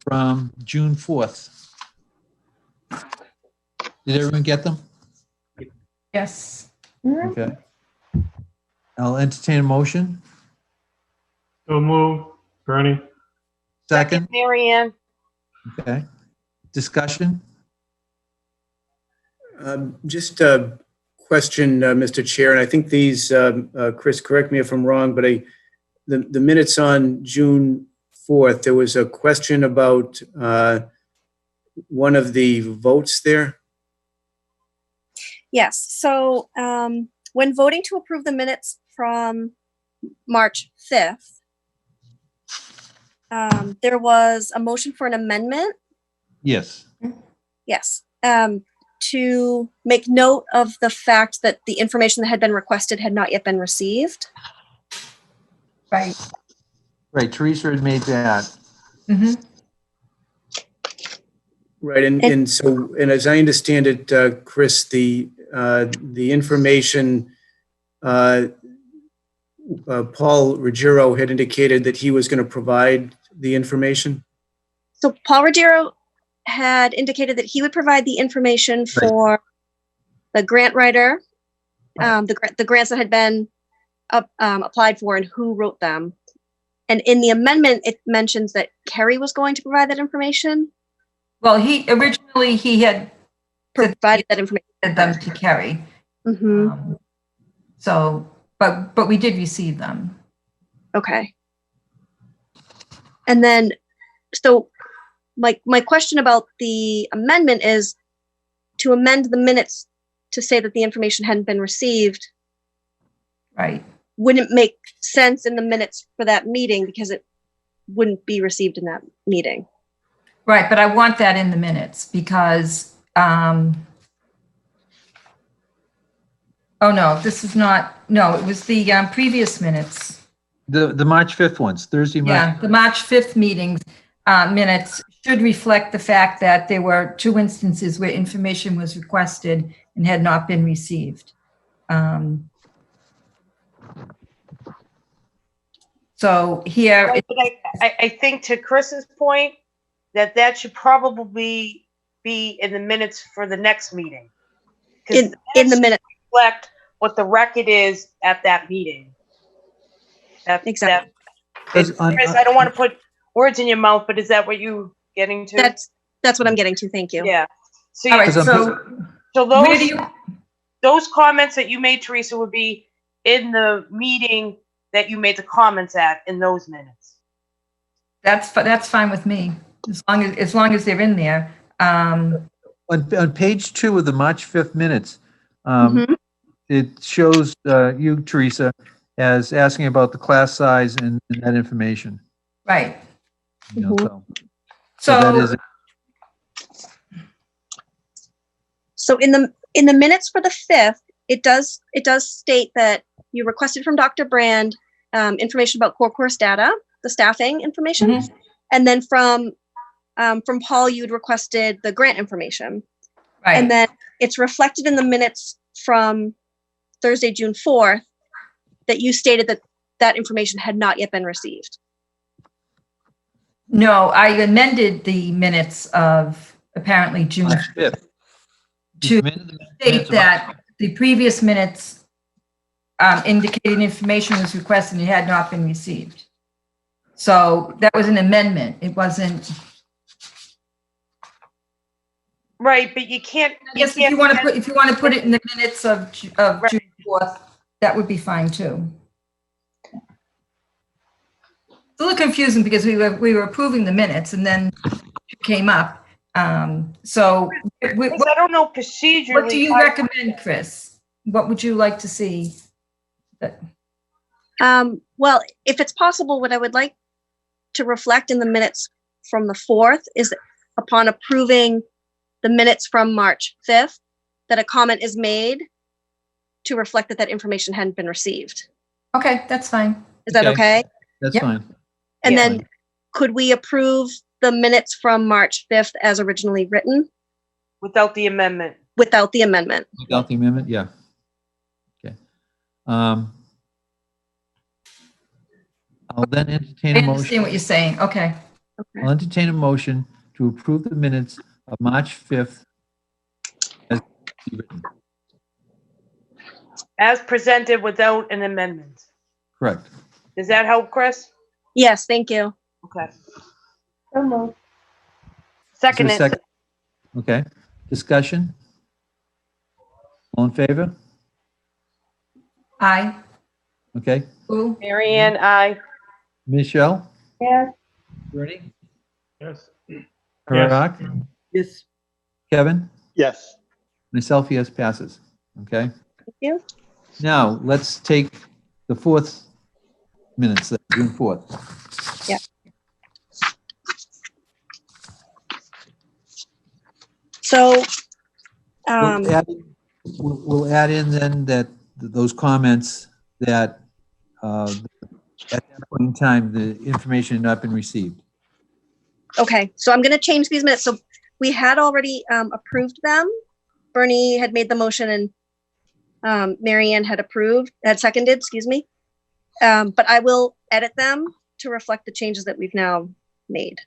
from June 4th. Did everyone get them? Yes. Okay. I'll entertain a motion. So move, Bernie. Second. Mary Ann. Okay. Discussion. Just a question, Mr. Chair, and I think these, Chris, correct me if I'm wrong, but the minutes on June 4th, there was a question about one of the votes there. Yes, so when voting to approve the minutes from March 5th, there was a motion for an amendment. Yes. Yes, to make note of the fact that the information that had been requested had not yet been received. Right. Right. Teresa had made that. Mm-hmm. Right, and so, and as I understand it, Chris, the information, Paul Ruggiero had indicated that he was going to provide the information. So Paul Ruggiero had indicated that he would provide the information for the grant writer, the grants that had been applied for and who wrote them. And in the amendment, it mentions that Kerry was going to provide that information. Well, he had Provided that information. them to Kerry. Mm-hmm. So, but we did receive them. Okay. And then, so my question about the amendment is to amend the minutes to say that the information hadn't been received Right. wouldn't make sense in the minutes for that meeting because it wouldn't be received in that meeting. Right, but I want that in the minutes because, oh no, this is not, no, it was the previous minutes. The March 5th ones, Thursday, March. Yeah, the March 5th meetings minutes should reflect the fact that there were 2 instances where information was requested and had not been received. So here, Right, but I think to Chris's point, that should probably be in the minutes for the next meeting. 'Cause In the minute, reflect what the record is at that meeting. Exactly. Chris, I don't want to put words in your mouth, but is that what you getting to? that's what I'm getting to. Thank you. Yeah. So, all right, Because so where do you, those comments that you made, Teresa, would be in the meeting that you made the comments at in those minutes. that's fine with me, as long as they're in there. On page 2 of the March 5th minutes, Mhm. it shows you, Teresa, as asking about the class size and that information. Right. You know, Mhm. so that So, is, So in the minutes for the 5th, it does state that you requested from Dr. Brand information about core course data, the staffing information, Mhm. and then from Paul, you'd requested the grant information, right. and then it's reflected in the minutes from Thursday, June 4th, that you stated that that information had not yet been received. No, I amended the minutes of apparently June March 5th. to Amended the minutes state of that the previous minutes indicating information was requested and it had not been received. So that was an amendment. It wasn't, Right, but you can't. I guess if you want to put it in the minutes of June 4th, that would be fine too. It's a little confusing because we were approving the minutes and then it came up. So Chris, I don't know procedurally. what do you recommend, Chris? What would you like to see? Well, if it's possible, what I would like to reflect in the minutes from the 4th is that upon approving the minutes from March 5th, that a comment is made to reflect that that information hadn't been received. Okay, that's fine. Is that okay? That's Yep. fine. And Yeah. then could we approve the minutes from March 5th as originally written Without the amendment. without the amendment? Without the amendment, yeah. Okay. I'll then entertain I a understand motion. what you're saying. Okay. I'll entertain a motion to approve the minutes of March 5th as written. As presented without an amendment. Correct. Does that help, Chris? Yes, thank you. Okay. So moved. Second Is there a it. second? Okay. Discussion? All in favor? Aye. Okay. Who? Mary Ann, aye. Michelle? Yes, Bernie? Yes. Rock? Yes. Kevin? Yes. Myself, yes, passes. Okay. Thank you. Now, let's take the 4th minutes, June 4th. Yeah. So, We'll add in then that those comments that at that point in time, the information had not been received. okay, so I'm going to change these minutes. So we had already approved them. Bernie had made the motion and Mary Ann had seconded, excuse me. But I will edit them to reflect the changes that we've now made.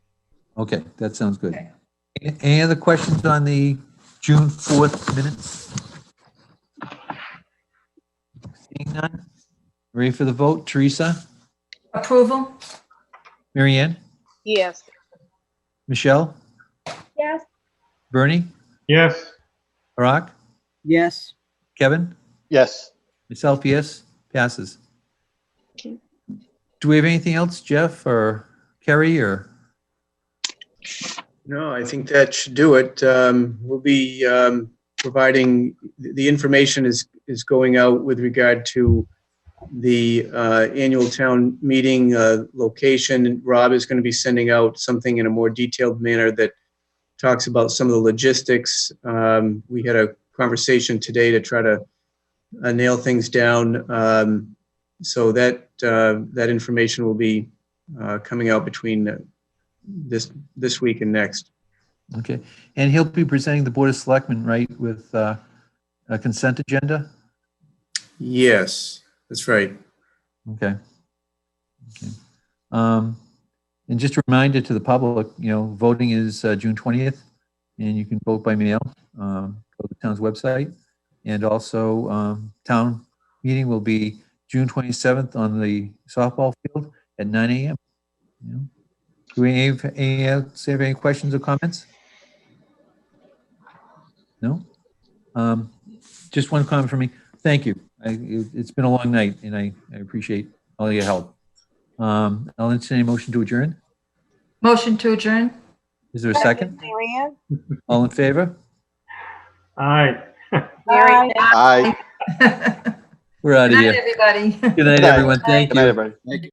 Okay, that sounds good. Okay. Any other questions on the June 4th minutes? Seeing none? Ready for the vote? Teresa? Approval? Mary Ann? Yes. Michelle? yes, Bernie? Yes. Rock? Yes. Kevin? Yes. Myself, yes, passes. Okay. Do we have anything else, Jeff or Kerry, or? No, I think that should do it. We'll be providing, the information is going out with regard to the annual town meeting location. Rob is going to be sending out something in a more detailed manner that talks about some of the logistics. We had a conversation today to try to nail things down. So that information will be coming out between this week and next. Okay. And he'll be presenting the Board of Selectmen, right, with a consent agenda? Yes, that's right. Okay. Okay. And just a reminder to the public, voting is June 20th, and you can vote by mail. Go to the town's website. And also, town meeting will be June 27th on the softball field at 9 a.m. Do we have any questions or comments? No? Just one comment from me. Thank you. It's been a long night, and I appreciate all your help. I'll entertain a motion to adjourn. Motion to adjourn? Is there a second? Marianne? All in favor? Aye. Mary? Aye. We're out Good of night, here. everybody. Good night, everyone. Thank Good night, you. everybody. Thank you.